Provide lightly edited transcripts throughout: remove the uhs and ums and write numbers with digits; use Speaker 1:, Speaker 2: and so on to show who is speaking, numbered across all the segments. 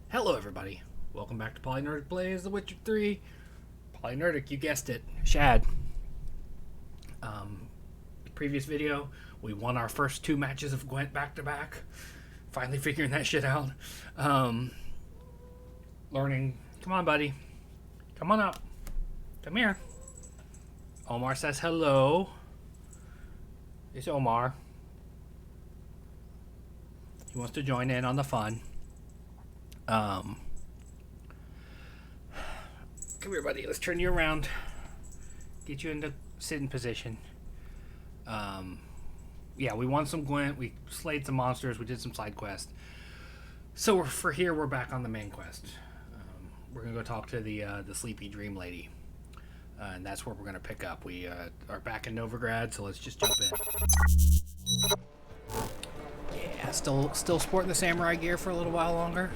Speaker 1: Hello everybody, welcome back to Polynerdic Plays The Witcher 3. Polynerdic, you guessed it, Shad. Previous video, we won our first 2 matches of Gwent back to back. Finally figuring that shit out. Learning, come on buddy, come on up, come here. Omar says hello. It's Omar. He wants to join in on the fun. Come here, buddy. Let's turn you around. Get you into sitting position. Yeah, we won some Gwent. We slayed some monsters. We did some side quests. So we're back on the main quest. We're gonna go talk to the sleepy dream lady, and that's where we're gonna pick up. We are back in Novigrad, so let's just jump in. Yeah, still sporting the samurai gear for a little while longer.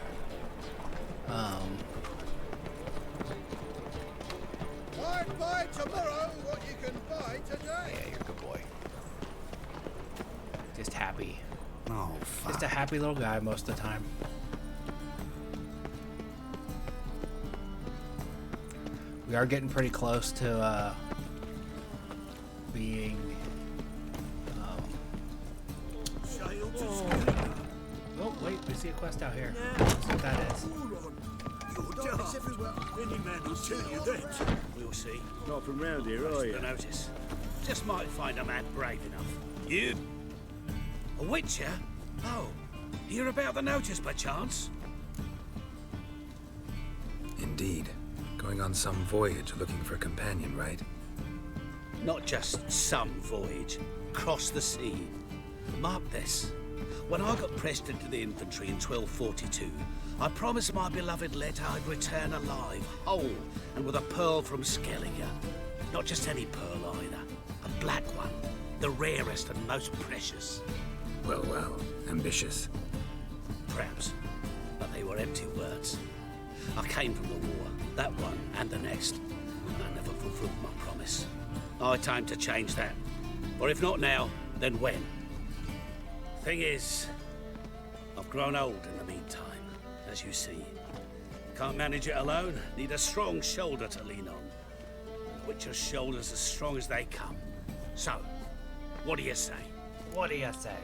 Speaker 2: Buy tomorrow what you can buy today.
Speaker 1: Yeah, you're a good boy. Just happy.
Speaker 2: Oh, fuck.
Speaker 1: Just a happy little guy most of the time. We are getting pretty close to being. Oh wait, we see a quest out here. Let's see what that is.
Speaker 2: Any man will tell you that.
Speaker 3: We'll see.
Speaker 4: Not from round here, are
Speaker 3: The
Speaker 4: you?
Speaker 3: notice. Just might find a man brave enough. You? A witcher? Oh, hear about the notice by chance?
Speaker 5: Indeed. Going on some voyage looking for a companion, right?
Speaker 3: Not just some voyage. Cross the sea. Mark this. When I got pressed into the infantry in 1242, I promised my beloved Letta I'd return alive, whole, and with a pearl from Skellige. Not just any pearl either. A black one. The rarest and most precious.
Speaker 5: Well, ambitious.
Speaker 3: Perhaps. But they were empty words. I came from the war, that one and the next, and I never fulfilled my promise. Time to change that. Or if not now, then when? Thing is, I've grown old in the meantime, as you see. Can't manage it alone, need a strong shoulder to lean on. Witcher's shoulders as strong as they come. So, what do you say?
Speaker 1: What do you say?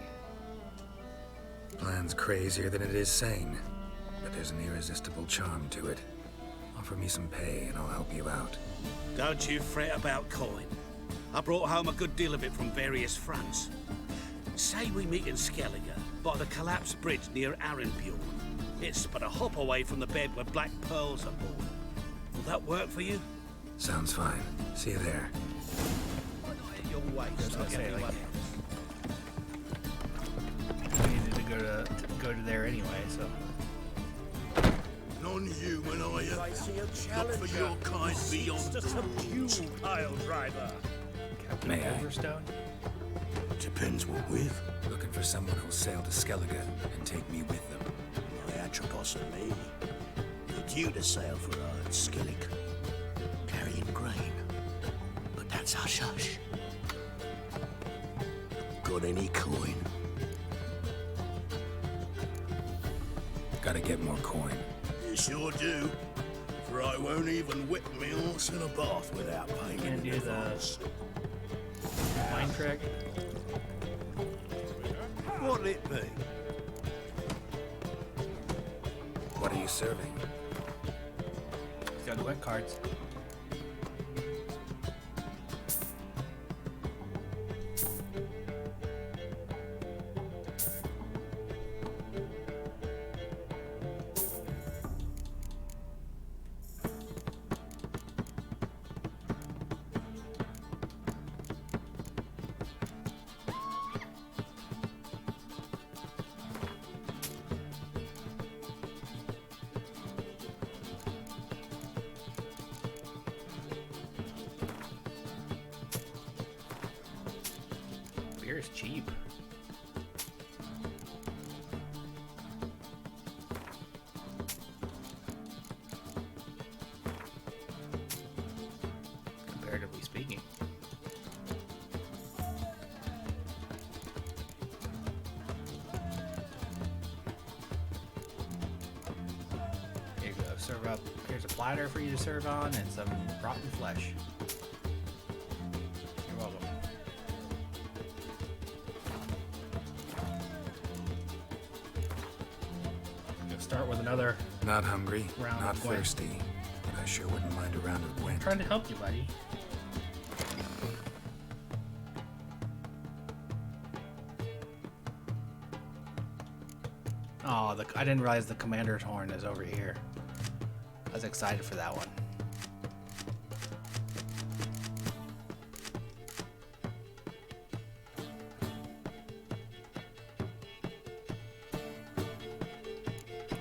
Speaker 5: Plan's crazier than it is sane, but there's an irresistible charm to it. Offer me some pay and I'll help you out.
Speaker 3: Don't you fret about coin. I brought home a good deal of it from various fronts. Say we meet in Skellige, by the collapsed bridge near Arenbjorn. It's but a hop away from the bed where black pearls are born. Will that work for you?
Speaker 5: Sounds fine. See you there.
Speaker 3: Why not at your waist?
Speaker 1: That's what I say,
Speaker 3: Everyone-
Speaker 1: We needed to go to there anyway, so.
Speaker 2: Non-human, are you?
Speaker 4: I see a
Speaker 2: Look
Speaker 4: challenger.
Speaker 2: for your kind beyond
Speaker 4: To subdue pile driver.
Speaker 1: Captain
Speaker 5: May I?
Speaker 1: Overstone?
Speaker 2: Depends what with.
Speaker 5: Looking for someone who'll sail to Skellige and take me with them.
Speaker 2: My Atropos and me. You're due to sail for our Skellig. Carrying grain. But that's hush-hush. Got any coin?
Speaker 5: Gotta get more coin.
Speaker 2: You sure do. For I won't even whip me horse in a bath without paying
Speaker 1: Gonna
Speaker 2: in
Speaker 1: do the-
Speaker 2: advance.
Speaker 1: Mind trick?
Speaker 2: What'll it be?
Speaker 5: What are you serving?
Speaker 1: Got Gwent cards. Beer is cheap. Comparatively speaking. serve up. Here's a platter for you to serve on and some rotten flesh. You're welcome. Gonna start with another.
Speaker 5: Not hungry,
Speaker 1: Round
Speaker 5: not
Speaker 1: of Gwent.
Speaker 5: thirsty, but I sure wouldn't mind a round of Gwent.
Speaker 1: Trying to help you, buddy. Oh, I didn't realize the commander's horn is over here. I was excited for that one.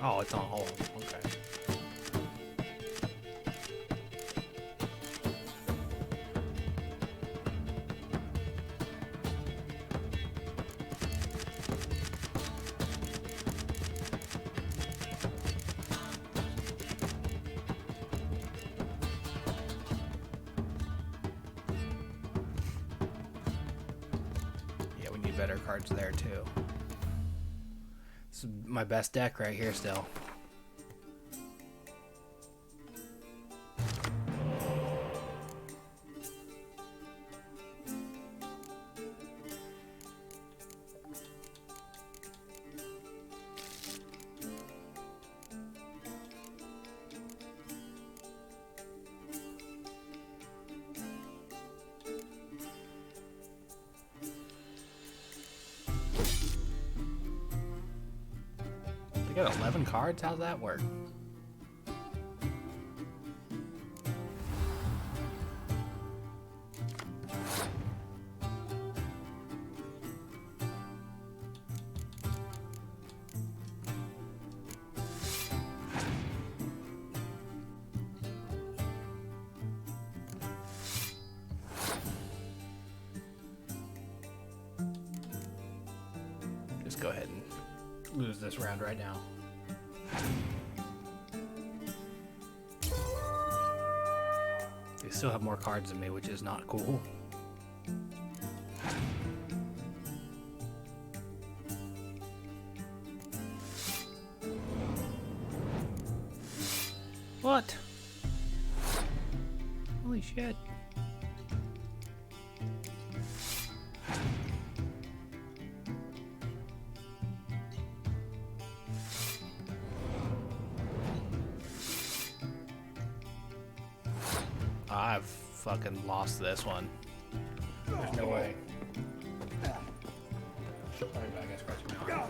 Speaker 1: Oh, it's on hold. Okay. Yeah, we need better cards there too. This is my best deck right here still. They got 11 cards? How's that work? Just go ahead and lose this round right now. They still have more cards than me, which is not cool. What? Holy shit. I've fucking lost this one. There's no way. Sorry, but I gotta scratch my arm.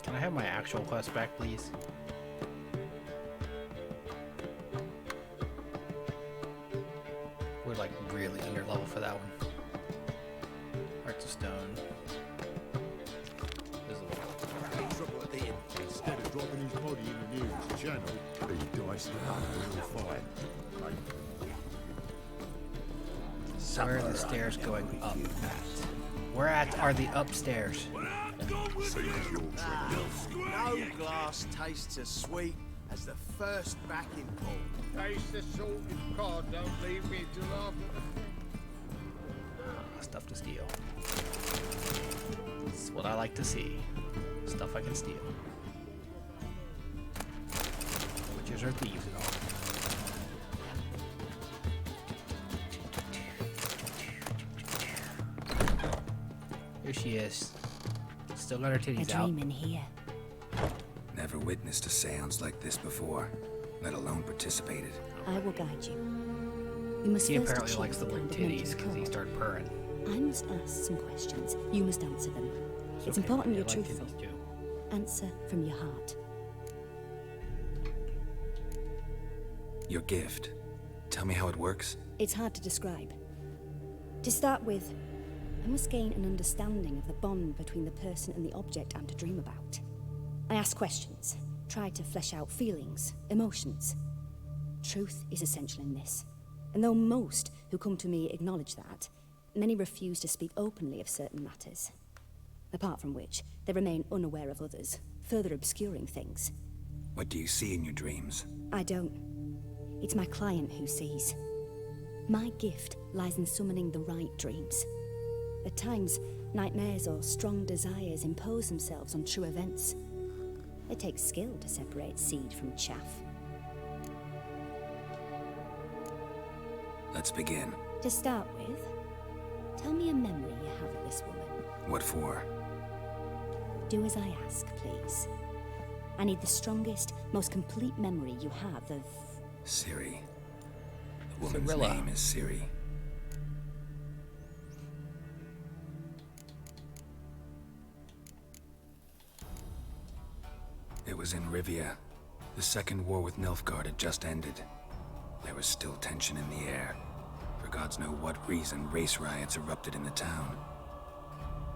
Speaker 1: Can I have my actual quest back, please? We're like really under level for that one. Hearts of Stone.
Speaker 4: Instead of dropping his body in the nearest channel, he diced it up with a fire.
Speaker 1: Where are the stairs going up at? Where at are the upstairs?
Speaker 2: No glass tastes as sweet as the first backing pull.
Speaker 4: Taste the salted cod, don't leave me till after.
Speaker 1: Stuff to steal. That's what I like to see. Stuff I can steal. Witches are thieves and all. Here she is. Still got her titties out.
Speaker 6: A dream in here.
Speaker 5: Never witnessed a seance like this before, let alone participated.
Speaker 6: I will guide you. We must
Speaker 1: He
Speaker 6: first
Speaker 1: apparently
Speaker 6: achieve
Speaker 1: likes the word
Speaker 6: fundamental
Speaker 1: titties because he
Speaker 6: code.
Speaker 1: started purring.
Speaker 6: I must ask some questions. You must answer them. It's
Speaker 1: okay,
Speaker 6: important
Speaker 1: I
Speaker 6: you're
Speaker 1: like
Speaker 6: truthful.
Speaker 1: titties too.
Speaker 6: Answer from your heart.
Speaker 5: Your gift. Tell me how it works.
Speaker 6: It's hard to describe. To start with, I must gain an understanding of the bond between the person and the object I'm to dream about. I ask questions, try to flesh out feelings, emotions. Truth is essential in this. And though most who come to me acknowledge that, many refuse to speak openly of certain matters. Apart from which, they remain unaware of others, further obscuring things.
Speaker 5: What do you see in your dreams?
Speaker 6: I don't. It's my client who sees. My gift lies in summoning the right dreams. At times, nightmares or strong desires impose themselves on true events. It takes skill to separate seed from chaff.
Speaker 5: Let's begin.
Speaker 6: To start with, tell me a memory you have of this woman.
Speaker 5: What for?
Speaker 6: Do as I ask, please. I need the strongest, most complete memory you have of...
Speaker 5: Ciri. The woman's
Speaker 1: Cirilla.
Speaker 5: name is Ciri. It was in Rivia. The second war with Nilfgaard had just ended. There was still tension in the air. For gods know what reason, race riots erupted in the town.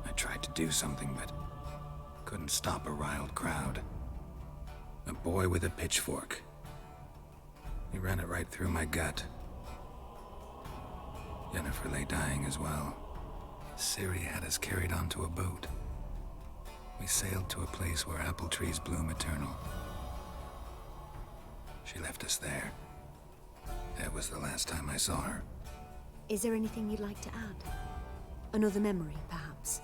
Speaker 5: I tried to do something, but couldn't stop a riled crowd. A boy with a pitchfork. He ran it right through my gut. Yennefer lay dying as well. Ciri had us carried onto a boat. We sailed to a place where apple trees bloom eternal. She left us there. That was the last time I saw her.
Speaker 6: Is there anything you'd like to add? Another memory, perhaps?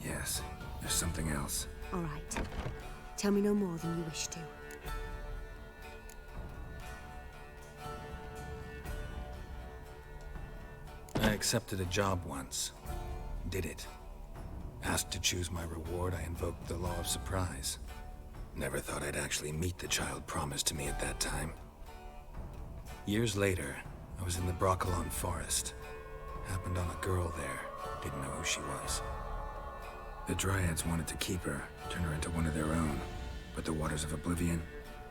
Speaker 5: Yes, there's something else.
Speaker 6: All right. Tell me no more than you wish to.
Speaker 5: I accepted a job once. Did it. Asked to choose my reward, I invoked the law of surprise. Never thought I'd actually meet the child promised to me at that time. Years later, I was in the Broccolon forest. Happened on a girl there. Didn't know who she was. The Dryads wanted to keep her, turn her into one of their own. But the Waters of Oblivion,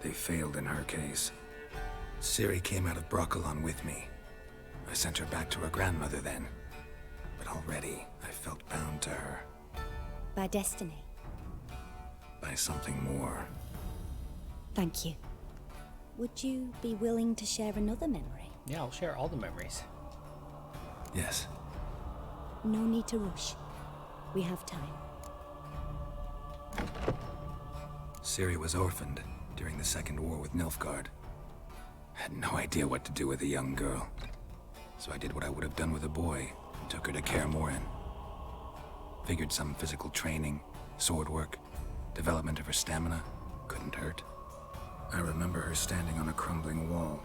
Speaker 5: they failed in her case. Ciri came out of Broccolon with me. I sent her back to her grandmother then. But already, I felt bound to her.
Speaker 6: By destiny.
Speaker 5: By something more.
Speaker 6: Thank you. Would you be willing to share another memory?
Speaker 1: Yeah, I'll share all the memories.
Speaker 5: Yes.
Speaker 6: No need to rush. We have time.
Speaker 5: Ciri was orphaned during the Second War with Nilfgaard. Had no idea what to do with a young girl. So I did what I would have done with a boy and took her to Kaer Morhen. Figured some physical training, sword work, development of her stamina couldn't hurt. I remember her standing on a crumbling wall.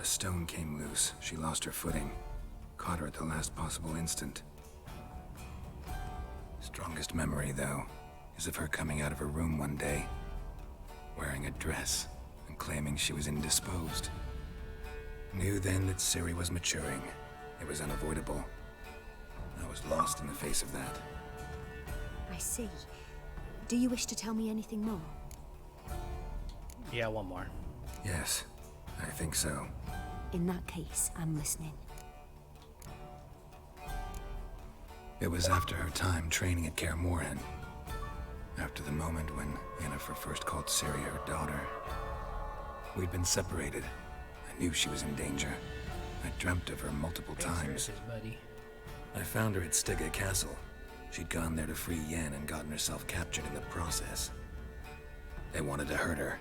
Speaker 5: A stone came loose. She lost her footing. Caught her at the last possible instant. Strongest memory, though, is of her coming out of her room one day, wearing a dress and claiming she was indisposed. Knew then that Ciri was maturing. It was unavoidable. I was lost in the face of that.
Speaker 6: I see. Do you wish to tell me anything more?
Speaker 1: Yeah, one more.
Speaker 5: Yes, I think so.
Speaker 6: In that case, I'm listening.
Speaker 5: It was after her time training at Kaer Morhen. After the moment when Yennefer first called Ciri her daughter. We'd been separated. I knew she was in danger. I dreamt of her multiple times.
Speaker 1: Buddy.
Speaker 5: I found her at Stygga Castle. She'd gone there to free Yen and gotten herself captured in the process. They wanted to hurt her.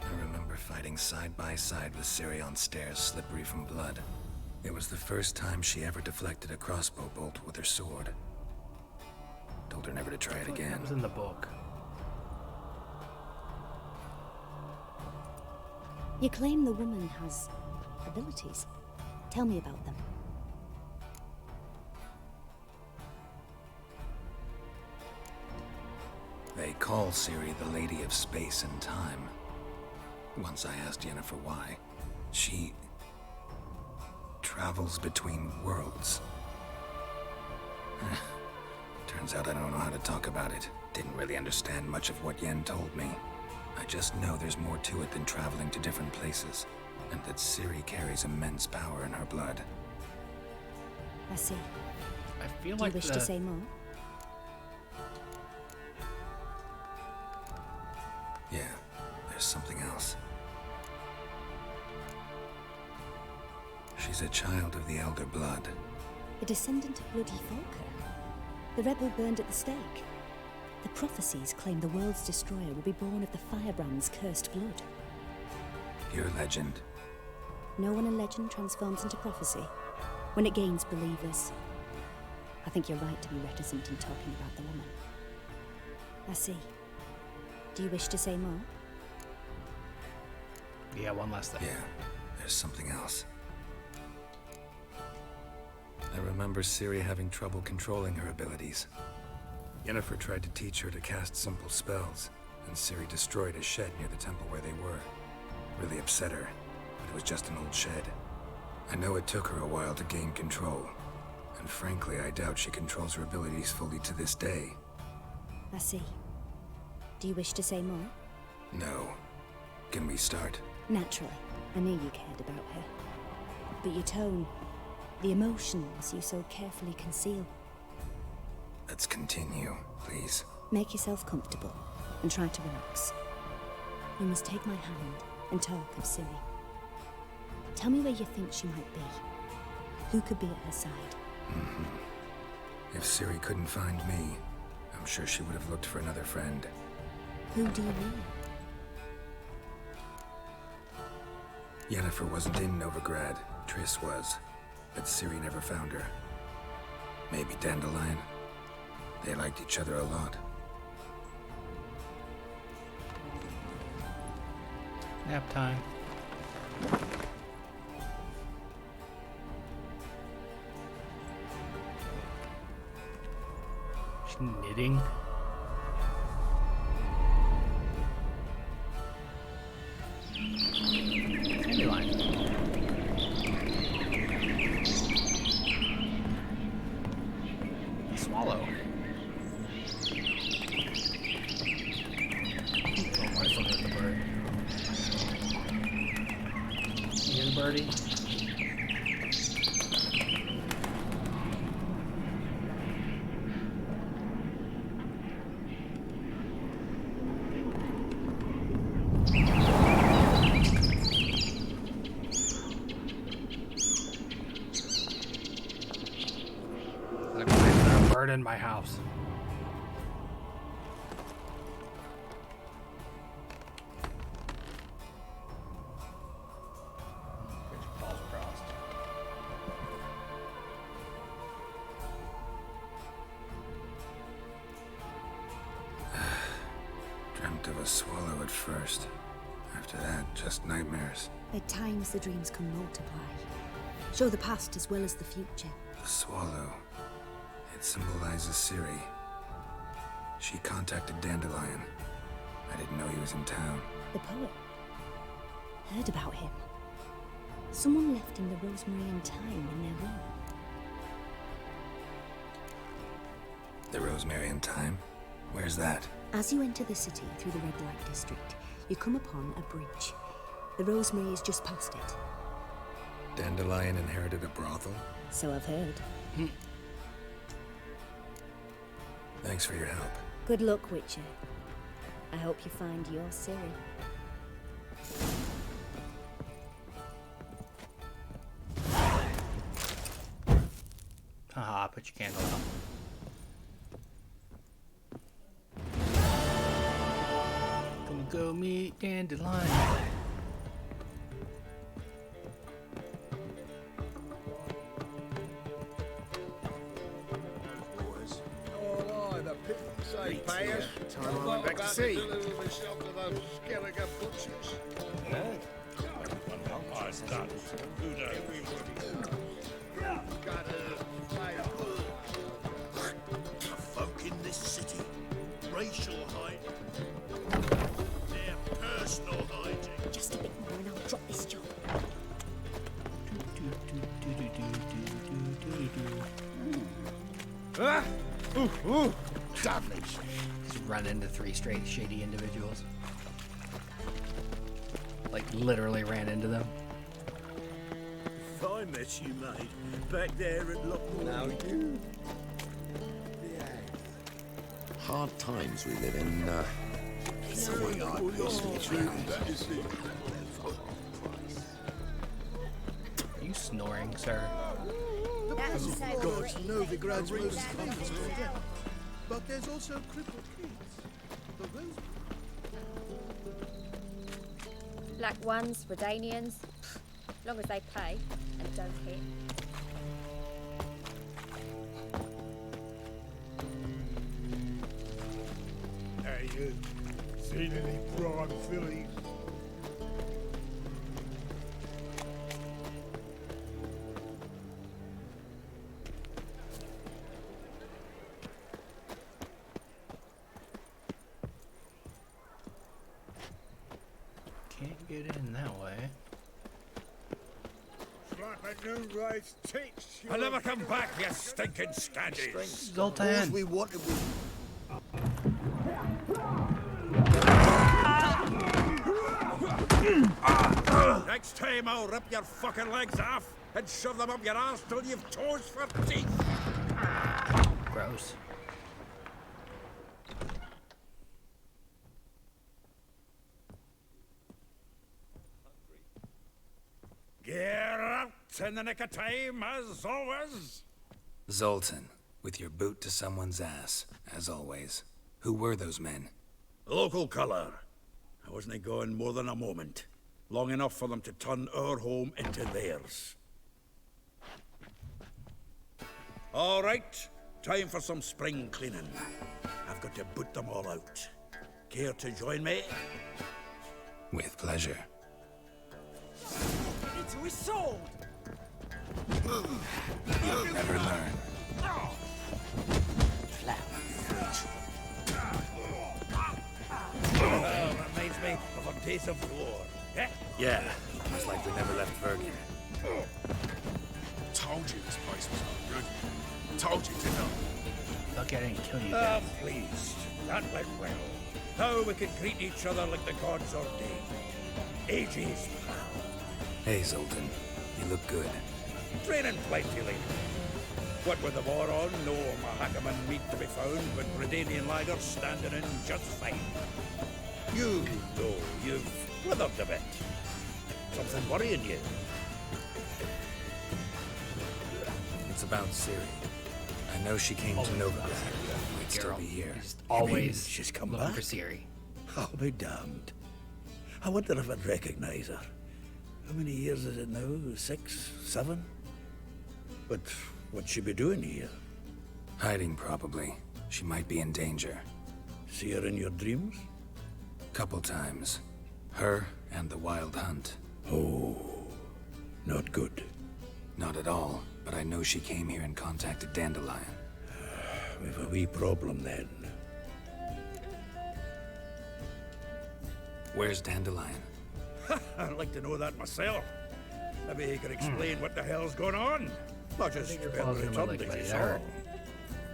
Speaker 5: I remember fighting side by side with Ciri on stairs slippery from blood. It was the first time she ever deflected a crossbow bolt with her sword. Told her never to try it again.
Speaker 1: That was in the book.
Speaker 6: You claim the woman has abilities. Tell me about them.
Speaker 5: They call Ciri the Lady of Space and Time. Once I asked Yennefer why. She travels between worlds. Turns out I don't know how to talk about it. Didn't really understand much of what Yen told me. I just know there's more to it than traveling to different places, and that Ciri carries immense power in her blood.
Speaker 6: I see.
Speaker 1: I feel
Speaker 6: Do
Speaker 1: like
Speaker 6: you wish to say more?
Speaker 5: Yeah, there's something else. She's a child of the Elder Blood.
Speaker 6: A descendant of Bloody Falker. The rebel burned at the stake. The prophecies claim the world's destroyer will be born of the Firebrand's cursed blood.
Speaker 5: Pure legend.
Speaker 6: know when a legend transforms into prophecy? When it gains believers? I think you're right to be reticent in talking about the woman. I see. Do you wish to say more?
Speaker 1: Yeah, one last thing.
Speaker 5: Yeah, there's something else. I remember Ciri having trouble controlling her abilities. Yennefer tried to teach her to cast simple spells, and Ciri destroyed a shed near the temple where they were. Really upset her, but it was just an old shed. I know it took her a while to gain control, and frankly, I doubt she controls her abilities fully to this day.
Speaker 6: I see. Do you wish to say more?
Speaker 5: No. Can we start?
Speaker 6: Naturally. I knew you cared about her. But your tone, the emotions you so carefully conceal.
Speaker 5: Let's continue, please.
Speaker 6: Make yourself comfortable and try to relax. You must take my hand and talk of Ciri. Tell me where you think she might be. Who could be at her side?
Speaker 5: If Ciri couldn't find me, I'm sure she would have looked for another friend.
Speaker 6: Who do you mean?
Speaker 5: Yennefer wasn't in Novigrad. Triss was. But Ciri never found her. Maybe Dandelion. They liked each other a lot.
Speaker 1: Nap time. She's knitting. Dandelion. Swallow. Oh, my son hit the bird. You hear the birdie? Bird in my house.
Speaker 5: Dreamt of a swallow at first. After that, just nightmares.
Speaker 6: At times the dreams can multiply. Show the past as well as the future.
Speaker 5: The swallow. It symbolizes Ciri. She contacted Dandelion. I didn't know he was in town.
Speaker 6: The poet. Heard about him. Someone left him the rosemary and thyme in their room.
Speaker 5: The Rosemary and Thyme? Where's that?
Speaker 6: As you enter the city through the red light district, you come upon a bridge. The rosemary is just past it.
Speaker 5: Dandelion inherited a brothel?
Speaker 6: So I've heard.
Speaker 5: Thanks for your help.
Speaker 6: Good luck, Witcher. I hope you find your Ciri.
Speaker 1: Haha, put your candle out. Gonna go meet Dandelion.
Speaker 4: Oh, aye, the pit say payers. Time I went back to sea. Myself to those Skellige butchers.
Speaker 2: Folk in this city, racial hiding, their personal hiding.
Speaker 6: Just a bit more and I'll drop this job.
Speaker 4: Ah! Ooh, ooh. Devilish.
Speaker 1: Just run into 3 straight shady individuals. Like, literally ran into them.
Speaker 2: If I met you, mate, back there at Lockwood.
Speaker 4: Now you.
Speaker 7: Hard times we live in,
Speaker 2: Something I personally found.
Speaker 1: Are you snoring, sir?
Speaker 4: God's Novigrad's most compass for death. But there's also crippled kids. The rose.
Speaker 8: Black ones, Redanians.
Speaker 6: As long as they pay and don't hit.
Speaker 4: Hey, you seen any prime fillies?
Speaker 1: Can't get in that way.
Speaker 4: It's like a new race teach you.
Speaker 8: I'll never come back, you stinking scandals.
Speaker 1: Zoltan!
Speaker 2: We wanted we...
Speaker 8: Next time I'll rip your fucking legs off and shove them up your ass till you've toes for teeth.
Speaker 1: Gross.
Speaker 8: Geralt in the nick of time, as always.
Speaker 5: Zoltan, with your boot to someone's ass, as always. Who were those men?
Speaker 8: Local colour. I wasn't going more than a moment. Long enough for them to turn our home into theirs. All right, time for some spring cleaning. I've got to boot them all out. Care to join me?
Speaker 5: With pleasure.
Speaker 3: Into his sword!
Speaker 5: You'll never learn.
Speaker 8: Oh, reminds me of our days of war. Eh?
Speaker 5: Yeah, almost like we never left Bergen.
Speaker 9: Told you this place was no good. Told you, didn't I?
Speaker 1: Look at it and kill you
Speaker 8: Ah,
Speaker 1: guys.
Speaker 8: please. That went well. Now we can greet each other like the gods ordained. Ages pal.
Speaker 5: Hey, Zoltan. You look good.
Speaker 8: Training plenty lately. What with the war on, no Mahakaman meat to be found, with Redanian lagers standing in just fine. You, though, you've withered a bit. Something worrying you?
Speaker 5: It's about Ciri. I know she came to Novigrad. Might still be here.
Speaker 1: Just always
Speaker 8: she's come
Speaker 1: looking
Speaker 8: back?
Speaker 1: for Ciri.
Speaker 8: I'll be damned. I wonder if I'd recognize her. How many years is it now? 6, 7? But what'd she be doing here?
Speaker 5: Hiding, probably. She might be in danger.
Speaker 8: See her in your dreams?
Speaker 5: Couple times. Her and the Wild Hunt.
Speaker 8: Oh, not good.
Speaker 5: Not at all, but I know she came here and contacted Dandelion.
Speaker 8: We've a wee problem then.
Speaker 5: Where's Dandelion?
Speaker 8: I'd like to know that myself. Maybe he could explain what the hell's going on. Not just
Speaker 1: You're
Speaker 8: been
Speaker 1: pausing my
Speaker 8: returned
Speaker 1: leg,
Speaker 8: as you
Speaker 1: buddy.
Speaker 8: saw.
Speaker 1: That hurt.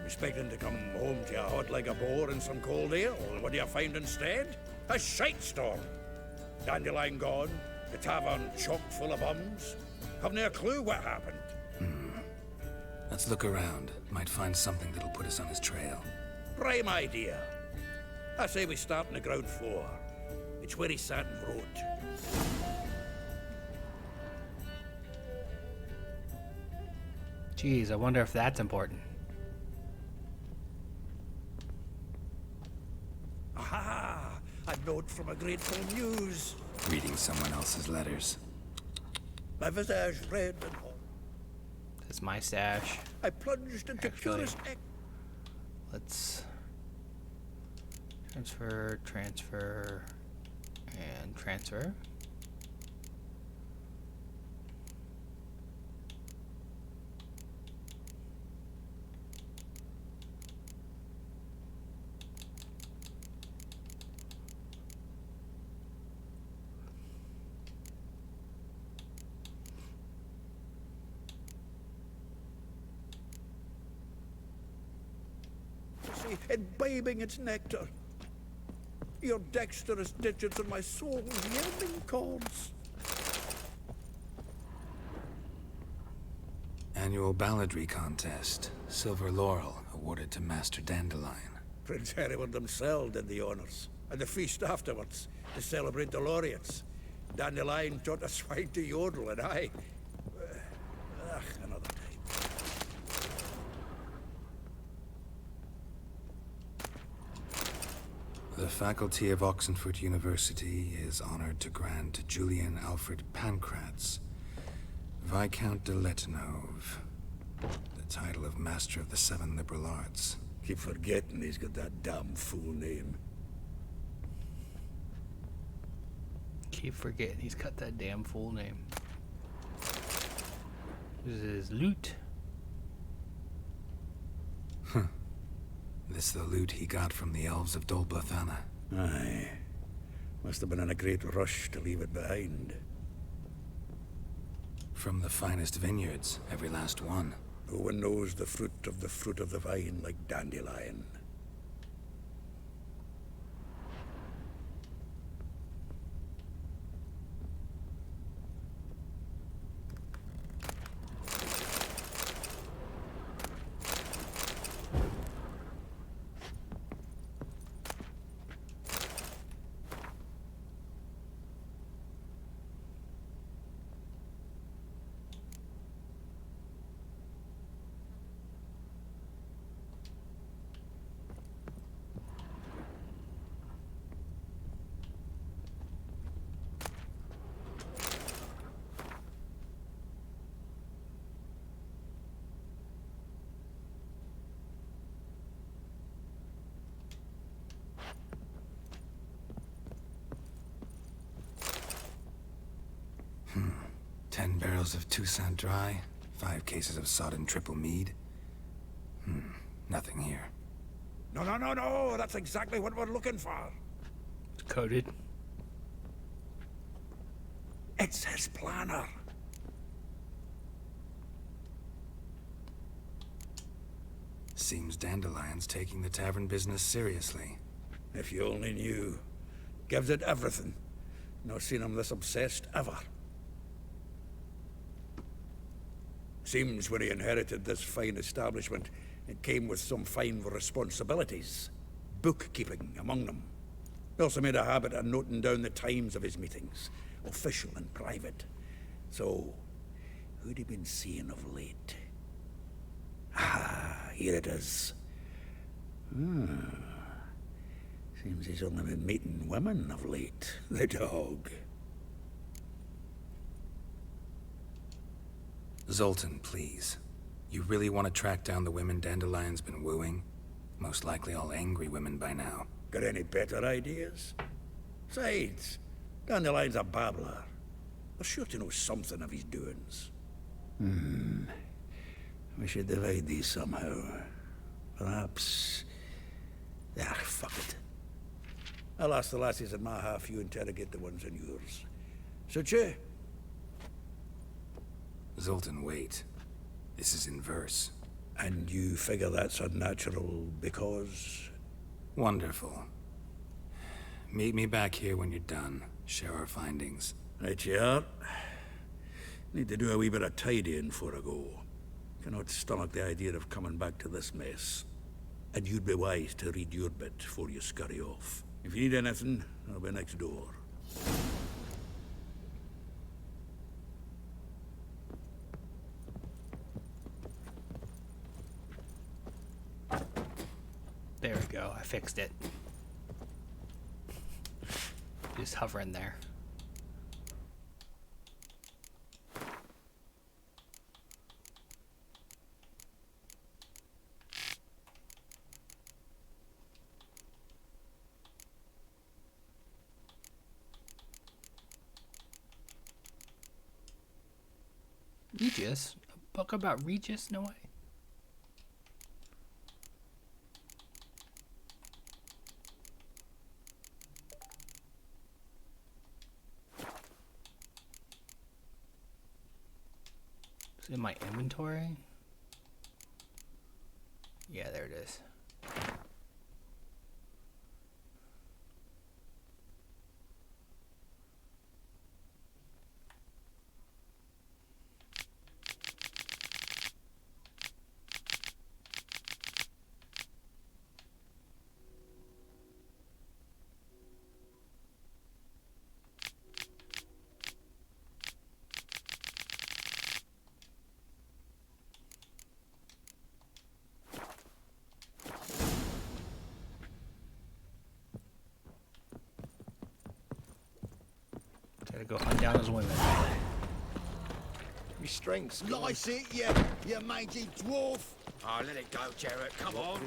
Speaker 8: Expecting to come home to a hot like a boar and some cold ale. What do you find instead? A shite storm. Dandelion gone, the tavern chock full of bums. Haven't a clue what happened.
Speaker 5: Let's look around. Might find something that'll put us on his trail.
Speaker 8: Prime idea. I say we start on the ground floor. It's where he sat and wrote.
Speaker 1: Jeez, I wonder if that's important.
Speaker 8: Aha! A note from a grateful muse.
Speaker 5: Reading someone else's letters.
Speaker 8: My visage red and hot.
Speaker 1: That's my stash.
Speaker 8: I plunged into
Speaker 1: Actually-
Speaker 8: purest
Speaker 1: Let's transfer, transfer, and transfer.
Speaker 8: imbibing its nectar. Your dexterous digits and my soul's yearning chords.
Speaker 5: Annual balladry contest. Silver laurel awarded to Master Dandelion.
Speaker 8: Prince Hereward himself did the honors, and the feast afterwards to celebrate the laureates. Dandelion taught a swine to yodel, and I... another time.
Speaker 5: The faculty of Oxenford University is honored to grant Julian Alfred Pancratz Viscount de Letenove. The title of Master of the Seven Liberal Arts.
Speaker 8: Keep forgetting he's got that damn fool name.
Speaker 1: Keep forgetting he's got that damn full name. This is loot.
Speaker 5: This the loot he got from the elves of Dol Blathanna.
Speaker 8: Aye. Must have been in a great rush to leave it behind.
Speaker 5: From the finest vineyards, every last one.
Speaker 8: No one knows the fruit of the vine like Dandelion.
Speaker 5: Hmm. 10 barrels of Toussaint Dry, 5 cases of sodden triple mead. Nothing here.
Speaker 8: No, that's exactly what we're looking for.
Speaker 1: It's coded.
Speaker 8: It's his planner.
Speaker 5: Seems Dandelion's taking the tavern business seriously.
Speaker 8: If you only knew. Gives it everything. Not seen him this obsessed ever. Seems when he inherited this fine establishment, it came with some fine responsibilities. Bookkeeping among them. He also made a habit of noting down the times of his meetings, official and private. So, who'd he been seeing of late? Ah, here it is. Seems he's only been meeting women of late. The dog.
Speaker 5: Zoltan, please. You really want to track down the women Dandelion's been wooing? Most likely all angry women by now.
Speaker 8: Got any better ideas? Besides, Dandelion's a babbler. They're sure to know something of his doings. We should divide these somehow. Perhaps... Ah, fuck it. I'll ask the lassies in my half, you interrogate the ones in yours. Suit you?
Speaker 5: Zoltan, wait. This is in verse.
Speaker 8: And you figure that's unnatural because...
Speaker 5: Wonderful. Meet me back here when you're done. Share our findings.
Speaker 8: Right you are. Need to do a wee bit of tidying before I go. Cannot stomach the idea of coming back to this mess. And you'd be wise to read your bit before you scurry off. If you need anything, I'll be next door.
Speaker 1: There we go. I fixed it. Just hovering there. Regis? A book about Regis? No way. Is it in my inventory? Yeah, there it is. Gotta go hunt down those women.
Speaker 4: My strength's gone.
Speaker 2: Lice it, you mangy dwarf.
Speaker 8: Oh, let it go, Geralt. Come on.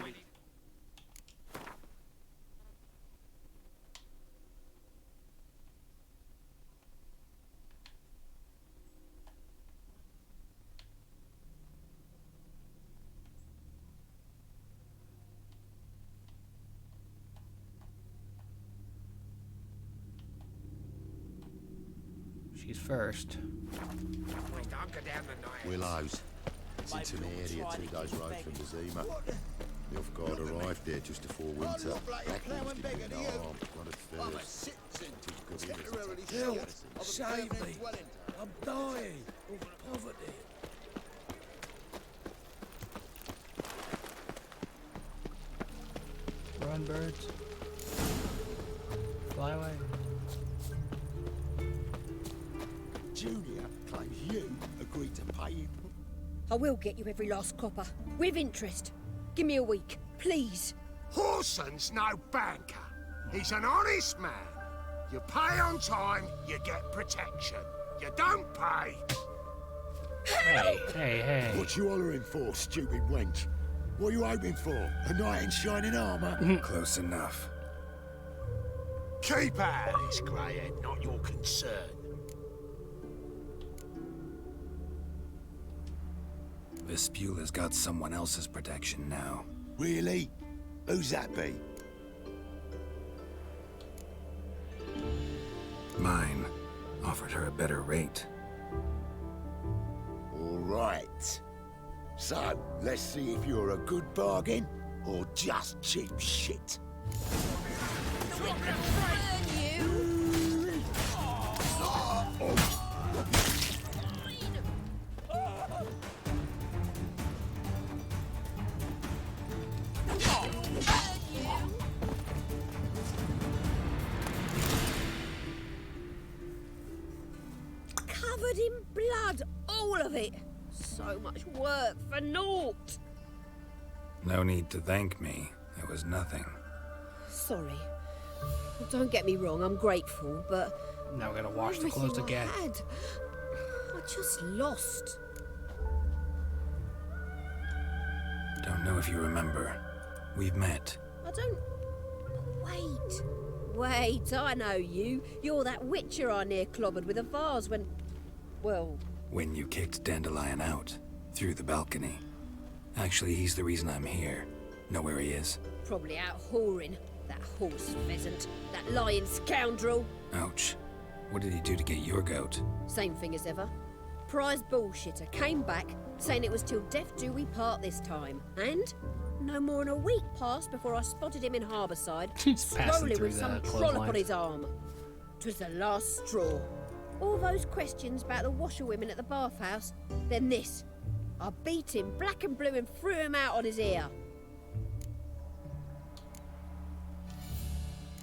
Speaker 1: She's first.
Speaker 7: Willows. It's into an area 2 days' road from the Zima. The off-guard arrived there just before winter. Blackwood's been unarmed, one of first.
Speaker 8: Help! Save me! I'm dying of poverty.
Speaker 1: Run, birds. Fly away.
Speaker 2: Junior claims you agreed to pay him.
Speaker 10: I will get you every last copper, with interest. Give me a week, please.
Speaker 4: Horson's no banker. He's an honest man. You pay on time, you get protection. You don't pay.
Speaker 1: Hey.
Speaker 2: What you hollering for, stupid wench? What are you hoping for? A knight in shining armour?
Speaker 5: Close enough.
Speaker 4: Keep out of this, greyhead, not your concern.
Speaker 5: Vespula's got someone else's protection now.
Speaker 2: Really? Who's that be?
Speaker 5: Mine offered her a better rate.
Speaker 2: All right. So, let's see if you're a good bargain or just cheap shit.
Speaker 10: Covered in blood, all of it. So much work for naught.
Speaker 5: No need to thank me. It was nothing.
Speaker 10: Sorry. Don't get me wrong, I'm grateful, but
Speaker 1: Now we're gonna wash the clothes
Speaker 10: everything
Speaker 1: again.
Speaker 10: I had, I just lost.
Speaker 5: Don't know if you remember. We've met.
Speaker 10: I don't... Wait, I know you. You're that witcher I near clobbered with a vase when... Well...
Speaker 5: When you kicked Dandelion out. Through the balcony. Actually, he's the reason I'm here. Know where he is?
Speaker 10: Probably out whoring. That horse pheasant. That lying scoundrel.
Speaker 5: Ouch. What did he do to get your goat?
Speaker 10: Same thing as ever. Prize bullshitter came back, saying it was till death do we part this time. And no more than a week passed before I spotted him in Harbourside,
Speaker 1: He's passing
Speaker 10: strolling
Speaker 1: through
Speaker 10: with
Speaker 1: the
Speaker 10: some
Speaker 1: clotheslines.
Speaker 10: trollop on his arm. 'Twas the last straw. All those questions about the washerwomen at the bathhouse, then this. I beat him black and blue and threw him out on his ear.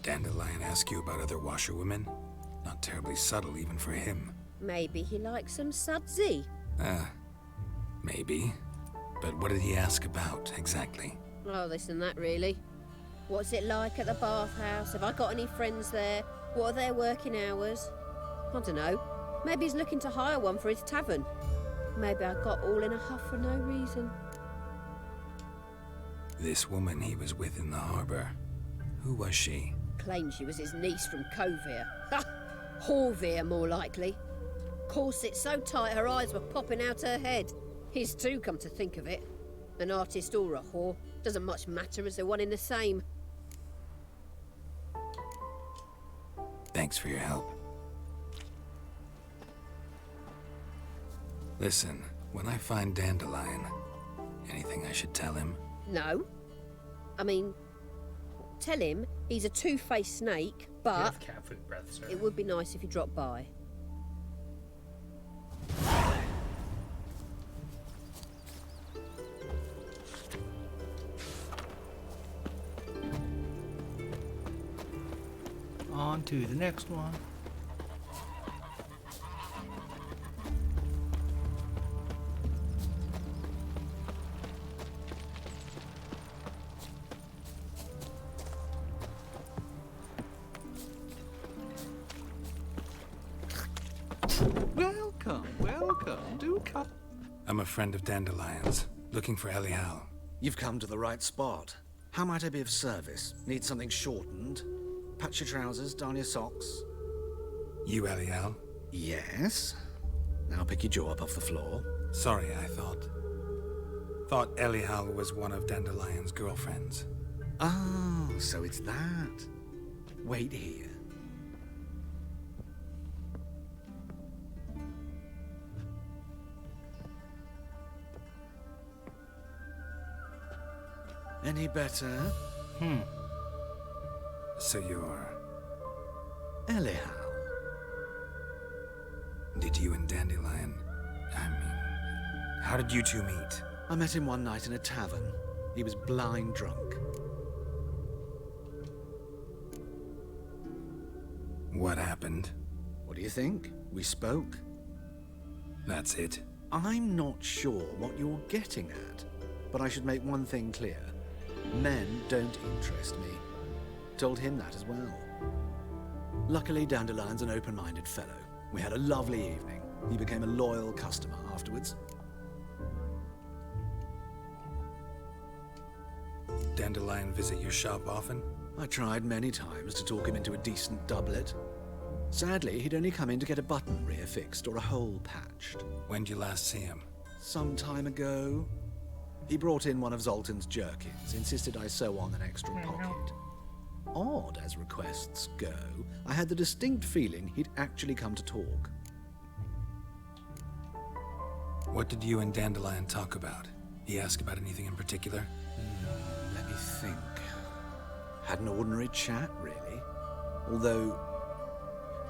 Speaker 5: Dandelion ask you about other washerwomen? Not terribly subtle even for him.
Speaker 10: Maybe he likes some sudsy.
Speaker 5: Maybe. But what did he ask about, exactly?
Speaker 10: Oh, this and that, really. What's it like at the bathhouse? Have I got any friends there? What are their working hours? I don't know. Maybe he's looking to hire one for his tavern. Maybe I got all in a huff for no reason.
Speaker 5: This woman he was with in the harbor. Who was she?
Speaker 10: Claimed she was his niece from Kovir. Ha! Horvir, more likely. Corset so tight her eyes were popping out her head. His too, come to think of it. An artist or a whore. Doesn't much matter as they're one in the same.
Speaker 5: Thanks for your help. Listen, when I find Dandelion, anything I should tell him?
Speaker 10: No. I mean, tell him he's a two-faced snake,
Speaker 1: You
Speaker 10: but
Speaker 1: have cat food breath, sir.
Speaker 10: it would be nice if he dropped by.
Speaker 1: On to the next one.
Speaker 11: Welcome, welcome. Do
Speaker 1: God.
Speaker 5: I'm a friend of Dandelion's, looking for Elial.
Speaker 11: You've come to the right spot. How might I be of service? Need something shortened? Patch your trousers, darn your socks.
Speaker 5: You Elial?
Speaker 11: Yes. Now pick your jaw up off the floor.
Speaker 5: Sorry, I thought Elial was one of Dandelion's girlfriends.
Speaker 11: Oh, so it's that. Wait here. Any better?
Speaker 5: So you're...
Speaker 11: Elial.
Speaker 5: Did you and Dandelion... how did you two meet?
Speaker 11: I met him one night in a tavern. He was blind drunk.
Speaker 5: What happened?
Speaker 11: What do you think? We spoke.
Speaker 5: That's it?
Speaker 11: I'm not sure what you're getting at, but I should make one thing clear. Men don't interest me. Told him that as well. Luckily, Dandelion's an open-minded fellow. We had a lovely evening. He became a loyal customer afterwards.
Speaker 5: Dandelion visit your shop often?
Speaker 11: I tried many times to talk him into a decent doublet. Sadly, he'd only come in to get a button rear-fixed or a hole patched.
Speaker 5: When'd you last see him?
Speaker 11: Some time ago. He brought in one of Zoltan's jerkins, insisted I sew on an extra pocket. Odd as requests go, I had the distinct feeling he'd actually come to talk.
Speaker 5: What did you and Dandelion talk about? He asked about anything in particular?
Speaker 11: Let me think. Had an ordinary chat, really. Although,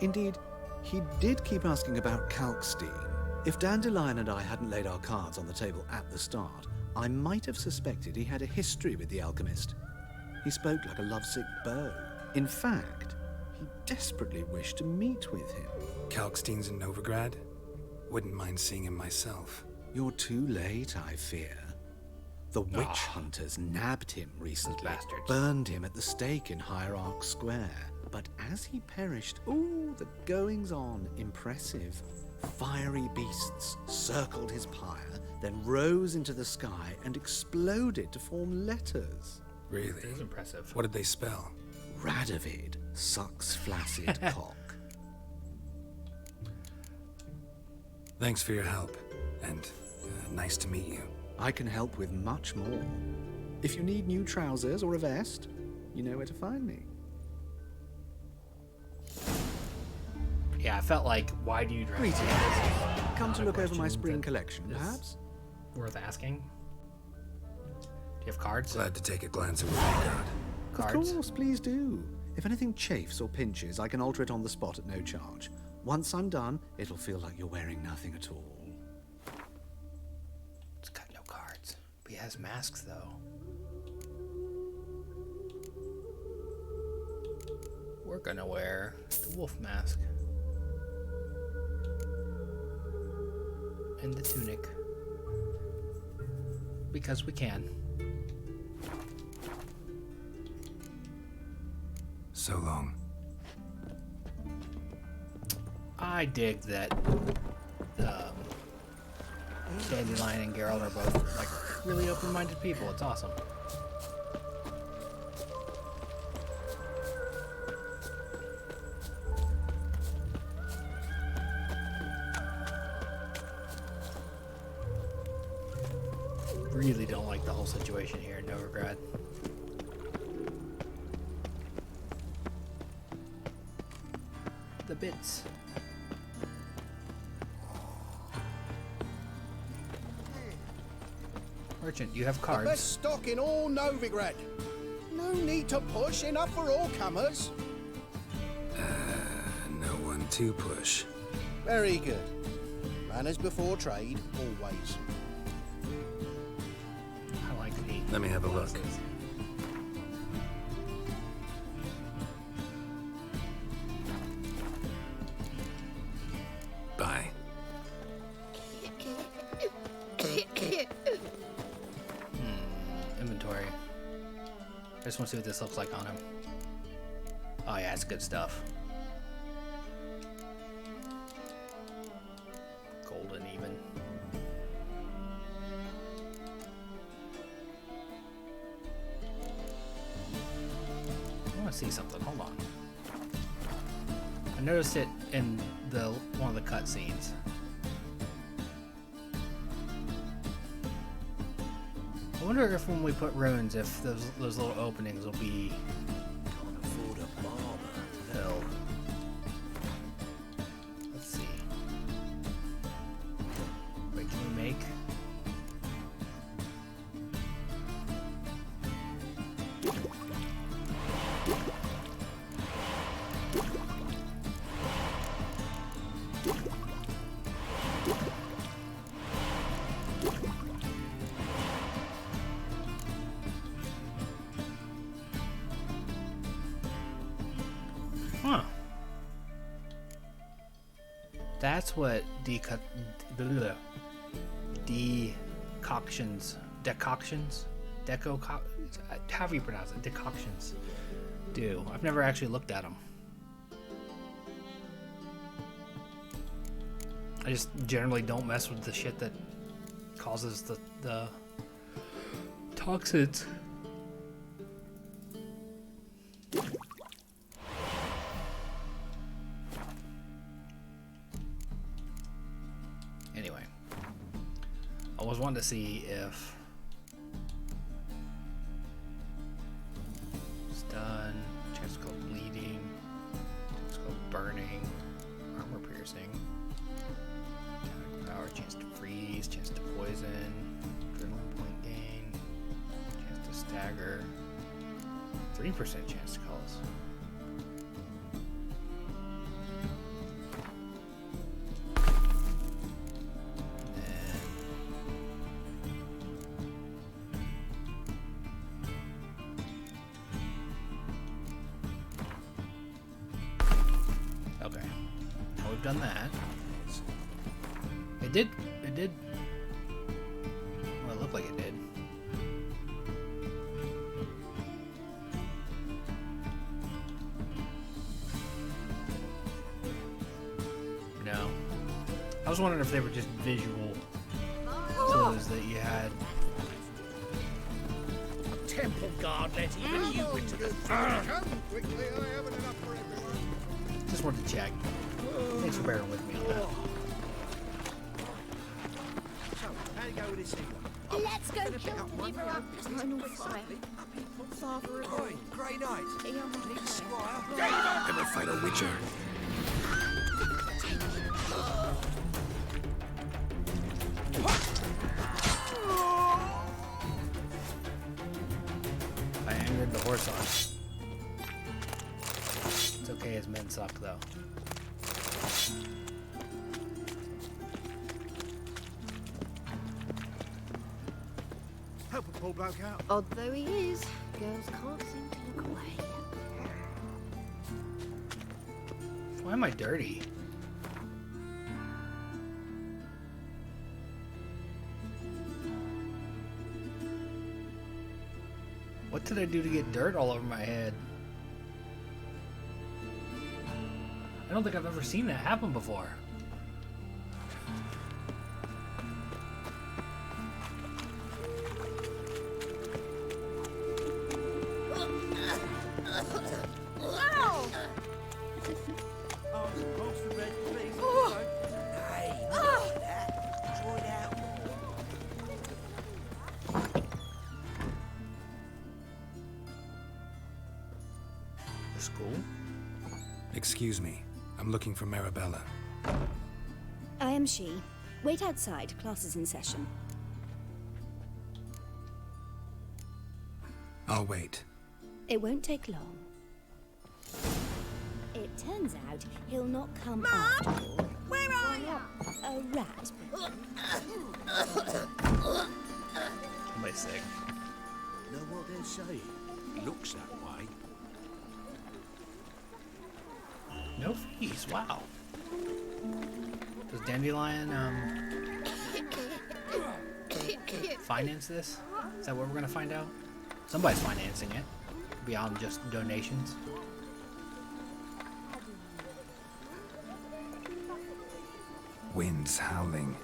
Speaker 11: indeed, he did keep asking about Kalkstein. If Dandelion and I hadn't laid our cards on the table at the start, I might have suspected he had a history with the alchemist. He spoke like a lovesick beau. In fact, he desperately wished to meet with him.
Speaker 5: Kalkstein's in Novigrad? Wouldn't mind seeing him myself.
Speaker 11: You're too late, I fear. The witch hunters nabbed him recently, burned him at the stake in Hierarch Square. But as he perished, the goings-on, impressive. Fiery beasts circled his pyre, then rose into the sky and exploded to form letters.
Speaker 5: Really?
Speaker 1: It is impressive.
Speaker 5: What did they spell?
Speaker 11: Radovid sucks flaccid cock.
Speaker 5: Thanks for your help, and nice to meet you.
Speaker 11: I can help with much more. If you need new trousers or a vest, you know where to find me.
Speaker 1: Yeah, I felt like, why do you dress
Speaker 11: Greetings.
Speaker 1: like this?
Speaker 11: Come to look over my
Speaker 1: Question
Speaker 11: spring
Speaker 1: that
Speaker 11: collection,
Speaker 1: is
Speaker 11: perhaps?
Speaker 1: Worth asking. Do you have cards?
Speaker 5: Glad to take a glance at what you got.
Speaker 1: Cards?
Speaker 11: Of course, please do. If anything chafes or pinches, I can alter it on the spot at no charge. Once I'm done, it'll feel like you're wearing nothing at all.
Speaker 1: It's got no cards. But he has masks, though. We're gonna wear the wolf mask. And the tunic. Because we can.
Speaker 5: So long.
Speaker 1: I dig that Dandelion and Geralt are both like really open-minded people. It's awesome. Really don't like the whole situation here in Novigrad. The bits. Merchant, you have
Speaker 4: The
Speaker 1: cards.
Speaker 4: best stock in all Novigrad. No need to push, enough for all comers.
Speaker 5: No one to push.
Speaker 4: Very good. Manners before trade, always.
Speaker 1: I like the.
Speaker 5: Let me have a look.
Speaker 1: glasses.
Speaker 5: Bye.
Speaker 1: Inventory. I just want to see what this looks like on him. Oh yeah, it's good stuff. Golden even. to see something. Hold on. I noticed it in one of the cutscenes. I wonder if when we put runes, if those little openings will be.
Speaker 2: Can't afford a barber.
Speaker 1: Hell. Let's see. Wait, can we make? Huh. That's what decoctions, how do you pronounce it? Decoctions do. I've never actually looked at them. I just generally don't mess with the shit that causes the toxins. Anyway, I was wanting to see if stun, chance to go bleeding, chance to go burning, armor piercing, power, chance to freeze, chance to poison, adrenaline point gain, chance to stagger, 3% chance to cause. Done that. It did. Well, it looked like it did. No. I was wondering if they were just visual clues that you had.
Speaker 3: Temple guard let even you into the
Speaker 1: Just wanted to check. Thanks for bearing with me on that.
Speaker 2: So, how do you go with this healer?
Speaker 6: Let's go deliver our final fire. Father of all.
Speaker 2: Grey Knight. Need Squire.
Speaker 5: Ever fight a witcher?
Speaker 1: I angered the horse on. It's okay, his men suck though.
Speaker 2: Help a poor bloke out.
Speaker 10: Odd though he is, girls can't seem to look away.
Speaker 1: Why am I dirty? What did I do to get dirt all over my head? I don't think I've ever seen that happen before. School?
Speaker 5: Excuse me. I'm looking for Marabella.
Speaker 6: I am she. Wait outside. Class is in session.
Speaker 5: I'll wait.
Speaker 6: It won't take long. It turns out he'll not come after all.
Speaker 10: Where are you?
Speaker 6: A rat.
Speaker 1: Somebody's sick.
Speaker 2: Know what they're saying? Looks that way.
Speaker 1: No fees, wow. Does Dandelion finance this? Is that what we're gonna find out? Somebody's financing it, beyond just donations.
Speaker 5: Winds howling.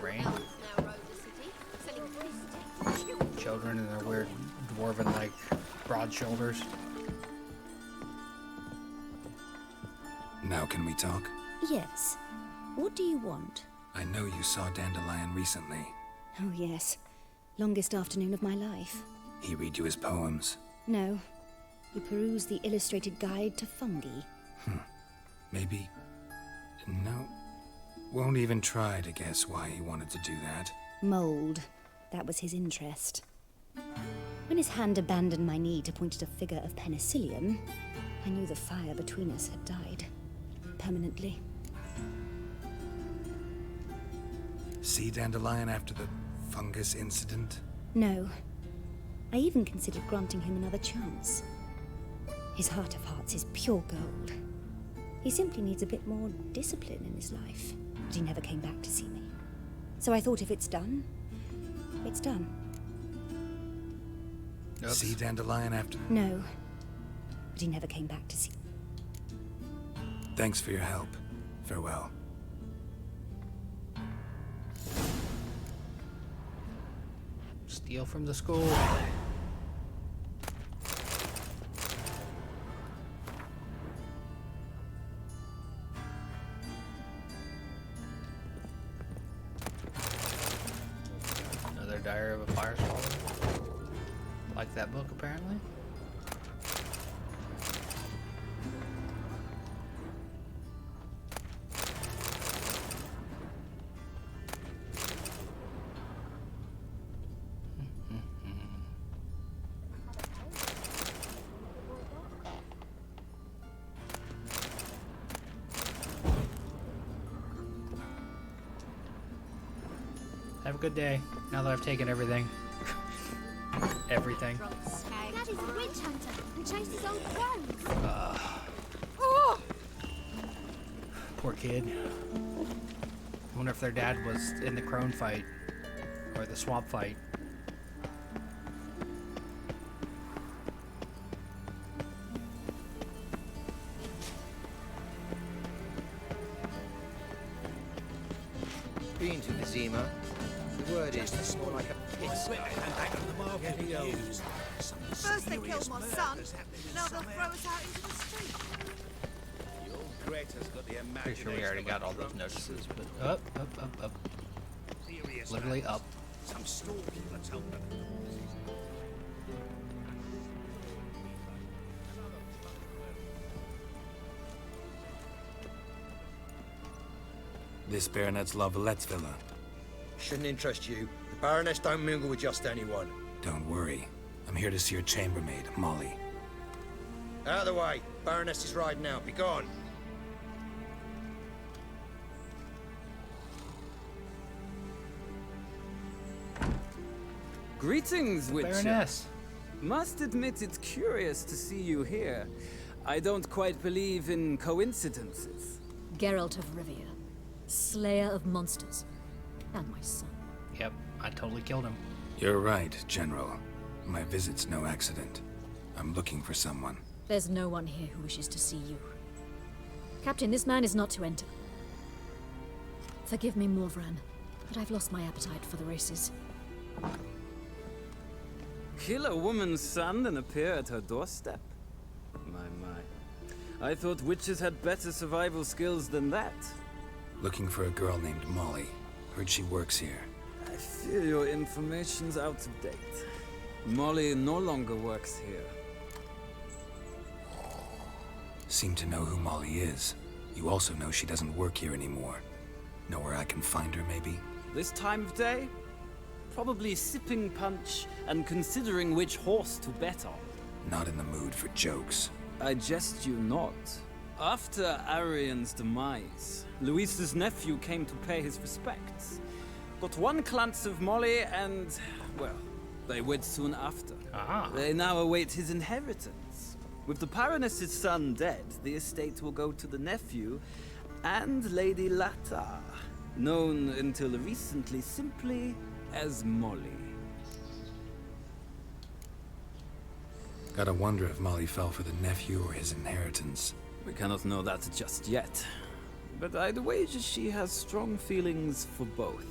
Speaker 1: Rain. Children in their weird dwarven like broad shoulders.
Speaker 5: Now can we talk?
Speaker 6: Yes. What do you want?
Speaker 5: I know you saw Dandelion recently.
Speaker 6: Oh, yes. Longest afternoon of my life.
Speaker 5: He read you his poems?
Speaker 6: No. He perused the illustrated guide to fungi.
Speaker 5: Maybe... No. Won't even try to guess why he wanted to do that.
Speaker 6: Mold. That was his interest. When his hand abandoned my knee to point at a figure of penicillium, I knew the fire between us had died. Permanently.
Speaker 5: See Dandelion after the fungus incident?
Speaker 6: No. I even considered granting him another chance. His heart of hearts is pure gold. He simply needs a bit more discipline in his life. But he never came back to see me. So I thought if it's done, it's done.
Speaker 1: Oops.
Speaker 5: See Dandelion after...
Speaker 6: No. But he never came back to see me.
Speaker 5: Thanks for your help. Farewell.
Speaker 1: Steal from the school. Another Diary of a Fire Scholar. Like that book, apparently. Have a good day, now that I've taken everything. Everything.
Speaker 12: Daddy's a witch hunter who chases old crones.
Speaker 1: Poor kid. I wonder if their dad was in the crone fight. Or the swamp fight.
Speaker 13: Been to the Zima. The word is it's more like a pit stop.
Speaker 12: First they killed my son, now they'll throw us out into the street.
Speaker 1: Pretty sure we already got all those notices, but up. Literally up.
Speaker 3: Some storekeeper told them.
Speaker 5: This Baronet's La Vallette's villa.
Speaker 13: Shouldn't interest you. The Baroness don't mingle with just anyone.
Speaker 5: Don't worry. I'm here to see your chambermaid, Molly.
Speaker 13: Out of the way. Baroness is riding out. Be gone.
Speaker 14: Greetings, Witcher.
Speaker 1: Baroness.
Speaker 14: Must admit it's curious to see you here. I don't quite believe in coincidences.
Speaker 15: Geralt of Rivia, slayer of monsters, and my son.
Speaker 1: Yep, I totally killed him.
Speaker 5: You're right, General. My visit's no accident. I'm looking for someone.
Speaker 15: There's no one here who wishes to see you. Captain, this man is not to enter. Forgive me, Morvran, but I've lost my appetite for the races.
Speaker 14: Kill a woman's son and appear at her doorstep? My. I thought witches had better survival skills than that.
Speaker 5: Looking for a girl named Molly. Heard she works here.
Speaker 14: I fear your information's out of date. Molly no longer works here.
Speaker 5: Seem to know who Molly is. You also know she doesn't work here anymore. Know where I can find her, maybe?
Speaker 14: This time of day? Probably sipping punch and considering which horse to bet on.
Speaker 5: Not in the mood for jokes.
Speaker 14: I jest you not. After Arian's demise, Luis's nephew came to pay his respects. Got one glance of Molly and, well, they wed soon after. They now await his inheritance. With the Baroness's son dead, the estate will go to the nephew and Lady Lata, known until recently simply as Molly.
Speaker 5: Gotta wonder if Molly fell for the nephew or his inheritance.
Speaker 14: We cannot know that just yet, but I'd wager she has strong feelings for both.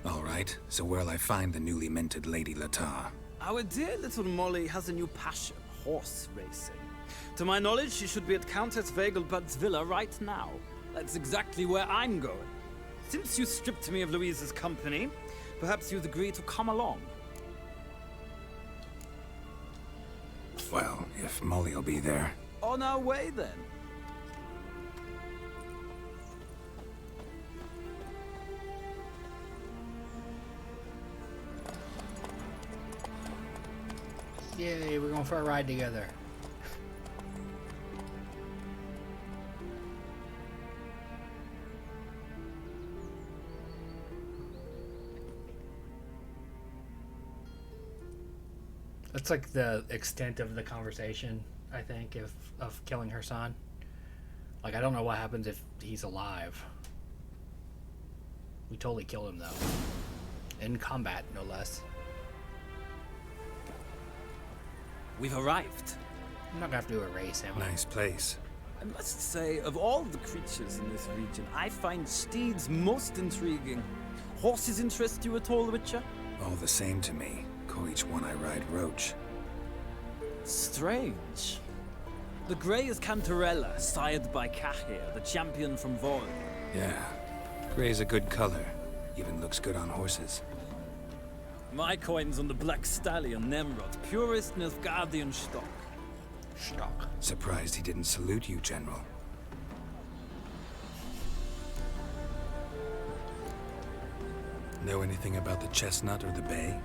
Speaker 5: All right, so where'll I find the newly minted Lady Lata?
Speaker 14: Our dear little Molly has a new passion, horse racing. To my knowledge, she should be at Countess Vegelbud's villa right now. That's exactly where I'm going. Since you stripped me of Louise's company, perhaps you'd agree to come along.
Speaker 5: Well, if Molly'll be there.
Speaker 14: On our way, then.
Speaker 1: Yay, we're going for a ride together. That's like the extent of the conversation, I think, of killing her son. Like, I don't know what happens if he's alive. We totally killed him, though. In combat, no less.
Speaker 14: We've arrived.
Speaker 1: I'm not gonna have to do a race, am I?
Speaker 5: Nice place.
Speaker 14: I must say, of all the creatures in this region, I find steeds most intriguing. Horses interest you at all, Witcher?
Speaker 5: All the same to me. Call each one I ride Roach.
Speaker 14: Strange. The grey is Cantarella, sired by Cahir, the champion from Vol.
Speaker 5: Yeah. Gray's a good color. Even looks good on horses.
Speaker 14: My coin's on the Black Stallion, Nemrod, purest Nilfgaardian stock.
Speaker 5: Surprised he didn't salute you, General. Know anything about the chestnut or the bay?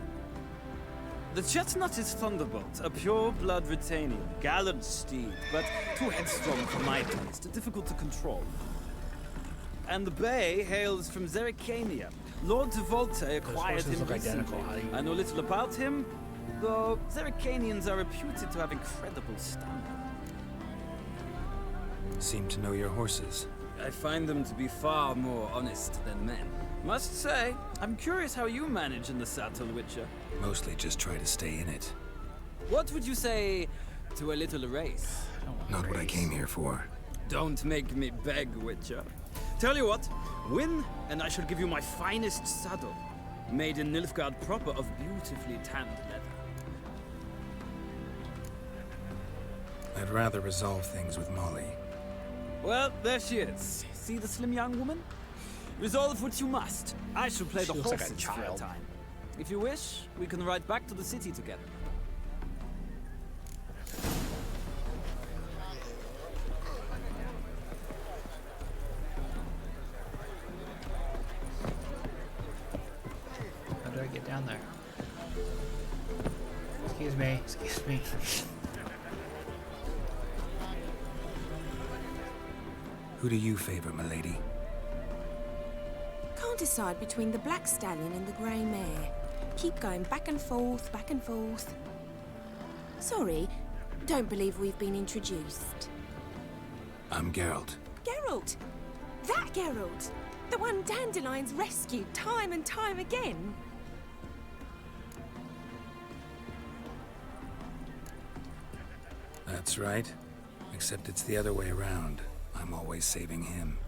Speaker 14: The chestnut is Thunderbolt, a pure-blood Retanian, gallant steed, but too headstrong for my taste, difficult to control. And the bay hails from Zericania. Lord de Volte acquired him recently. I know little about him, though Zericanians are reputed to have incredible stamina.
Speaker 5: Seem to know your horses.
Speaker 14: I find them to be far more honest than men. Must say, I'm curious how you manage in the saddle, Witcher.
Speaker 5: Mostly just try to stay in it.
Speaker 14: What would you say to a little race?
Speaker 5: Not what I came here for.
Speaker 14: Don't make me beg, Witcher. Tell you what, win, and I shall give you my finest saddle. Made in Nilfgaard proper of beautifully tanned leather.
Speaker 5: I'd rather resolve things with Molly.
Speaker 14: Well, there she is. See the slim young woman? Resolve what you must. I shall play the horses for a time. If you wish, we can ride back to the city together.
Speaker 1: How do I get down there? Excuse me.
Speaker 5: Who do you favor, milady?
Speaker 16: Can't decide between the Black Stallion and the Grey Mare. Keep going back and forth, back and forth. Sorry, don't believe we've been introduced.
Speaker 5: I'm Geralt.
Speaker 16: Geralt! That Geralt! The one Dandelion's rescued time and time again.
Speaker 5: That's right. Except it's the other way around. I'm always saving him.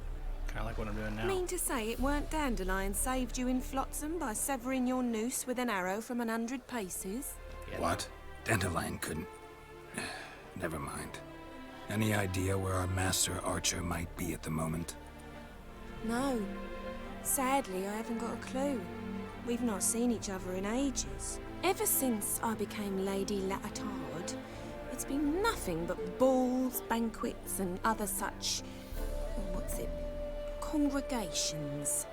Speaker 1: Kind of like what I'm doing now.
Speaker 16: Mean to say it weren't Dandelion saved you in Flotsam by severing your noose with an arrow from 100 paces?
Speaker 1: Yeah.
Speaker 5: What? Dandelion couldn't... Never mind. Any idea where our master archer might be at the moment?
Speaker 16: No. Sadly, I haven't got a clue. We've not seen each other in ages. Ever since I became Lady Latard, it's been nothing but balls, banquets, and other such... what's it? Congregations.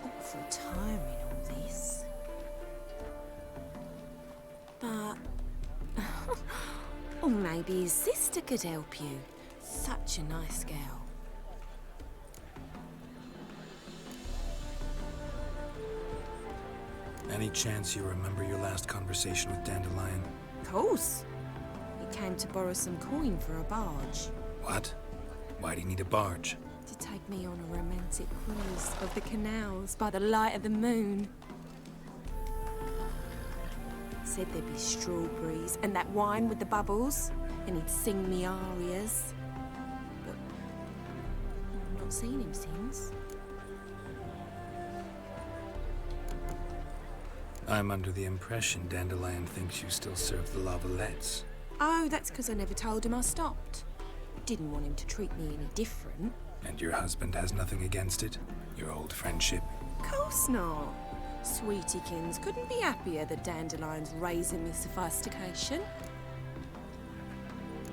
Speaker 16: Awful tiring, all this. But... or maybe his sister could help you. Such a nice girl.
Speaker 5: Any chance you remember your last conversation with Dandelion?
Speaker 16: Of course. He came to borrow some coin for a barge.
Speaker 5: What? Why do you need a barge?
Speaker 16: To take me on a romantic cruise of the canals by the light of the moon. Said there'd be strawberries and that wine with the bubbles, and he'd sing me arias. But I've not seen him since.
Speaker 5: I'm under the impression Dandelion thinks you still serve the Lavalettes.
Speaker 16: Oh, that's because I never told him I stopped. Didn't want him to treat me any different.
Speaker 5: And your husband has nothing against it? Your old friendship?
Speaker 16: Course not. Sweetiekins couldn't be happier that Dandelion's raising me sophistication.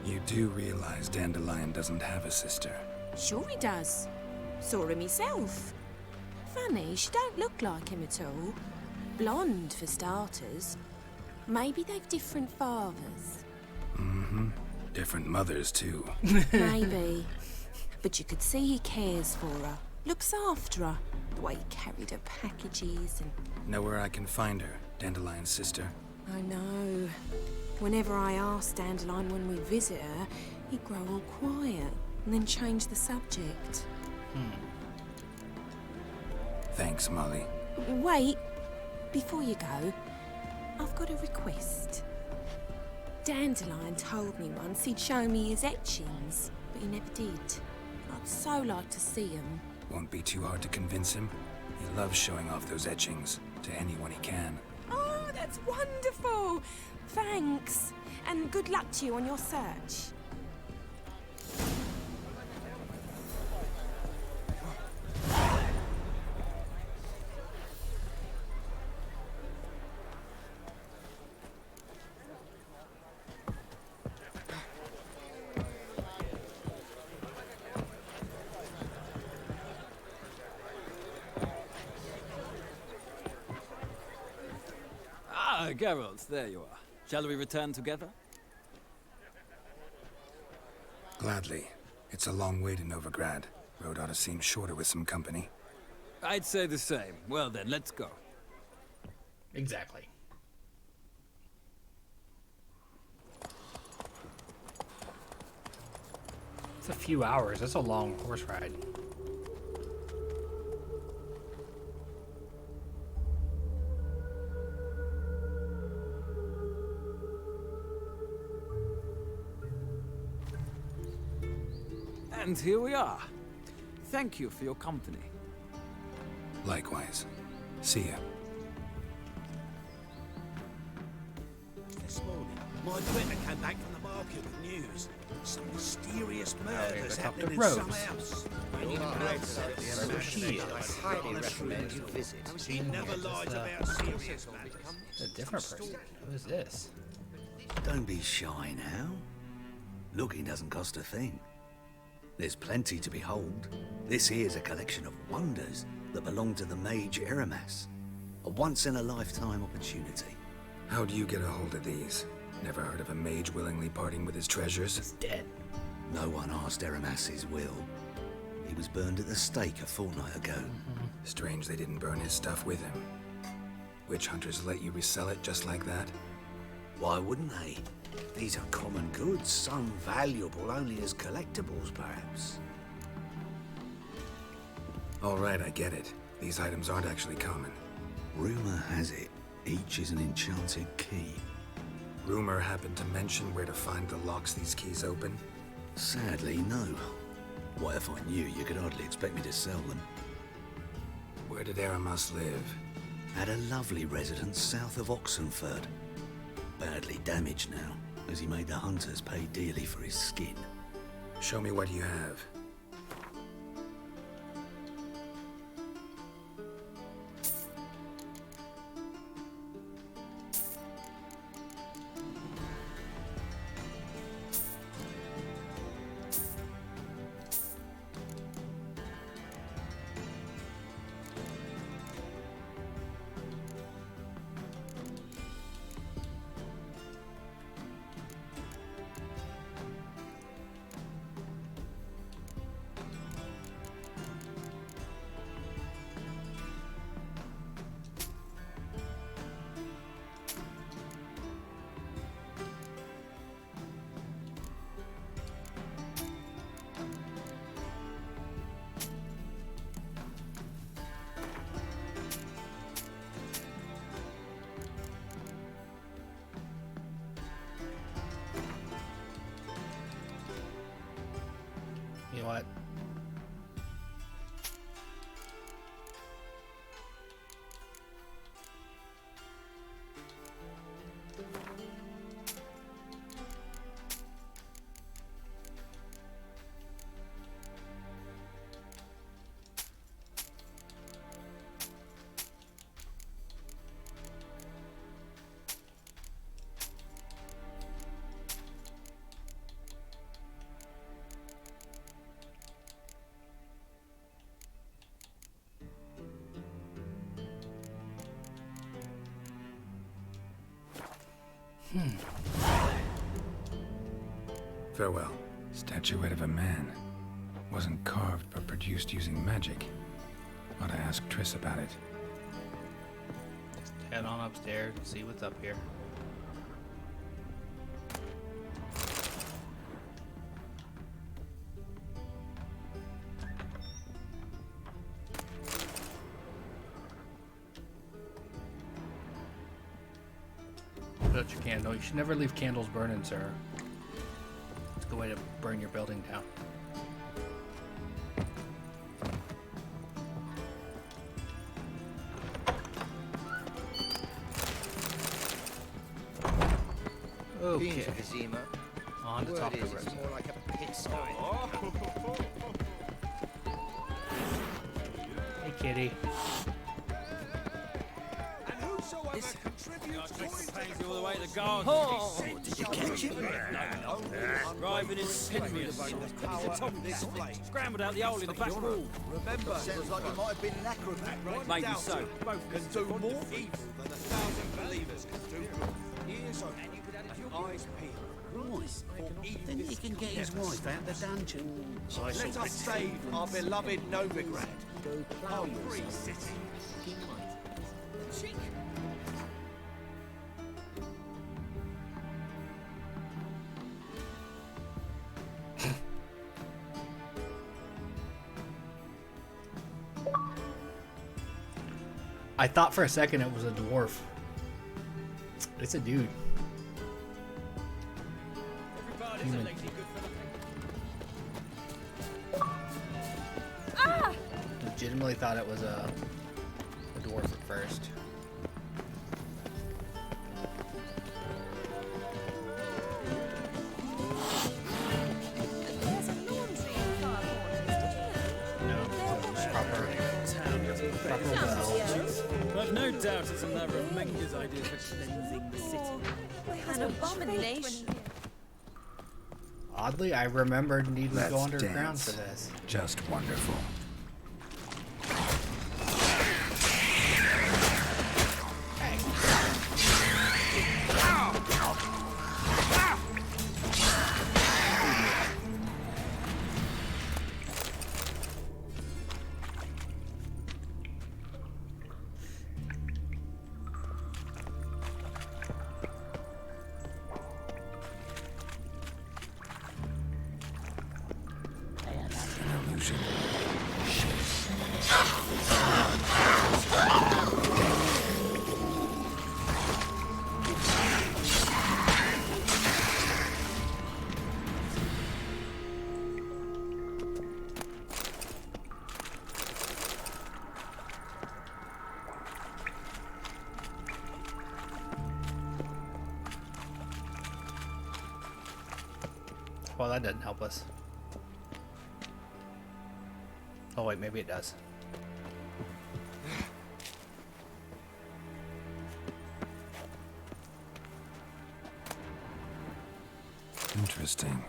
Speaker 5: You do realize Dandelion doesn't have a sister?
Speaker 16: Sure he does. Saw her myself. Funny, she don't look like him at all. Blonde, for starters. Maybe they've different fathers.
Speaker 5: Mm-hmm. Different mothers, too.
Speaker 16: Maybe. But you could see he cares for her. Looks after her. The way he carried her packages and...
Speaker 5: Know where I can find her, Dandelion's sister?
Speaker 16: I know. Whenever I ask Dandelion when we visit her, he'd grow all quiet and then change the subject.
Speaker 5: Thanks, Molly.
Speaker 16: Wait. Before you go, I've got a request. Dandelion told me once he'd show me his etchings, but he never did. I'd so like to see them.
Speaker 5: Won't be too hard to convince him. He loves showing off those etchings to anyone he can.
Speaker 16: Oh, that's wonderful! Thanks. And good luck to you on your search.
Speaker 14: Geralt, there you are. Shall we return together?
Speaker 5: Gladly. It's a long way to Novigrad. Road ought to seem shorter with some company.
Speaker 14: I'd say the same. Well then, let's go.
Speaker 1: Exactly. It's a few hours. That's a long horse ride.
Speaker 14: And here we are. Thank you for your company.
Speaker 5: Likewise. See ya.
Speaker 3: This morning, my printer came back from the market with news. Some mysterious murders happening in some house.
Speaker 1: She is.
Speaker 2: I highly recommend you visit.
Speaker 3: She never lies about serious matters.
Speaker 1: A different person. Who is this?
Speaker 2: Don't be shy now. Looking doesn't cost a thing. There's plenty to behold. This here's a collection of wonders that belong to the mage Eramas. A once-in-a-lifetime opportunity.
Speaker 5: How do you get a hold of these? Never heard of a mage willingly parting with his treasures?
Speaker 1: He's dead.
Speaker 2: No one asked Eramas's will. He was burned at the stake a fortnight ago.
Speaker 5: Strange they didn't burn his stuff with him. Witch hunters let you resell it just like that?
Speaker 2: Why wouldn't they? These are common goods, some valuable only as collectibles, perhaps.
Speaker 5: All right, I get it. These items aren't actually common.
Speaker 2: Rumor has it, each is an enchanted key.
Speaker 5: Rumor happened to mention where to find the locks these keys open?
Speaker 2: Sadly, no. What if I knew, you could hardly expect me to sell them.
Speaker 5: Where did Eramas live?
Speaker 2: At a lovely residence south of Oxenford. Badly damaged now, as he made the hunters pay dearly for his skin.
Speaker 5: Show me what you have. Farewell. Statuette of a man. Wasn't carved, but produced using magic. Ought to ask Triss about it.
Speaker 1: Just head on upstairs and see what's up here. Put out your candle. You should never leave candles burning, sir. It's a good way to burn your building down. Okay. On to top of the road.
Speaker 13: More like a pigsty.
Speaker 1: Hey, kitty.
Speaker 14: All the way to the garden.
Speaker 3: Oh, did you catch him?
Speaker 14: Driving in Pinmius. Scrambled out the hole in the back wall.
Speaker 17: Remember, sounds like he might have been an acrobat. Right?
Speaker 14: Maybe so.
Speaker 17: Both can do more evil than 1,000 believers can do good. Ears open and eyes peeled.
Speaker 3: Right. Then he can get his wife out the dungeon.
Speaker 17: Let us save our beloved Novigrad, our free city.
Speaker 1: I thought for a second it was a dwarf. It's a dude. Human. Legitimately thought it was a dwarf at first.
Speaker 14: I've no doubt it's another of Menge's ideas for cleansing the city.
Speaker 16: An abomination.
Speaker 1: Oddly, I remembered needing to go
Speaker 5: Let's
Speaker 1: underground
Speaker 5: dance.
Speaker 1: for this.
Speaker 5: Just wonderful.
Speaker 1: Well, that doesn't help us. Oh wait, maybe it does.
Speaker 5: Interesting.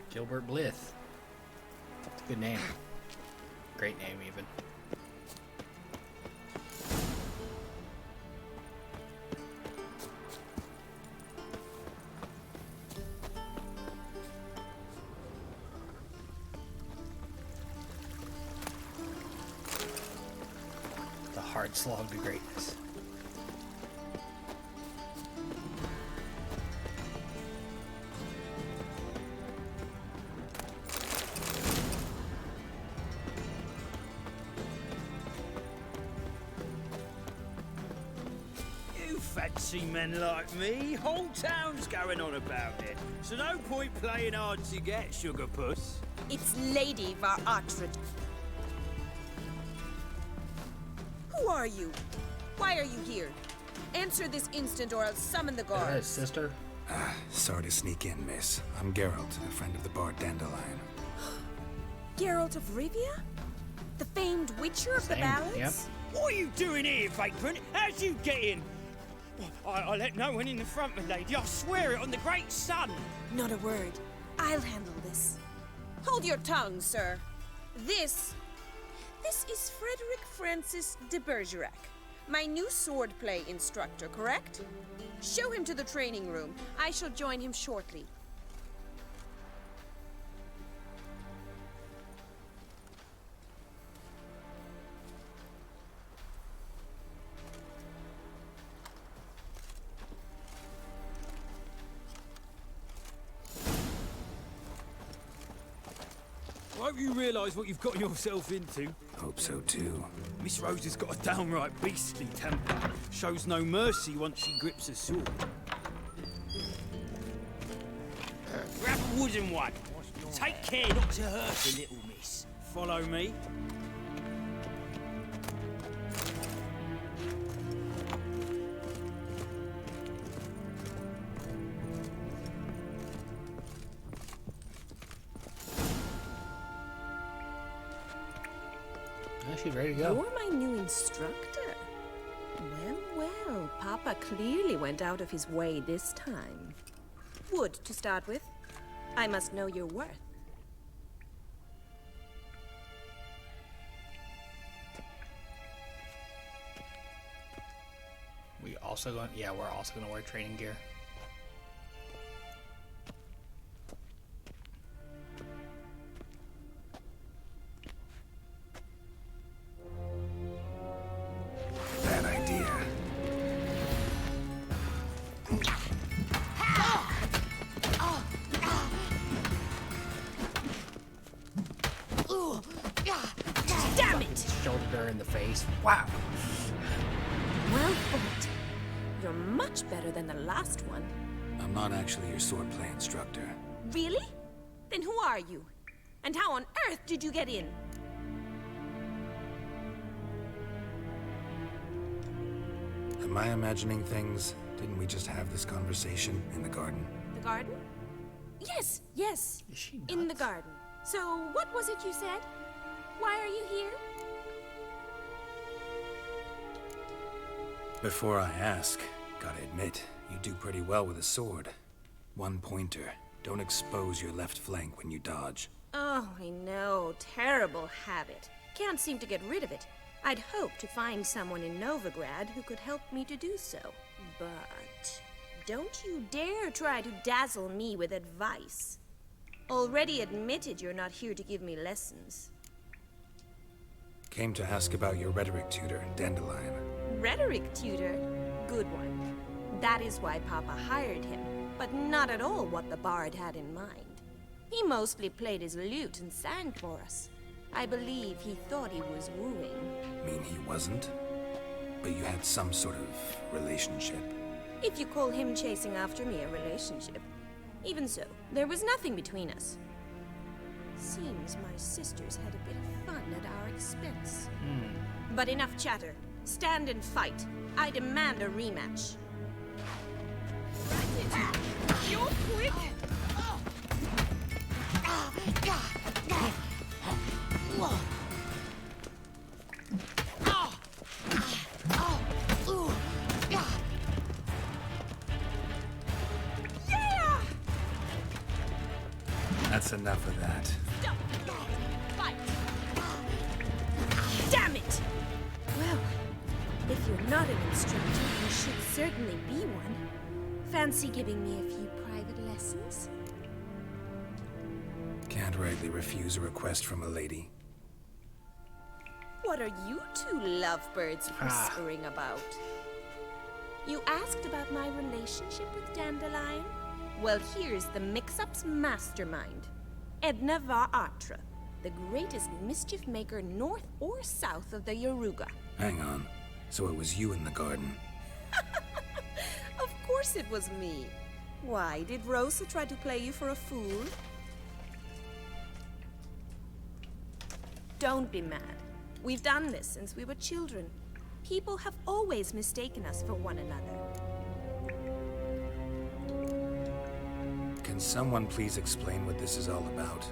Speaker 1: Gilbert Blythe. It's a good name. Great name, even. The hard slog to greatness.
Speaker 8: Fancy men like me, whole town's going on about it. So no point playing hard to get, sugar puss.
Speaker 16: It's Lady Varatra. Who are you? Why are you here? Answer this instant or I'll summon the guards.
Speaker 1: Sister?
Speaker 5: Sorry to sneak in, miss. I'm Geralt, a friend of the bard Dandelion.
Speaker 16: Geralt of Rivia? The famed witcher of the ballads?
Speaker 1: Yep.
Speaker 8: What are you doing here, vagrant? How'd you get in? I let no one in the front, my lady. I swear it on the great sun.
Speaker 16: Not a word. I'll handle this. Hold your tongue, sir. This is Frederick Francis de Bergerac, my new swordplay instructor, correct? Show him to the training room. I shall join him shortly.
Speaker 14: I hope you realise what you've got yourself into.
Speaker 5: Hope so too.
Speaker 14: Miss Rose has got a downright beastly temper. Shows no mercy once she grips a sword.
Speaker 3: Grab a wooden one. Take care not to hurt the little miss.
Speaker 14: Follow me.
Speaker 1: She's ready to go.
Speaker 16: You're my new instructor. Well, Papa clearly went out of his way this time. Wood, to start with. I must know your worth.
Speaker 1: We're also going to wear training gear.
Speaker 5: Bad idea.
Speaker 16: Damn it!
Speaker 1: Shouldered her in the face. Wow.
Speaker 16: Well fought. You're much better than the last one.
Speaker 5: I'm not actually your swordplay instructor.
Speaker 16: Really? Then who are you? And how on earth did you get in?
Speaker 5: Am I imagining things? Didn't we just have this conversation in the garden?
Speaker 16: The garden? Yes.
Speaker 1: Is she nuts?
Speaker 16: In the garden. So, what was it you said? Why are you here?
Speaker 5: Before I ask, gotta admit, you do pretty well with a sword. One pointer. Don't expose your left flank when you dodge.
Speaker 16: Oh, I know. Terrible habit. Can't seem to get rid of it. I'd hoped to find someone in Novigrad who could help me to do so. But don't you dare try to dazzle me with advice. Already admitted you're not here to give me lessons.
Speaker 5: Came to ask about your rhetoric tutor, Dandelion.
Speaker 16: Rhetoric tutor? Good one. That is why Papa hired him, but not at all what the bard had in mind. He mostly played his lute and sang for us. I believe he thought he was wooing.
Speaker 5: Mean he wasn't? But you had some sort of relationship.
Speaker 16: If you call him chasing after me a relationship. Even so, there was nothing between us. Seems my sisters had a bit of fun at our expense. But enough chatter. Stand and fight. I demand a rematch. You're quick!
Speaker 5: That's enough of that.
Speaker 16: Stop! Fight! Damn it! Well, if you're not an instructor, you should certainly be one. Fancy giving me a few private lessons?
Speaker 5: Can't rightly refuse a request from a lady.
Speaker 16: What are you two lovebirds whispering about? You asked about my relationship with Dandelion? Well, here's the mix-up's mastermind. Edna var Atra, the greatest mischief maker north or south of the Yaruga.
Speaker 5: Hang on. So it was you in the garden?
Speaker 16: Of course it was me. Why, did Rosa try to play you for a fool? Don't be mad. We've done this since we were children. People have always mistaken us for one another.
Speaker 5: Can someone please explain what this is all about?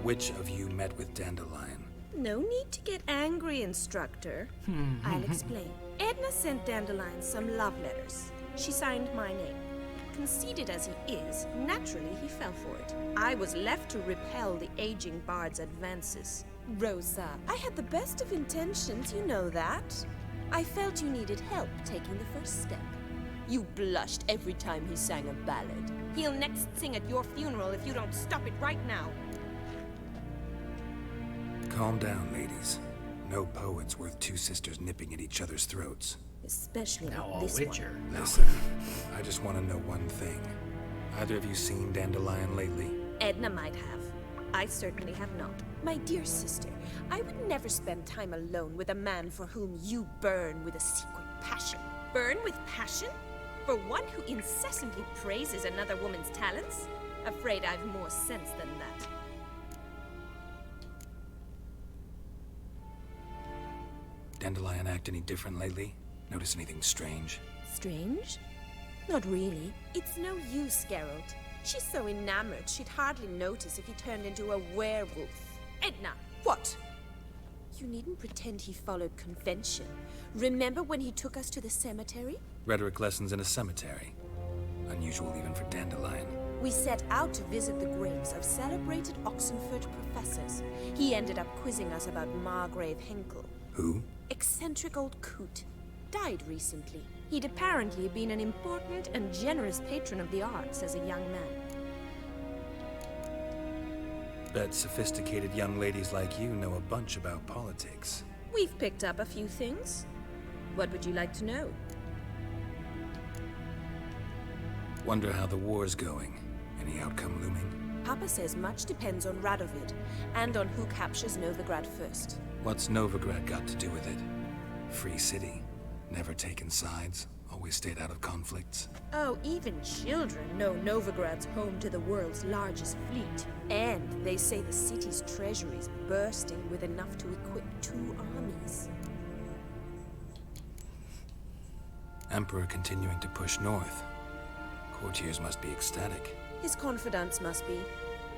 Speaker 5: Which of you met with Dandelion?
Speaker 16: No need to get angry, instructor. I'll explain. Edna sent Dandelion some love letters. She signed my name. Conceited as he is, naturally he fell for it. I was left to repel the aging bard's advances. Rosa, I had the best of intentions, you know that. I felt you needed help taking the first step. You blushed every time he sang a ballad. He'll next sing at your funeral if you don't stop it right now.
Speaker 5: Calm down, ladies. No poet's worth two sisters nipping at each other's throats.
Speaker 16: Especially
Speaker 1: Now
Speaker 16: not
Speaker 1: a
Speaker 16: this
Speaker 1: witcher.
Speaker 16: one.
Speaker 5: Listen, I just want to know one thing. Either of you seen Dandelion lately?
Speaker 16: Edna might have. I certainly have not. My dear sister, I would never spend time alone with a man for whom you burn with a secret passion. Burn with passion? For one who incessantly praises another woman's talents? Afraid I've more sense than that.
Speaker 5: Dandelion act any different lately? Notice anything strange?
Speaker 16: Strange? Not really. It's no use, Geralt. She's so enamored she'd hardly notice if he turned into a werewolf. Edna! What? You needn't pretend he followed convention. Remember when he took us to the cemetery?
Speaker 5: Rhetoric lessons in a cemetery. Unusual even for Dandelion.
Speaker 16: We set out to visit the graves of celebrated Oxenford professors. He ended up quizzing us about Margrave Henkel.
Speaker 5: Who?
Speaker 16: Eccentric old coot. Died recently. He'd apparently been an important and generous patron of the arts as a young man.
Speaker 5: Bet sophisticated young ladies like you know a bunch about politics.
Speaker 16: We've picked up a few things. What would you like to know?
Speaker 5: Wonder how the war's going. Any outcome looming?
Speaker 16: Papa says much depends on Radovid, and on who captures Novigrad first.
Speaker 5: What's Novigrad got to do with it? Free city. Never taken sides. Always stayed out of conflicts.
Speaker 16: Oh, even children know Novigrad's home to the world's largest fleet. And they say the city's treasury's bursting with enough to equip 2 armies.
Speaker 5: Emperor continuing to push north. Courtiers must be ecstatic.
Speaker 16: His confidants must be.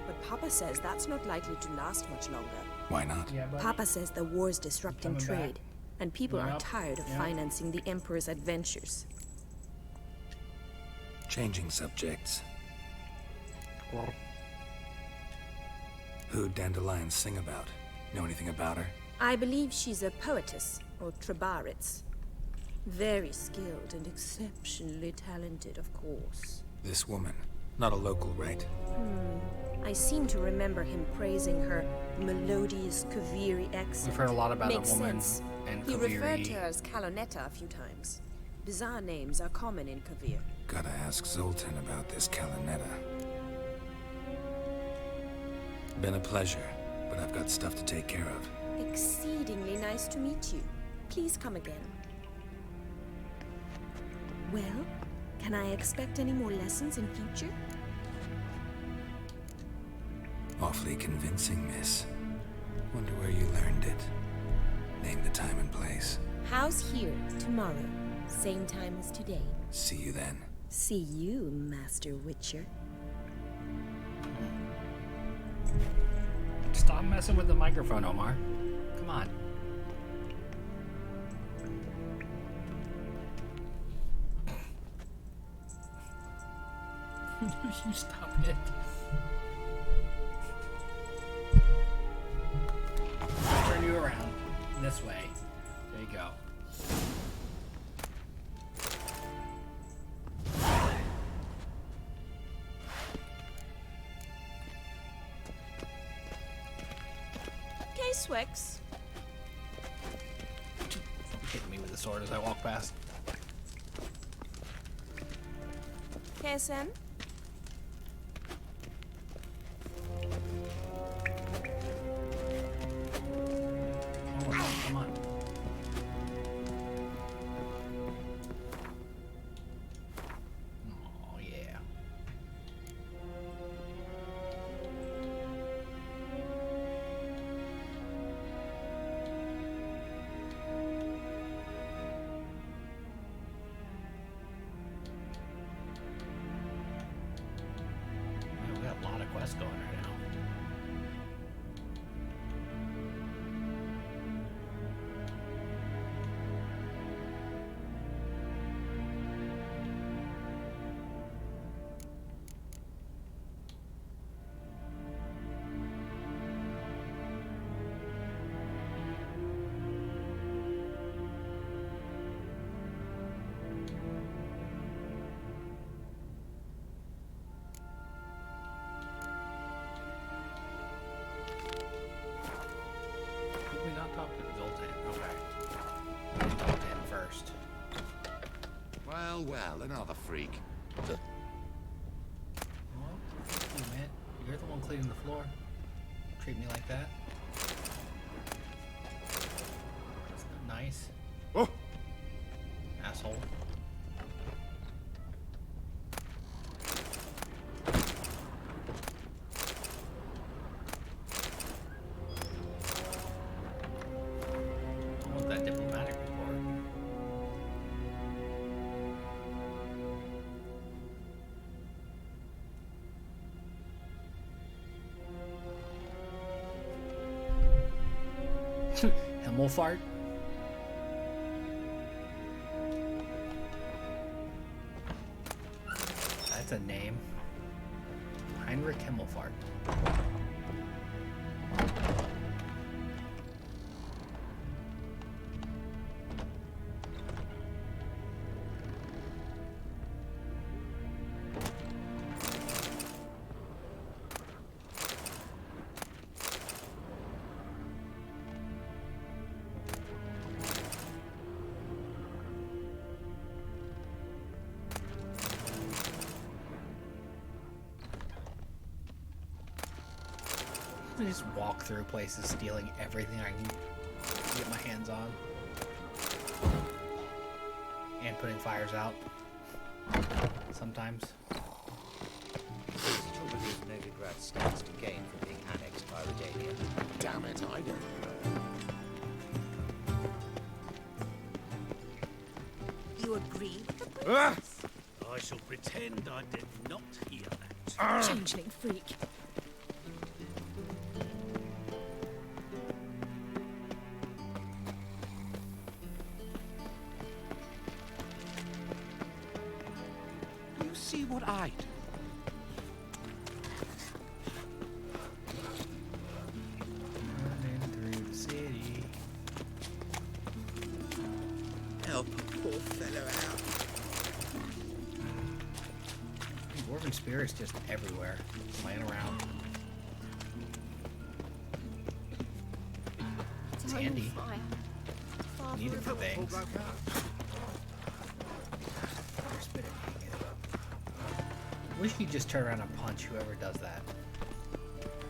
Speaker 16: But Papa says that's not likely to last much longer.
Speaker 5: Why not?
Speaker 1: Yeah, buddy.
Speaker 16: Papa says the war's disrupting
Speaker 1: Coming
Speaker 16: trade.
Speaker 1: back.
Speaker 16: And people are
Speaker 1: Yep,
Speaker 16: tired of
Speaker 1: yep.
Speaker 16: financing the Emperor's adventures.
Speaker 5: Changing subjects. Who'd Dandelion sing about? Know anything about her?
Speaker 16: I believe she's a poetess, or Trebaritz. Very skilled and exceptionally talented, of course.
Speaker 5: This woman. Not a local, right?
Speaker 16: I seem to remember him praising her melodious Kaviri accent.
Speaker 1: We've heard a lot about
Speaker 16: Makes
Speaker 1: a woman
Speaker 16: sense.
Speaker 1: and
Speaker 16: He referred to
Speaker 1: Kaviri.
Speaker 16: her as Kalonetta a few times. Bizarre names are common in Kavir.
Speaker 5: Gotta ask Zoltan about this Kalonetta. Been a pleasure, but I've got stuff to take care of.
Speaker 16: Exceedingly nice to meet you. Please come again. Well, can I expect any more lessons in future?
Speaker 5: Awfully convincing, miss. Wonder where you learned it. Name the time and place.
Speaker 16: House here, tomorrow. Same time as today.
Speaker 5: See you then.
Speaker 16: See you, Master Witcher.
Speaker 1: Stop messing with the microphone, Omar. Come on. You stop it. Turn you around. This way. There you go.
Speaker 16: Swex.
Speaker 1: Hitting me with the sword as I walk past.
Speaker 16: KSM?
Speaker 1: Oh, come on. Oh, yeah. We got a lot of quests going right now.
Speaker 9: well, another freak.
Speaker 1: Well, you, man. You're the one cleaning the floor. Treat me like that. That's not nice.
Speaker 9: Oh!
Speaker 1: Asshole. I want that diplomatic report. Himmelfart? That's a name. Heinrich Himmelfart. I just walk through places stealing everything I can get my hands on. And putting fires out. Sometimes.
Speaker 18: Trouble is Novigrad stands to gain from being annexed by Redania.
Speaker 9: Damn it, I don't know.
Speaker 12: You agree with the
Speaker 3: Ah! I shall pretend I did not hear that.
Speaker 15: Changeling freak.
Speaker 3: You see what I do?
Speaker 1: Running through the city.
Speaker 13: Help a poor fellow out.
Speaker 1: Dwarven spirits just everywhere, laying around. It's handy. Need it for things. Spit it. Wish you'd just turn around and punch whoever does that.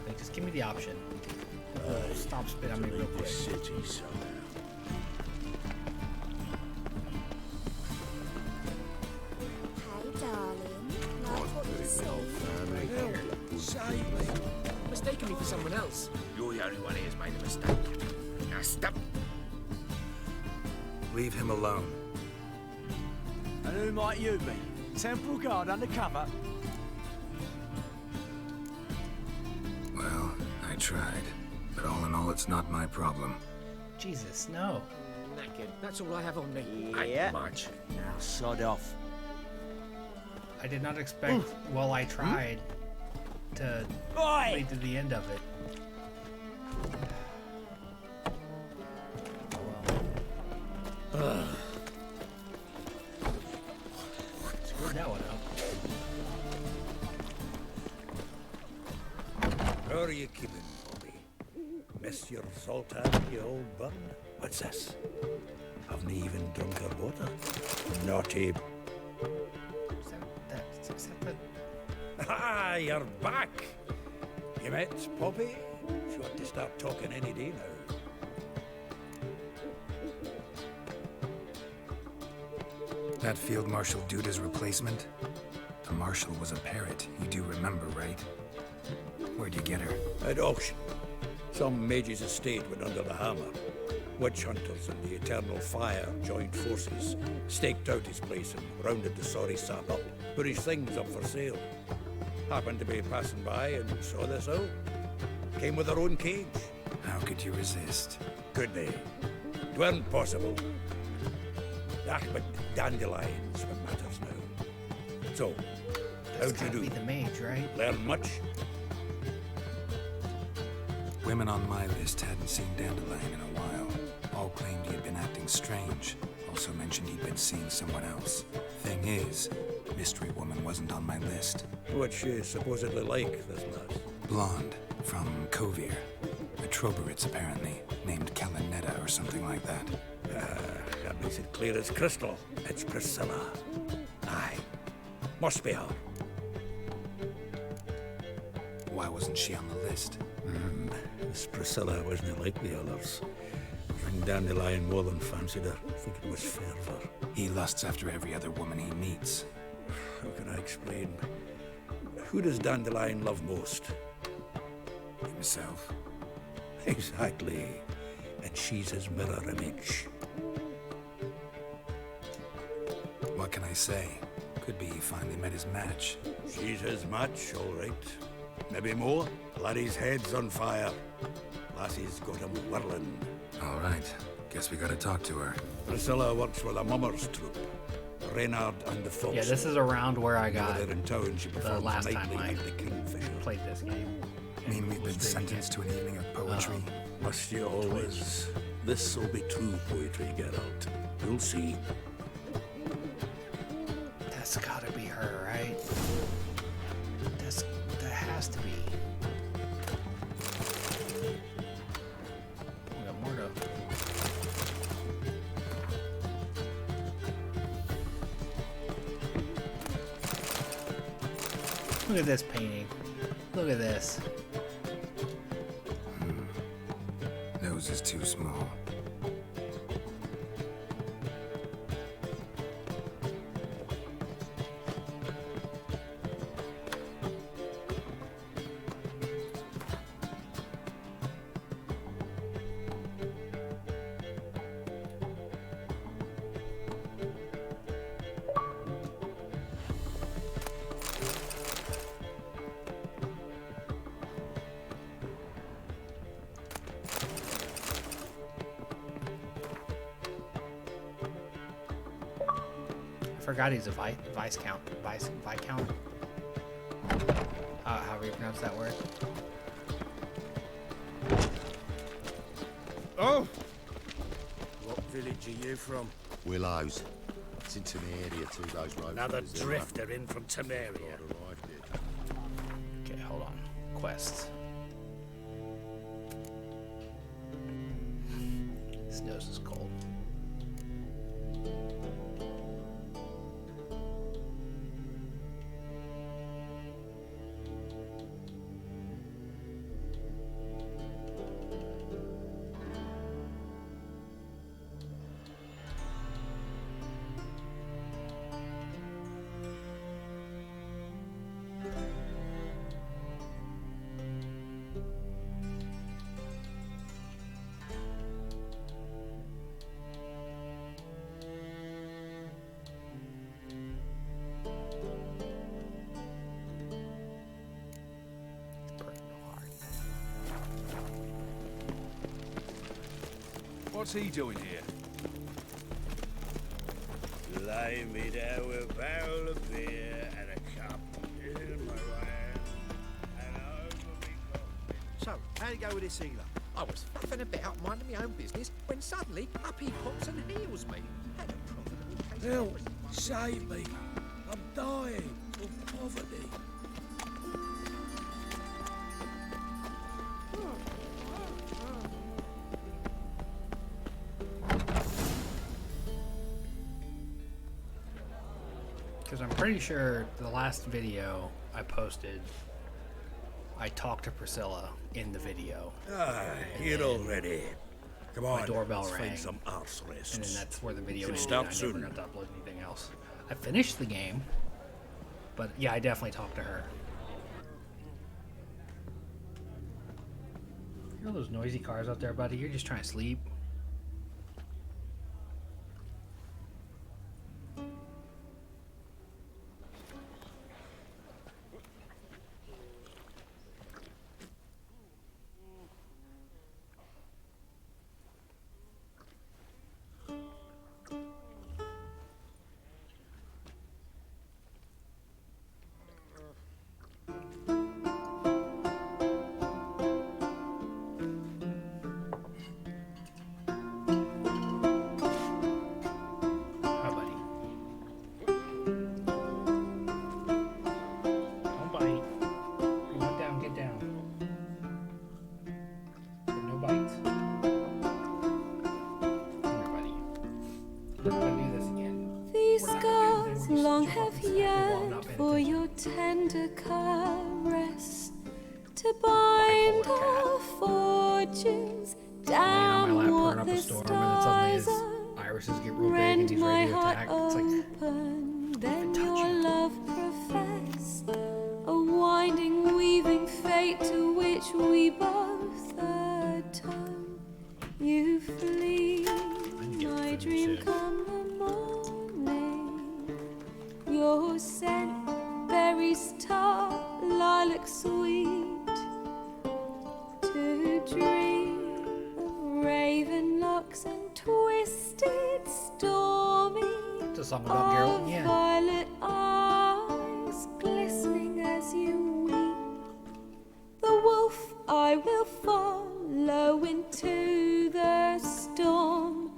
Speaker 1: Like, just give me the option. Stop spit on me real quick.
Speaker 9: City somehow.
Speaker 16: Hey, darling. Like what you see?
Speaker 13: Mistaken me for someone else.
Speaker 9: You're the only one who's made a mistake. Now stop.
Speaker 5: Leave him alone.
Speaker 19: And who might you be? Temple guard undercover?
Speaker 5: Well, I tried. But all in all, it's not my problem.
Speaker 1: Jesus, no.
Speaker 13: Knackered. That's all I have on me.
Speaker 19: Yeah.
Speaker 9: Much.
Speaker 19: Now sod off.
Speaker 1: I did not expect, well, I tried to lead to the end of it. Screwed that one up.
Speaker 8: How are you keeping, Bobby? Miss your Sultan, you old bun? What's this? Haven't even drunk her water? Naughty.
Speaker 1: Is that the...
Speaker 8: Ah, you're back! You met Poppy? She ought to start talking any day now.
Speaker 5: That Field Marshal Duda's replacement? The Marshal was a parrot, you do remember, right? Where'd you get her?
Speaker 8: At auction. Some mage's estate went under the hammer. Witch hunters and the Eternal Fire joined forces, staked out his place and rounded the sorry sap up, put his things up for sale. Happened to be passing by and saw this out. Came with her own cage.
Speaker 5: How could you resist?
Speaker 8: Could they? It weren't possible. Ah, but dandelions what matters now. So, how'd you do?
Speaker 1: Be the mage, right?
Speaker 8: Learn much?
Speaker 5: Women on my list hadn't seen Dandelion in a while. All claimed he had been acting strange. Also mentioned he'd been seeing someone else. Thing is, Mystery Woman wasn't on my list.
Speaker 8: What's she supposedly like, this lass?
Speaker 5: Blonde, from Kovir. A Troberitz, apparently, named Kalinetta or something like that.
Speaker 8: That makes it clear as crystal. It's Priscilla. Aye. Must be her.
Speaker 5: Why wasn't she on the list?
Speaker 8: This Priscilla wasn't like the others. I think Dandelion more than fancied her. I think it was fervour.
Speaker 5: He lusts after every other woman he meets.
Speaker 8: How can I explain? Who does Dandelion love most?
Speaker 5: Himself.
Speaker 8: Exactly. And she's his mirror image.
Speaker 5: What can I say? Could be he finally met his match.
Speaker 8: She's his match, all right. Maybe more. Laddie's head's on fire. Lassie's got him whirling.
Speaker 5: All right. Guess we gotta talk to her.
Speaker 8: Priscilla works with a mummers troupe. Reynard and the Fox.
Speaker 1: Yeah, this is around where I got
Speaker 8: in town. She
Speaker 1: the last time I
Speaker 8: the Kingfisher.
Speaker 1: played this game.
Speaker 5: Mean we've been sentenced to an evening of poetry?
Speaker 8: Must you always? This'll be true poetry, Geralt. You'll see.
Speaker 1: That's gotta be her, right? That has to be. We got more to. Look at this painting. Look at this.
Speaker 5: Nose is too small.
Speaker 1: I forgot he's a viscount. However you pronounce that word.
Speaker 17: Oh! What village are you from?
Speaker 7: Willows. It's in Temeria, 2 days' road.
Speaker 3: Another
Speaker 7: from Zermatt.
Speaker 3: drifter in from Temeria.
Speaker 7: God arrived here.
Speaker 1: Okay, hold on. Quests. His nose is cold.
Speaker 17: What's he doing here?
Speaker 3: Lay me down with a barrel of beer and a cup in my right hand, and over me coffin.
Speaker 19: So, how'd it go with this healer?
Speaker 20: I was faffing about, minding my own business, when suddenly up he pops and heals me. Had a profitable case of
Speaker 8: Help!
Speaker 20: everything.
Speaker 8: Save me! I'm dying of poverty.
Speaker 1: Because I'm pretty sure the last video I posted, I talked to Priscilla in the video.
Speaker 8: Here already. Come on,
Speaker 1: My doorbell
Speaker 8: let's
Speaker 1: rang.
Speaker 8: find some arse rests.
Speaker 1: And then that's where the video
Speaker 8: Should
Speaker 1: ended.
Speaker 8: start
Speaker 1: I
Speaker 8: soon.
Speaker 1: never got to upload anything else. I finished the game, but yeah, I definitely talked to her. Hear all those noisy cars out there, buddy? You're just trying to sleep.
Speaker 16: caress, to bind our fortunes. Damn
Speaker 1: laying on my lap,
Speaker 16: what
Speaker 1: pouring up a
Speaker 16: the
Speaker 1: storm, and then suddenly
Speaker 16: stars
Speaker 1: his irises get real big and
Speaker 16: rend
Speaker 1: he's
Speaker 16: my
Speaker 1: ready to
Speaker 16: heart
Speaker 1: attack. It's like,
Speaker 16: open, then your love profess, a winding, weaving fate to which we both atone. You flee, my dream come the morning. Your scent, berries tart, lilac sweet, to dream of raven locks and twisted, stormy,
Speaker 1: it's a song about Geralt, yeah.
Speaker 16: violet eyes glistening as you weep. The wolf I will follow into the storm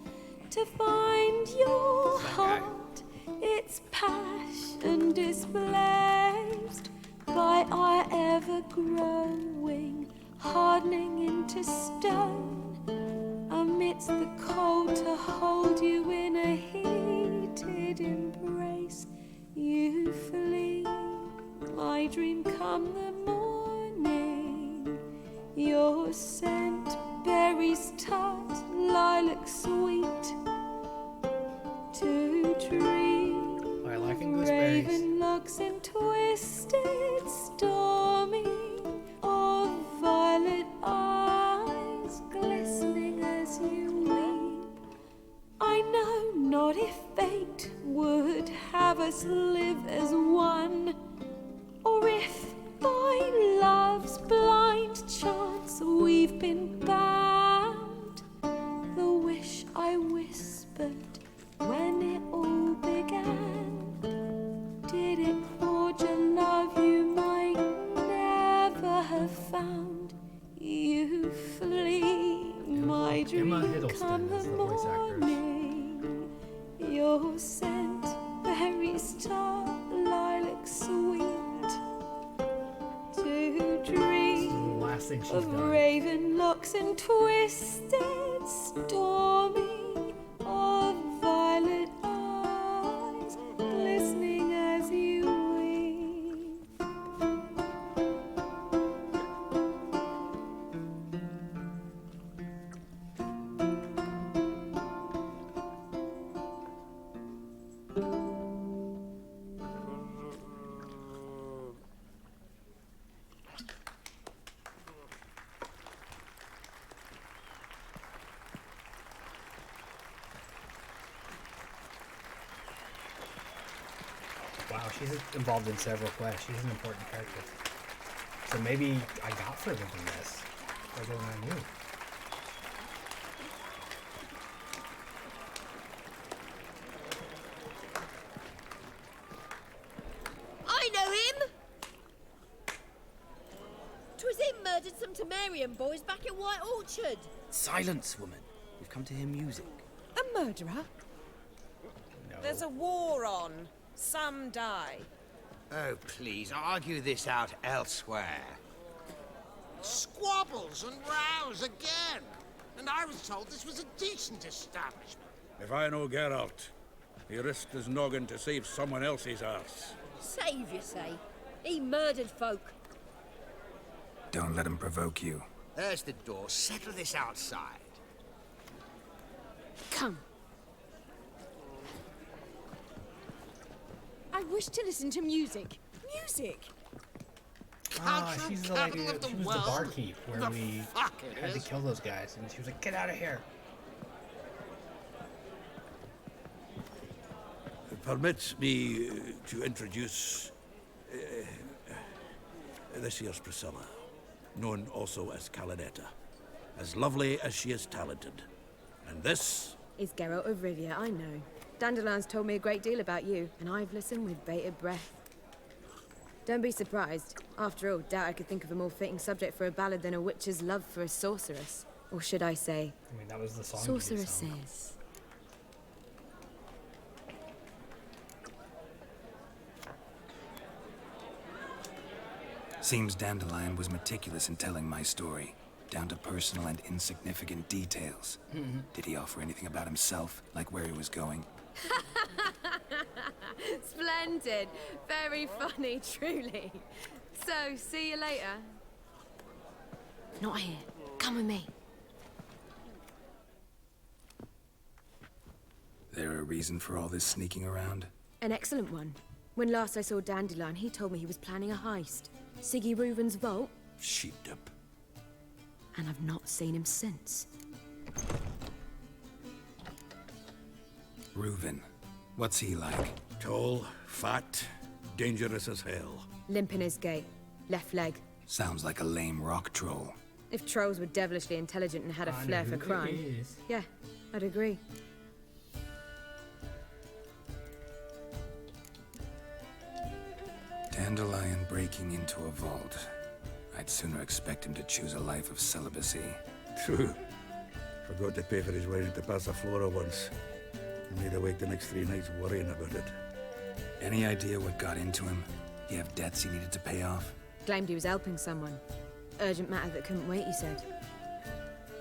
Speaker 16: to find your heart, its passion displaced by our ever-growing, hardening into stone. Amidst the cold to hold you in a heated embrace, you flee, my dream come the morning. Your scent, berries tart, lilac sweet, to dream
Speaker 1: Lilac and gooseberries.
Speaker 16: raven locks and twisted, stormy, of violet eyes glistening as you weep. I know not if fate would have us live as one, or if by love's blind chance we've been bound. The wish I whispered when it all began, did it forge a love you might never have found? You flee, my dream come the morning. Your scent, berries tart, lilac sweet, to dream
Speaker 1: last thing she's
Speaker 16: of
Speaker 1: done.
Speaker 16: raven locks and twisted, stormy, of violet eyes glistening as you weep.
Speaker 1: Wow, she's involved in several quests. She's an important character. So maybe I got further than this. Further than I knew.
Speaker 10: I know him! 'Twas him murdered some Temerian boys back in White Orchard.
Speaker 3: Silence, woman. We've come to hear music.
Speaker 12: A murderer?
Speaker 21: There's a war on. Some die.
Speaker 22: Oh, please, argue this out elsewhere.
Speaker 4: Squabbles and rows again. And I was told this was a decent establishment.
Speaker 8: If I know Geralt, he risked his noggin to save someone else's arse.
Speaker 10: Save, you say? He murdered folk.
Speaker 5: Don't let him provoke you.
Speaker 22: There's the door. Settle this outside.
Speaker 12: Come. I wish to listen to music. Music!
Speaker 1: She's the lady.
Speaker 4: capital of the
Speaker 1: She was
Speaker 4: world.
Speaker 1: the barkeep where
Speaker 4: The
Speaker 1: we
Speaker 4: fuck it
Speaker 1: had to
Speaker 4: is.
Speaker 1: kill those guys, and she was like, "Get out of here!"
Speaker 8: Permit me to introduce this here's Priscilla, known also as Calinetta. As lovely as she is talented. And this
Speaker 23: Is Geralt of Rivia, I know. Dandelion's told me a great deal about you, and I've listened with bated breath. Don't be surprised. After all, doubt I could think of a more fitting subject for a ballad than a witch's love for a sorceress. Or should I say,
Speaker 1: I mean, that was the song. you just sung.
Speaker 23: sorceresses.
Speaker 5: Seems Dandelion was meticulous in telling my story, down to personal and insignificant details.
Speaker 1: Mhm.
Speaker 5: Did he offer anything about himself, like where he was going?
Speaker 23: Splendid. Very funny, truly. So, see you later. Not here. Come with me.
Speaker 5: There a reason for all this sneaking around?
Speaker 23: An excellent one. When last I saw Dandelion, he told me he was planning a heist. Siggy Reuven's vault.
Speaker 8: Sheeped up.
Speaker 23: And I've not seen him since.
Speaker 5: Reuven. What's he like?
Speaker 8: Tall, fat, dangerous as hell.
Speaker 23: Limp in his gait. Left leg.
Speaker 5: Sounds like a lame rock troll.
Speaker 23: If trolls were devilishly intelligent and had a flair for crime. Yeah, I'd agree.
Speaker 5: Dandelion breaking into a vault. I'd sooner expect him to choose a life of celibacy.
Speaker 8: True. Forgot to pay for his way into Passaflora once. I made awake the next 3 nights worrying about it.
Speaker 5: Any idea what got into him? You have debts he needed to pay off?
Speaker 23: Claimed he was helping someone. Urgent matter that couldn't wait, he said.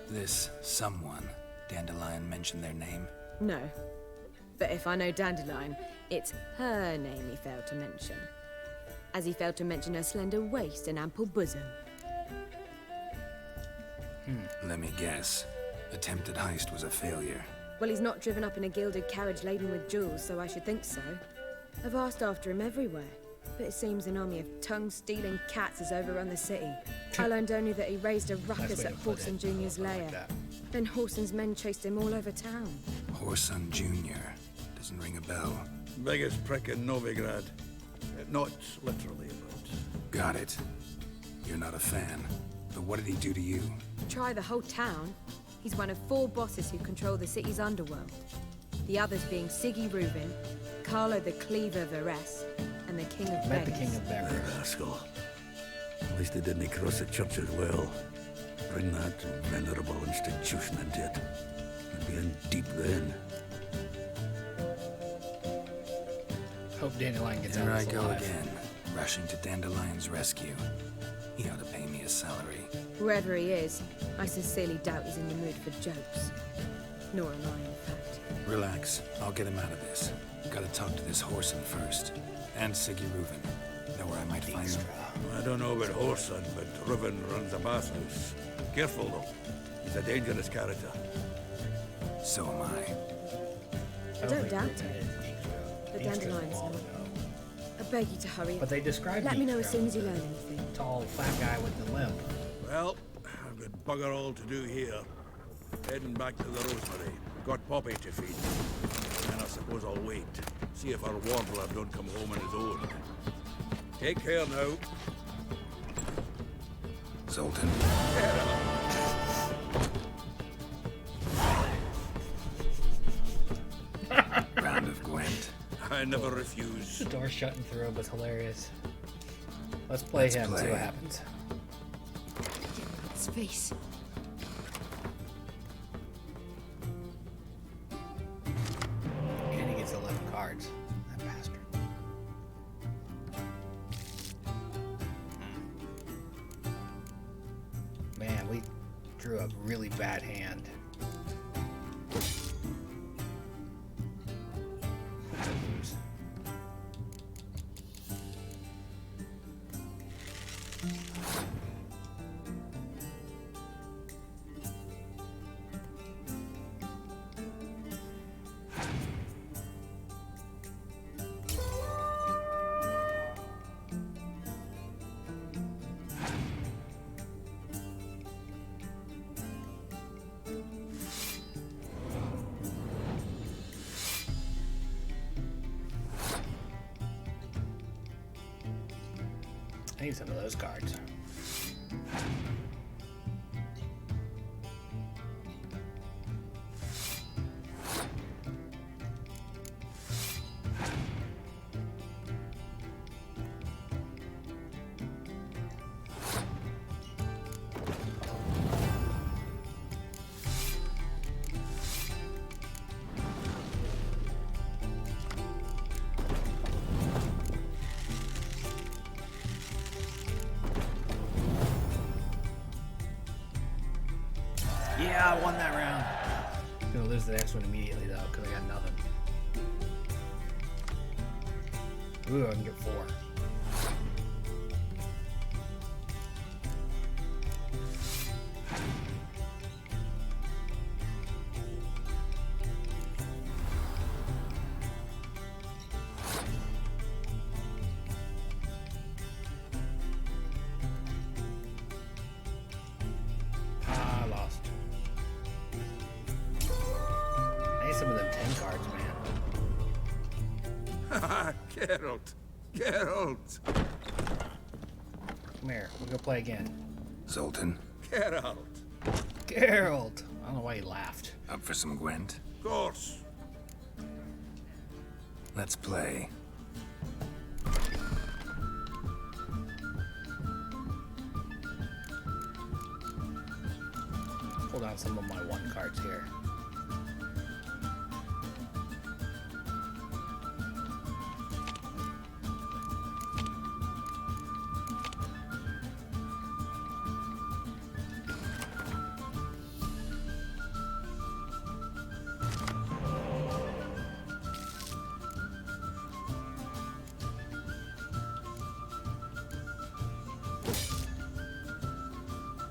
Speaker 5: This someone, Dandelion mentioned their name?
Speaker 23: No. But if I know Dandelion, it's her name he failed to mention. As he failed to mention her slender waist and ample bosom.
Speaker 5: Let me guess. Attempted heist was a failure.
Speaker 23: Well, he's not driven up in a gilded carriage laden with jewels, so I should think so. I've asked after him everywhere, but it seems an army of tongue-stealing cats has overrun the city. I learned only that he raised a ruckus at Horson Jr.'s lair. Then Horson's men chased him all over town.
Speaker 5: Horson Jr. Doesn't ring a bell.
Speaker 8: Biggest prick in Novigrad. Not literally, but...
Speaker 5: Got it. You're not a fan. But what did he do to you?
Speaker 23: Try the whole town. He's one of 4 bosses who control the city's underworld. The others being Siggy Reuven, Carlo the Cleaver Varese, and the King of
Speaker 1: Met
Speaker 23: Beggars.
Speaker 1: the King of Beggars.
Speaker 8: Rascal. At least he didn't cross the church as well. Bring that venerable institution into it. I'd be in deep then.
Speaker 1: Hope Dandelion gets out
Speaker 5: There
Speaker 1: of
Speaker 5: I
Speaker 1: this
Speaker 5: go
Speaker 1: alive.
Speaker 5: again, rushing to Dandelion's rescue. He ought to pay me a salary.
Speaker 23: Wherever he is, I sincerely doubt he's in the mood for jokes. Nor am I, in fact.
Speaker 5: Relax, I'll get him out of this. Gotta talk to this Horson first. And Siggy Reuven. Know where I might find him?
Speaker 8: I don't know about Horson, but Reuven runs a bathhouse. Careful, though. He's a dangerous character.
Speaker 5: So am I.
Speaker 23: I don't doubt it. The Dandelion's not. I beg you to hurry.
Speaker 1: But they describe
Speaker 23: Let me know
Speaker 1: Dijkstra
Speaker 23: as soon as you
Speaker 1: as a
Speaker 23: learn anything.
Speaker 1: Tall, fat guy with the limp.
Speaker 8: Well, I've got bugger all to do here. Heading back to the Rosemary. Got Poppy to feed. And I suppose I'll wait. See if our warbler don't come home on his own. Take care now.
Speaker 5: Zoltan. Round of Gwent.
Speaker 8: I never refuse.
Speaker 1: The door shutting through him was hilarious. Let's play him, see what happens.
Speaker 23: His face.
Speaker 1: And he gets 11 cards. That bastard. Man, we drew a really bad hand. I need some of those cards. Yeah, I won that round. I'm gonna lose the next one immediately though, because I got nothing. Ooh, I can get 4. I lost. I need some of them 10 cards, man.
Speaker 8: Geralt! Geralt!
Speaker 1: Come here, we're gonna play again.
Speaker 5: Zoltan,
Speaker 8: Geralt!
Speaker 1: Geralt! I don't know why he laughed.
Speaker 5: up for some Gwent?
Speaker 8: Of course.
Speaker 5: Let's play.
Speaker 1: Pull down some of my 1 cards here.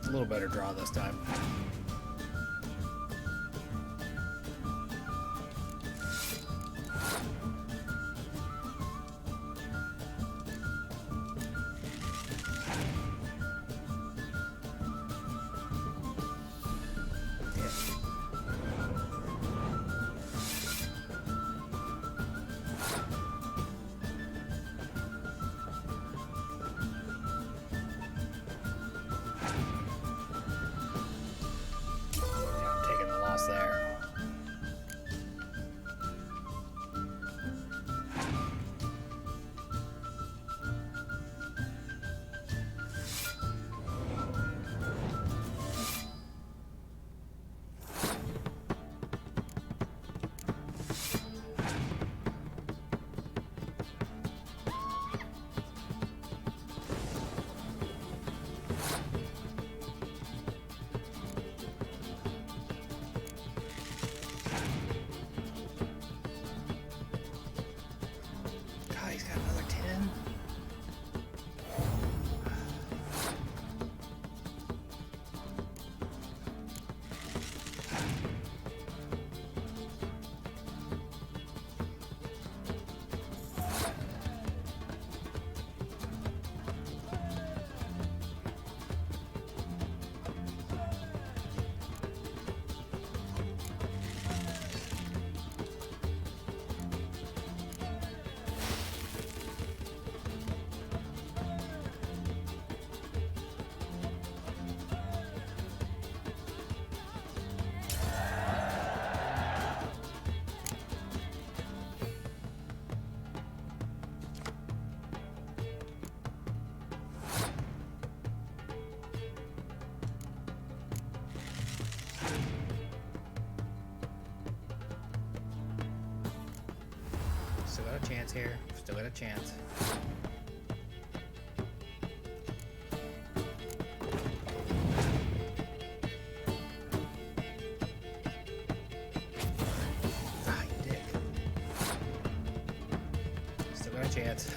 Speaker 1: A little better draw this time. There. He's got another 10. Still got a chance here. Still got a chance. Ah, you dick. Still got a chance.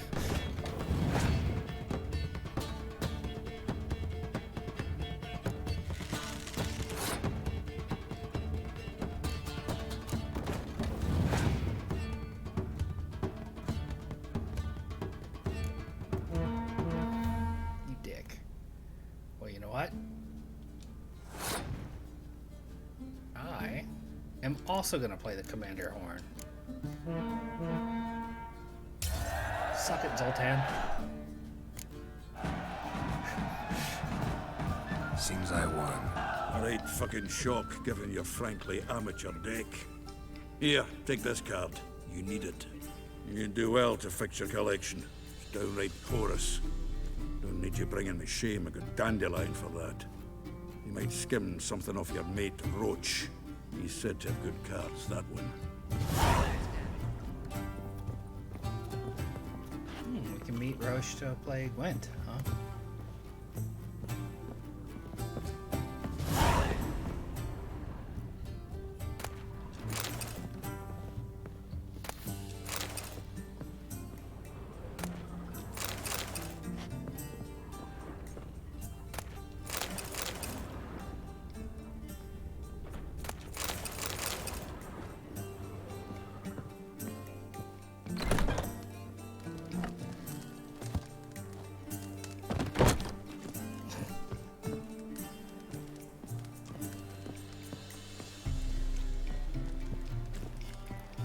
Speaker 1: What? I am also going to play the Commander Horn. Suck it, Zoltan.
Speaker 5: Seems I won.
Speaker 8: A right fucking shock, given your frankly amateur deck. Here, take this card. You need it. You can do well to fix your collection. It's downright porous. Don't need you bringing me shame. I got Dandelion for that. You might skim something off your mate, Roach. He's said to have good cards, that one.
Speaker 1: We can meet Roach to play Gwent, huh?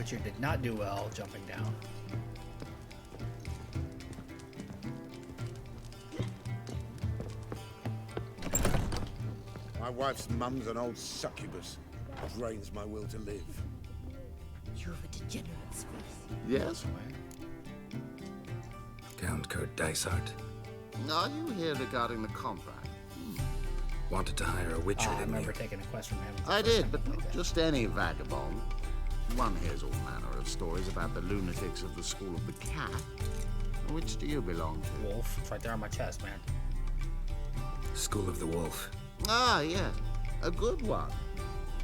Speaker 1: Witcher did not do well jumping down.
Speaker 9: My wife's mum's an old succubus. Drains my will to live.
Speaker 12: You're a degenerate, Smith.
Speaker 2: Yes?
Speaker 5: Count Kurt Dysart.
Speaker 2: Are you here regarding the contract?
Speaker 5: Wanted to hire a witcher,
Speaker 1: I
Speaker 5: didn't
Speaker 1: remember
Speaker 5: you?
Speaker 1: taking a quest from him.
Speaker 2: I did, but not just any vagabond. One hears all manner of stories about the lunatics of the School of the Cat. Which do you belong to?
Speaker 1: Wolf. It's right there on my chest, man.
Speaker 5: School of the Wolf.
Speaker 2: Ah, yeah. A good one.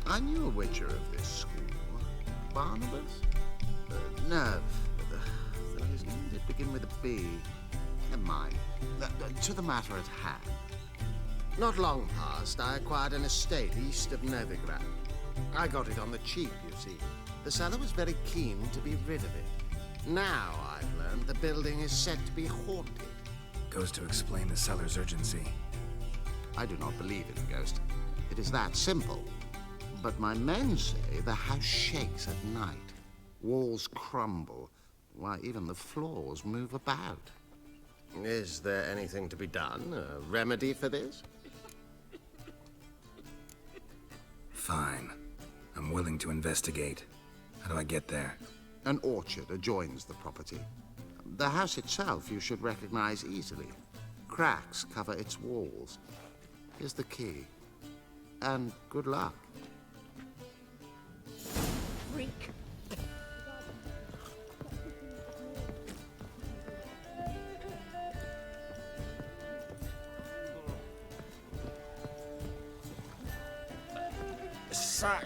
Speaker 2: I knew a witcher of this school. Barnabas? No. Though his name did begin with a B. Never mind. To the matter at hand. Not long past, I acquired an estate east of Novigrad. I got it on the cheap, you see. The seller was very keen to be rid of it. Now I've learned the building is said to be haunted.
Speaker 5: Goes to explain the seller's urgency.
Speaker 2: I do not believe in a ghost. It is that simple. But my men say the house shakes at night. Walls crumble. Why, even the floors move about. Is there anything to be done? A remedy for this?
Speaker 5: Fine. I'm willing to investigate. How do I get there?
Speaker 2: An orchard adjoins the property. The house itself you should recognize easily. Cracks cover its walls. Here's the key. And good luck.
Speaker 12: Freak.
Speaker 22: Such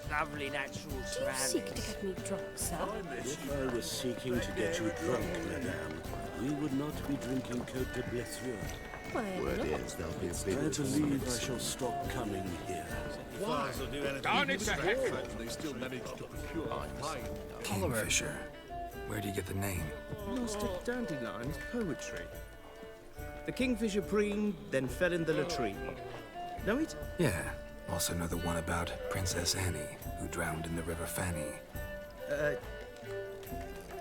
Speaker 22: lovely natural
Speaker 23: Do you seek to
Speaker 22: surroundings.
Speaker 23: get me drunk, sir?
Speaker 3: If I was seeking to get you drunk, madame, we would not be drinking Côte de Blessure.
Speaker 2: Word is there'll be a big
Speaker 3: I believe I shall stop coming here.
Speaker 8: Darn it to heck!
Speaker 9: They still manage to procure
Speaker 5: Kingfisher. Where do you get the name?
Speaker 6: Master Dandelion's poetry. The kingfisher preened, then fell in the latrine. Know it?
Speaker 5: Yeah. Also know the one about Princess Annie, who drowned in the River Fanny.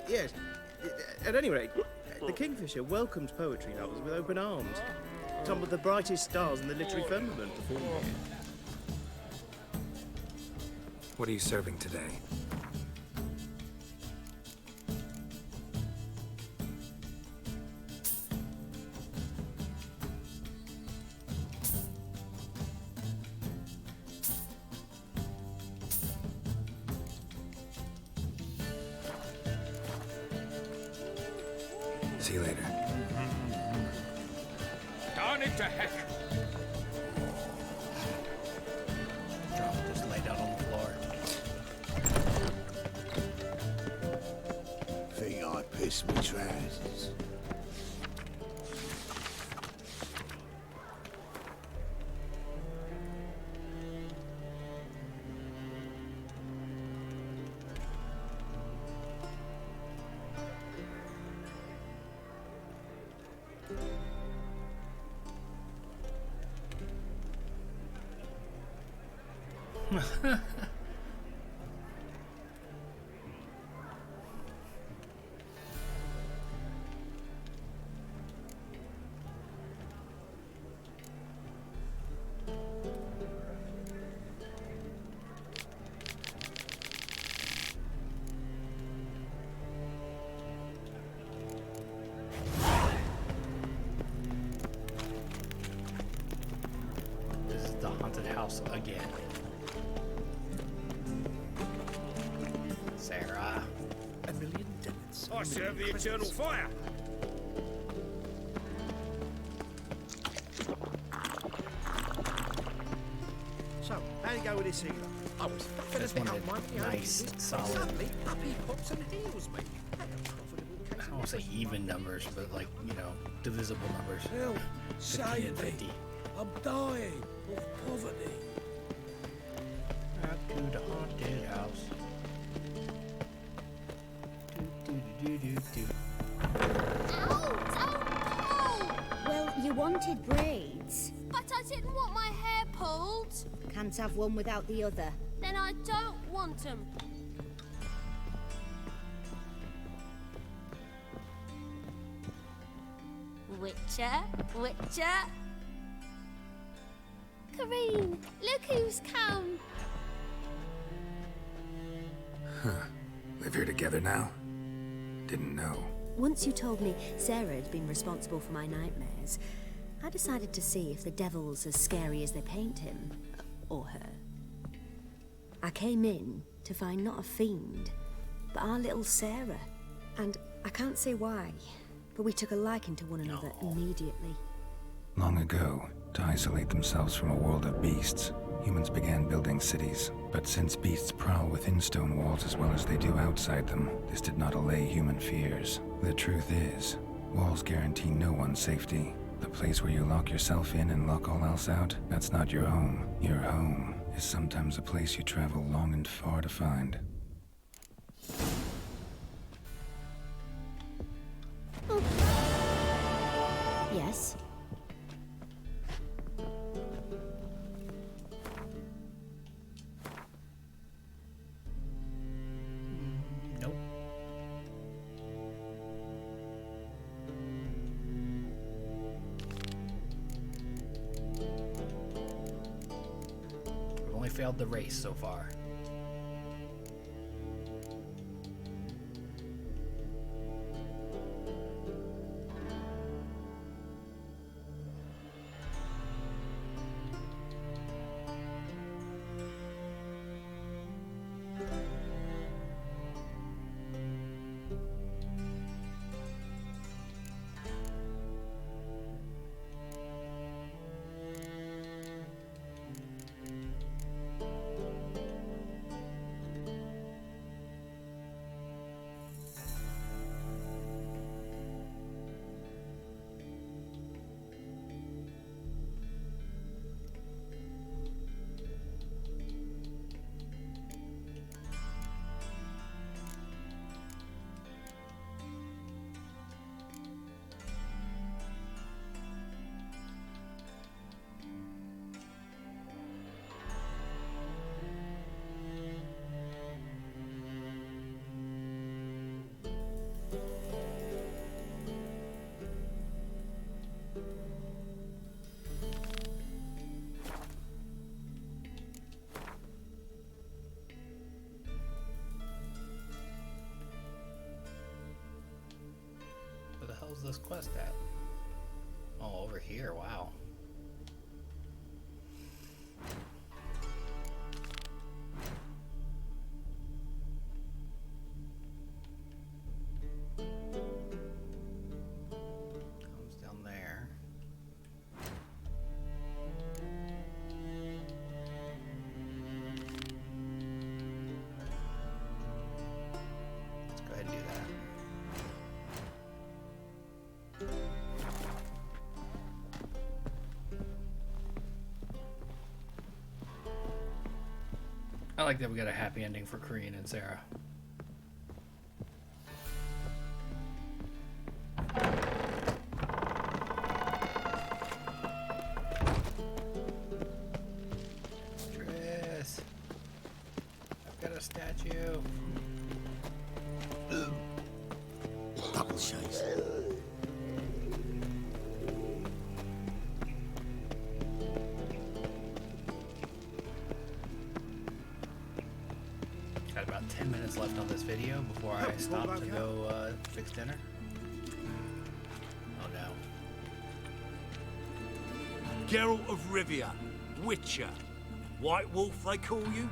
Speaker 6: Yes. At any rate, the kingfisher welcomed poetry lovers with open arms. Some of the brightest stars in the literary firmament performed here.
Speaker 5: What are you serving today? See you later.
Speaker 8: Darn it to heck!
Speaker 1: Drop, just laid out on the floor.
Speaker 9: Think I pissed me trousers.
Speaker 1: This is the haunted house again. Sarah.
Speaker 8: A million tenants. I serve the eternal fire.
Speaker 6: So, how you go with this healer?
Speaker 20: I was fucking
Speaker 1: Just
Speaker 20: about
Speaker 1: wanted
Speaker 20: minding my own
Speaker 1: nice,
Speaker 20: business.
Speaker 1: solid-
Speaker 20: Suddenly, up he pops and heals me. Had a profitable case
Speaker 1: I don't want to say even numbers, but like, you know, divisible numbers.
Speaker 8: Hell,
Speaker 1: 50
Speaker 8: save
Speaker 1: and
Speaker 8: me.
Speaker 1: 50.
Speaker 8: I'm dying of poverty.
Speaker 1: Up to the haunted house.
Speaker 10: Well, you wanted braids.
Speaker 11: But I didn't want my hair pulled.
Speaker 10: Can't have one without the other.
Speaker 11: Then I don't want them. Witcher, Witcher. Kareen, look who's come.
Speaker 5: Huh. Live here together now? Didn't know.
Speaker 14: Once you told me Sarah had been responsible for my nightmares, I decided to see if the devil's as scary as they paint him. Or her. I came in to find not a fiend, but our little Sarah. And I can't say why, but we took a liking to one another immediately.
Speaker 5: Long ago, to isolate themselves from a world of beasts, humans began building cities. But since beasts prowl within stone walls as well as they do outside them, this did not allay human fears. The truth is, walls guarantee no one's safety. The place where you lock yourself in and lock all else out, that's not your home. Your home is sometimes a place you travel long and far to find.
Speaker 14: Yes?
Speaker 1: Nope. We've only failed the race so far. Where the hell's this quest at? Oh, over here, wow. Comes down there. Let's go ahead and do that. I like that we got a happy ending for Kareen and Sarah. Tris, I've got a statue.
Speaker 2: Double shades.
Speaker 1: Got about 10 minutes left on this video before I stop to go fix dinner. Oh no.
Speaker 8: Geralt of Rivia, Witcher. White Wolf, they call you?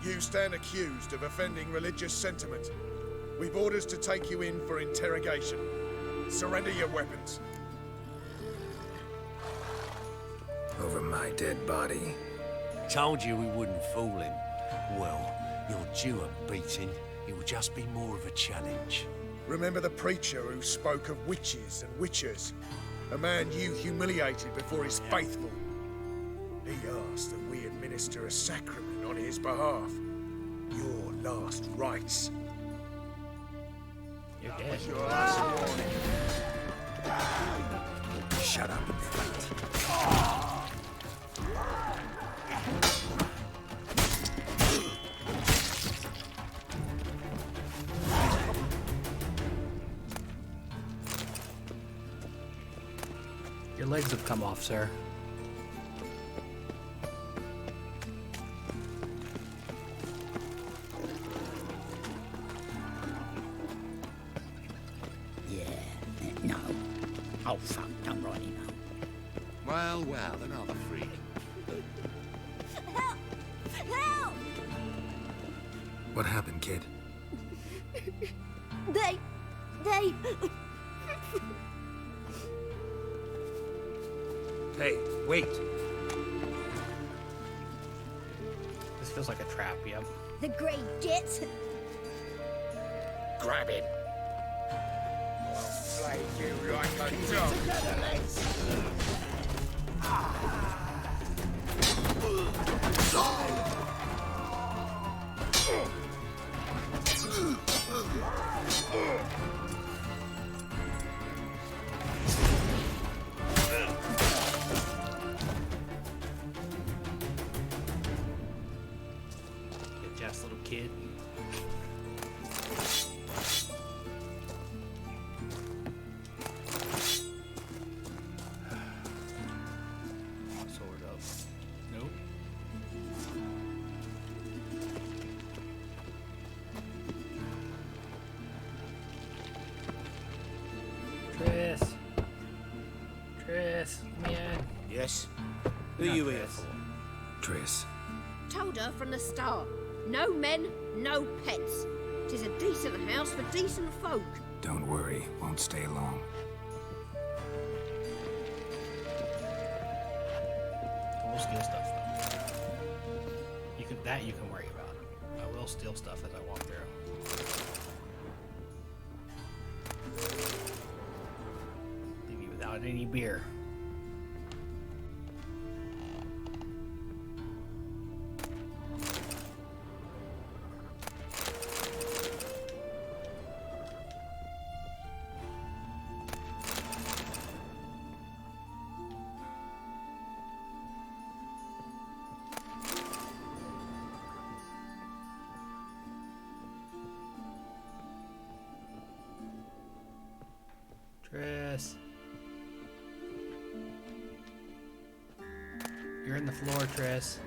Speaker 9: You stand accused of offending religious sentiment. We've orders to take you in for interrogation. Surrender your weapons.
Speaker 5: Over my dead body.
Speaker 17: Told you we wouldn't fool him. Well, you're due a beating. It will just be more of a challenge.
Speaker 9: Remember the preacher who spoke of witches and witchers? A man you humiliated before his faithful. He asked that we administer a sacrament on his behalf. Your last rites.
Speaker 1: You're dead.
Speaker 9: Your last warning.
Speaker 5: Shut up and fight.
Speaker 1: Your legs have come off, sir.
Speaker 3: Yeah, no. Oh, fuck, don't really know.
Speaker 7: Well, another freak.
Speaker 11: Help! Help!
Speaker 5: What happened, kid?
Speaker 11: They...
Speaker 8: Hey, wait.
Speaker 1: This feels like a trap, yep.
Speaker 11: The Grey Git.
Speaker 4: Grab him. I'll flay you like a dog.
Speaker 1: Good Jeff's little kid. Sort of. Nope. Triss, let me in.
Speaker 3: Yes? Who
Speaker 1: Not
Speaker 3: are you here
Speaker 1: Triss.
Speaker 3: for?
Speaker 5: Triss.
Speaker 10: Told her from the start. No men, no pets. 'Tis a decent house for decent folk.
Speaker 5: Don't worry, won't stay long.
Speaker 1: We'll steal stuff though. You can worry about. I will steal stuff as I walk through. Leave you without any beer. Triss. You're in the floor, Triss.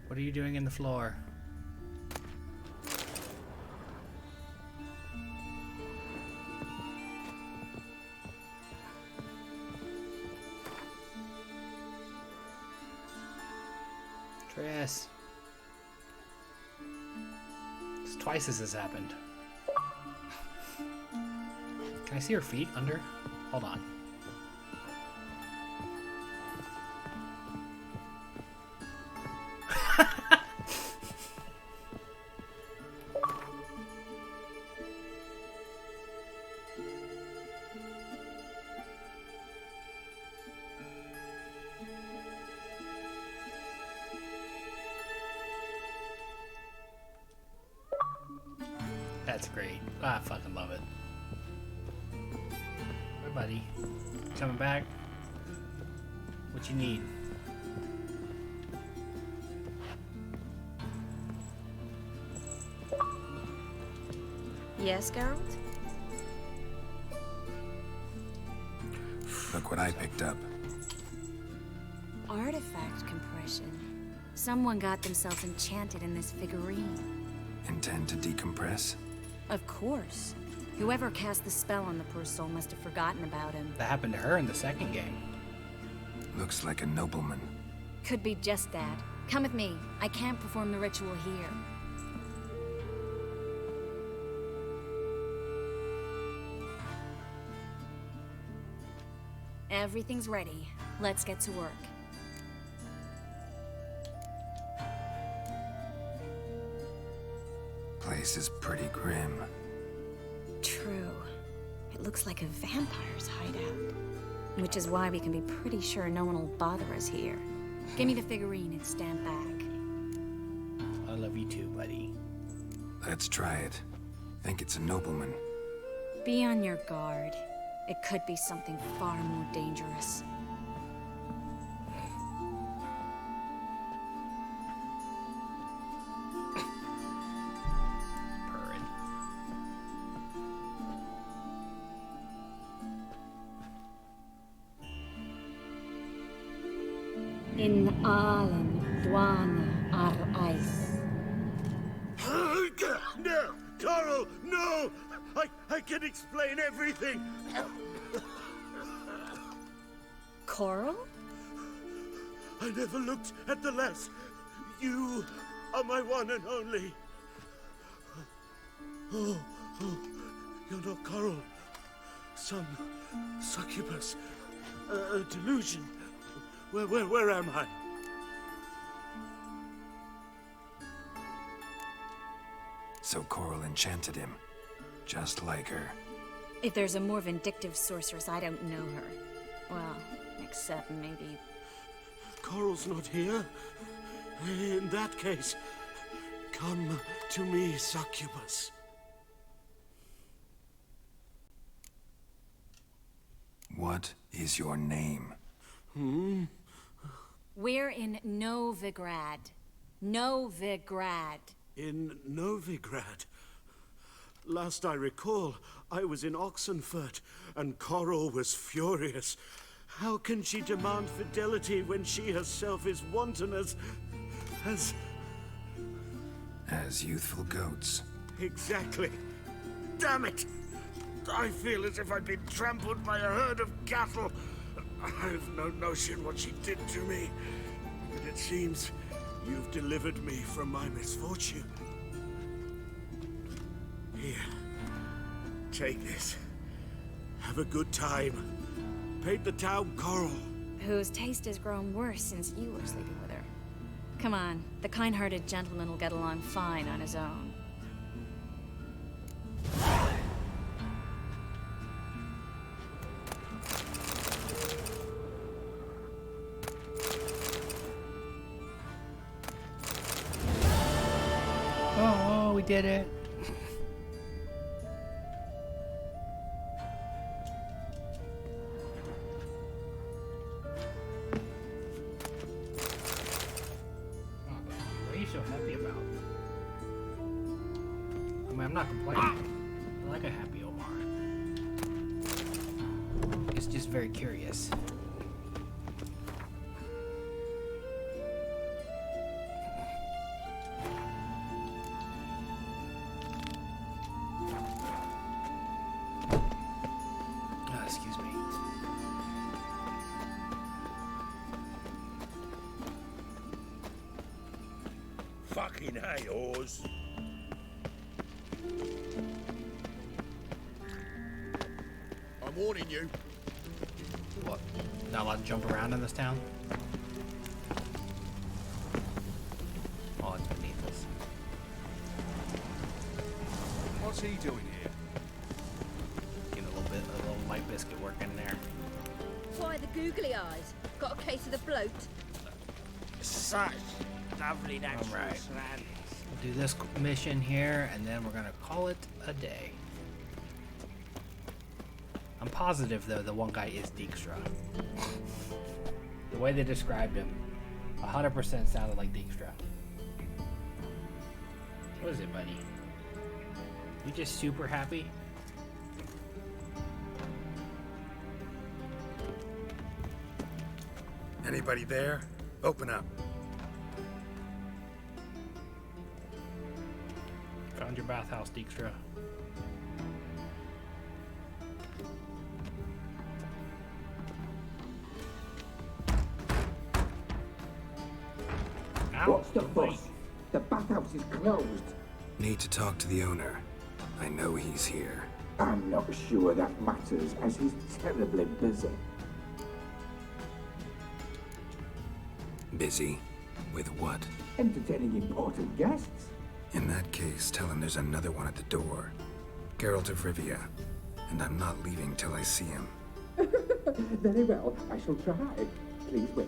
Speaker 1: What are you doing in the floor? Triss. It's twice as this happened. Can I see her feet under? Hold on. That's great. I fucking love it. Hey, buddy. Coming back? What you need?
Speaker 16: Yes, Geralt?
Speaker 5: Look what I picked up.
Speaker 14: Artifact compression. Someone got themselves enchanted in this figurine.
Speaker 5: Intend to decompress?
Speaker 14: Of course. Whoever cast the spell on the poor soul must have forgotten about him.
Speaker 1: That happened to her in the second game.
Speaker 5: Looks like a nobleman.
Speaker 14: Could be just that. Come with me. I can't perform the ritual here. Everything's ready. Let's get to work.
Speaker 5: Place is pretty grim.
Speaker 14: True. It looks like a vampire's hideout. Which is why we can be pretty sure no one will bother us here. Give me the figurine and stand back.
Speaker 1: I love you too, buddy.
Speaker 5: Let's try it. Think it's a nobleman.
Speaker 14: Be on your guard. It could be something far more dangerous.
Speaker 1: Purring.
Speaker 23: In Alan Dwana ar Ice.
Speaker 13: No! Coral, no! I can explain everything!
Speaker 23: Coral?
Speaker 13: I never looked at the lass. You are my one and only. Oh, you're not Coral. Some succubus. A delusion. Where am I?
Speaker 5: So Coral enchanted him, just like her.
Speaker 23: If there's a more vindictive sorceress, I don't know her. Well, except maybe...
Speaker 13: Coral's not here. In that case, come to me, succubus.
Speaker 5: What is your name?
Speaker 23: We're in Novigrad. Novigrad.
Speaker 13: In Novigrad. Last I recall, I was in Oxenfurt, and Coral was furious. How can she demand fidelity when she herself is wanton as
Speaker 5: youthful goats.
Speaker 13: Exactly. Damn it! I feel as if I'd been trampled by a herd of cattle. I've no notion what she did to me, but it seems you've delivered me from my misfortune. Here, take this. Have a good time. Paint the town Coral.
Speaker 23: Whose taste has grown worse since you were sleeping with her. Come on, the kind-hearted gentleman will get along fine on his own.
Speaker 1: Oh, we did it. What are you so happy about? I mean, I'm not complaining. I like a happy Omar. It's just very curious. Excuse me.
Speaker 8: Fucking hey, Oz.
Speaker 4: I'm warning you.
Speaker 1: What? Not allowed to jump around in this town? Oh, it's beneath us.
Speaker 19: What's he doing here?
Speaker 1: Get a little light biscuit working there.
Speaker 10: Why the googly eyes? Got a case of the bloat?
Speaker 22: Such lovely natural
Speaker 1: All right.
Speaker 22: surroundings.
Speaker 1: We'll do this mission here, and then we're gonna call it a day. I'm positive, though, the one guy is Dijkstra. The way they described him, 100% sounded like Dijkstra. What is it, buddy? You just super happy?
Speaker 5: Anybody there? Open up.
Speaker 1: Found your bathhouse, Dijkstra.
Speaker 15: What's the fuss? The bathhouse is closed.
Speaker 5: Need to talk to the owner. I know he's here.
Speaker 15: I'm not sure that matters, as he's terribly busy.
Speaker 5: Busy? With what?
Speaker 15: Entertaining important guests.
Speaker 5: In that case, tell him there's another one at the door. Geralt of Rivia. And I'm not leaving till I see him.
Speaker 15: Very well, I shall try. Please wait.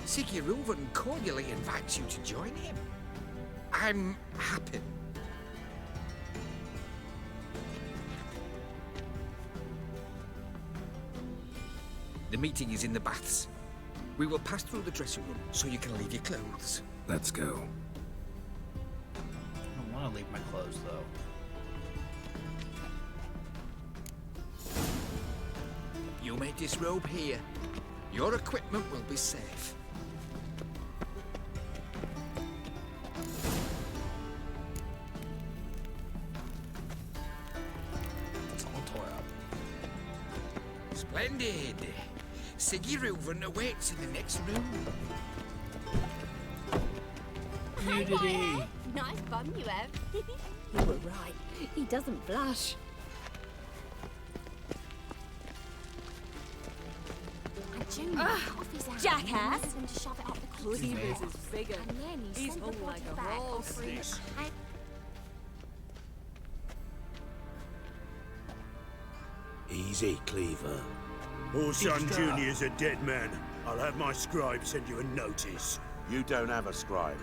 Speaker 20: Sigurulven cordially invites you to join him. I'm happy. The meeting is in the baths. We will pass through the dressing room so you can leave your clothes.
Speaker 5: Let's go.
Speaker 1: I don't want to leave my clothes, though.
Speaker 20: You may disrobe here. Your equipment will be safe.
Speaker 1: It's all tore up.
Speaker 20: Splendid. Siggy Reuven awaits in the next room.
Speaker 1: Nudity.
Speaker 11: Nice bum you have.
Speaker 10: You were right. He doesn't blush.
Speaker 11: Jackass!
Speaker 23: To shove it up the
Speaker 1: Cleaver's
Speaker 23: is bigger.
Speaker 11: And then he
Speaker 23: He's
Speaker 11: sent
Speaker 23: hung
Speaker 11: the
Speaker 23: like
Speaker 11: body
Speaker 23: a
Speaker 11: back
Speaker 23: horse.
Speaker 11: offering
Speaker 8: This.
Speaker 3: Easy, Cleaver.
Speaker 8: Orson Jr.'s a dead man. I'll have my scribe send you a notice.
Speaker 7: You don't have a scribe.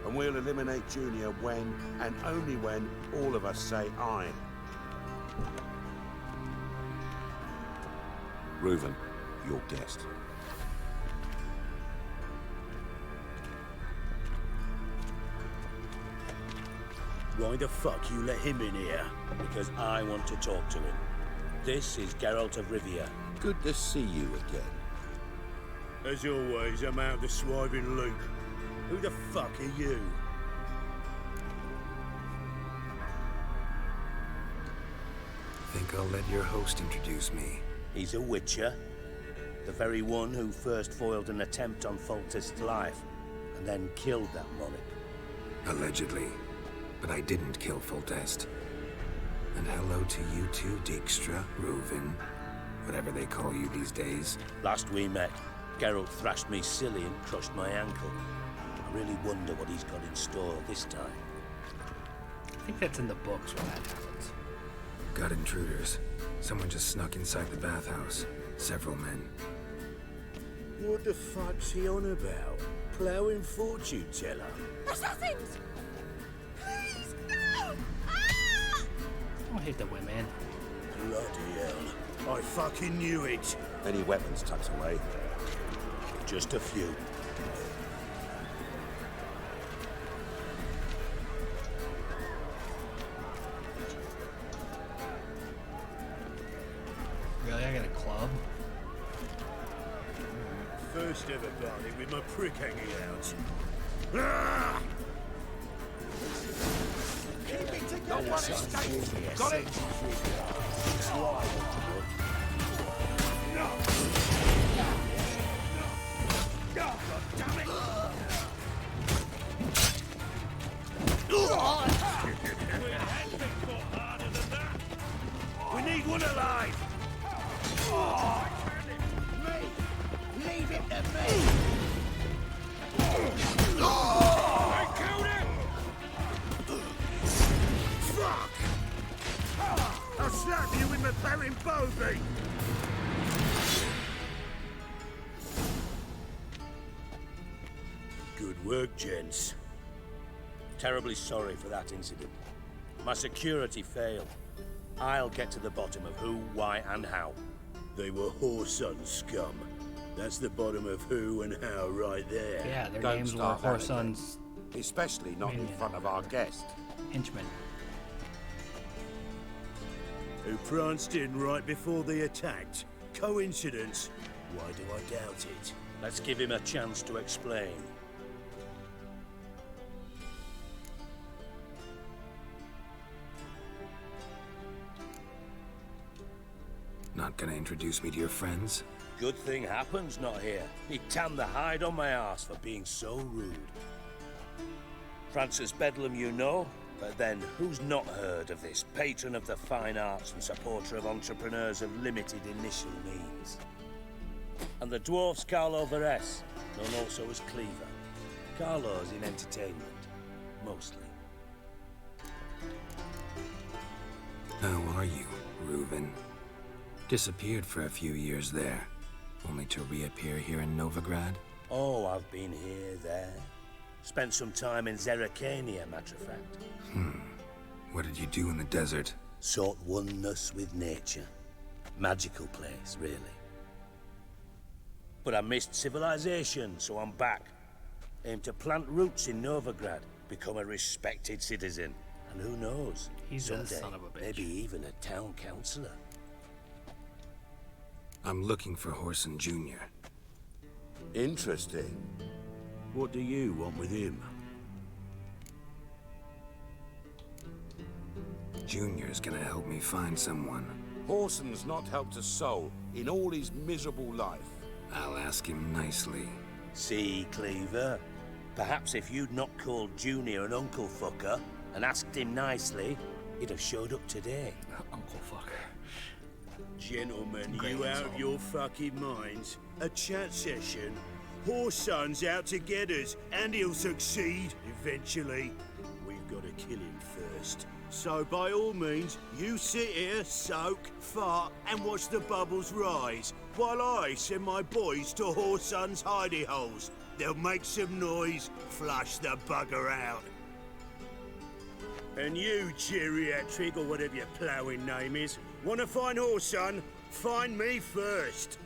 Speaker 7: And we'll eliminate Junior when, and only when, all of us say aye. Reuven, your guest.
Speaker 3: Why the fuck you let him in here? Because I want to talk to him. This is Geralt of Rivia.
Speaker 7: Good to see you again.
Speaker 8: As always, I'm out of the swiving loop. Who the fuck are you?
Speaker 5: Think I'll let your host introduce me.
Speaker 3: He's a witcher. The very one who first foiled an attempt on Foltest's life, and then killed that monarch.
Speaker 5: Allegedly. But I didn't kill Foltest. And hello to you too, Dijkstra, Reuven, whatever they call you these days.
Speaker 3: Last we met, Geralt thrashed me silly and crushed my ankle. I really wonder what he's got in store this time.
Speaker 1: I think that's in the books when that happens.
Speaker 5: Got intruders. Someone just snuck inside the bathhouse. Several men.
Speaker 3: What the fuck's he on about? Ploughing fortune teller?
Speaker 11: Assassins! Please, no!
Speaker 1: Don't hit the women.
Speaker 8: Bloody hell. I fucking knew it.
Speaker 7: Any weapons tucked away?
Speaker 3: Just a few.
Speaker 1: Really? I got a club?
Speaker 8: First ever party with my prick hanging out. Ah!
Speaker 20: Keep it together. No one escapes here. Got it?
Speaker 8: No! God damn it! We need one alive!
Speaker 20: Me! Leave it to me!
Speaker 8: I killed him! Fuck! I'll slap you with my barren bogey! Good work, gents.
Speaker 3: Terribly sorry for that incident. My security failed. I'll get to the bottom of who, why, and how.
Speaker 8: They were Whoreson scum. That's the bottom of who and how right there.
Speaker 1: Yeah, their
Speaker 7: Don't
Speaker 1: names were
Speaker 7: start that
Speaker 1: Whoreson's
Speaker 7: Especially not in front of our guest.
Speaker 1: henchmen.
Speaker 8: Who pranced in right before they attacked. Coincidence? Why do I doubt it?
Speaker 3: Let's give him a chance to explain.
Speaker 5: Not gonna introduce me to your friends?
Speaker 3: Good thing Happen's not here. He tanned the hide on my arse for being so rude. Francis Bedlam you know, but then who's not heard of this patron of the fine arts and supporter of entrepreneurs of limited initial means? And the dwarf's Carlo Veres, known also as Cleaver. Carlo's in entertainment, mostly.
Speaker 5: How are you, Reuven? Disappeared for a few years there, only to reappear here in Novigrad?
Speaker 3: Oh, I've been here, there. Spent some time in Zerrikania, matter of fact.
Speaker 5: What did you do in the desert?
Speaker 3: Sought oneness with nature. Magical place, really. But I missed civilization, so I'm back. Aim to plant roots in Novigrad, become a respected citizen. And who knows,
Speaker 1: He's a
Speaker 3: someday,
Speaker 1: son of a bitch.
Speaker 3: maybe even a town councillor.
Speaker 5: I'm looking for Horson Jr.
Speaker 7: Interesting.
Speaker 17: What do you want with him?
Speaker 5: Junior's gonna help me find someone.
Speaker 7: Horson's not helped a soul in all his miserable life.
Speaker 5: I'll ask him nicely.
Speaker 3: See, Cleaver? Perhaps if you'd not called Junior an uncle fucker and asked him nicely, he'd have showed up today.
Speaker 1: Uncle fucker.
Speaker 8: Gentlemen, you out of your fucking minds? A chat session? Horson's out to get us, and he'll succeed eventually. We've got to kill him first. So by all means, you sit here, soak, fart, and watch the bubbles rise, while I send my boys to Horson's hidey holes. They'll make some noise, flush the bugger out. And you, geriatric, or whatever your ploughing name is, want to find Horson? Find me first.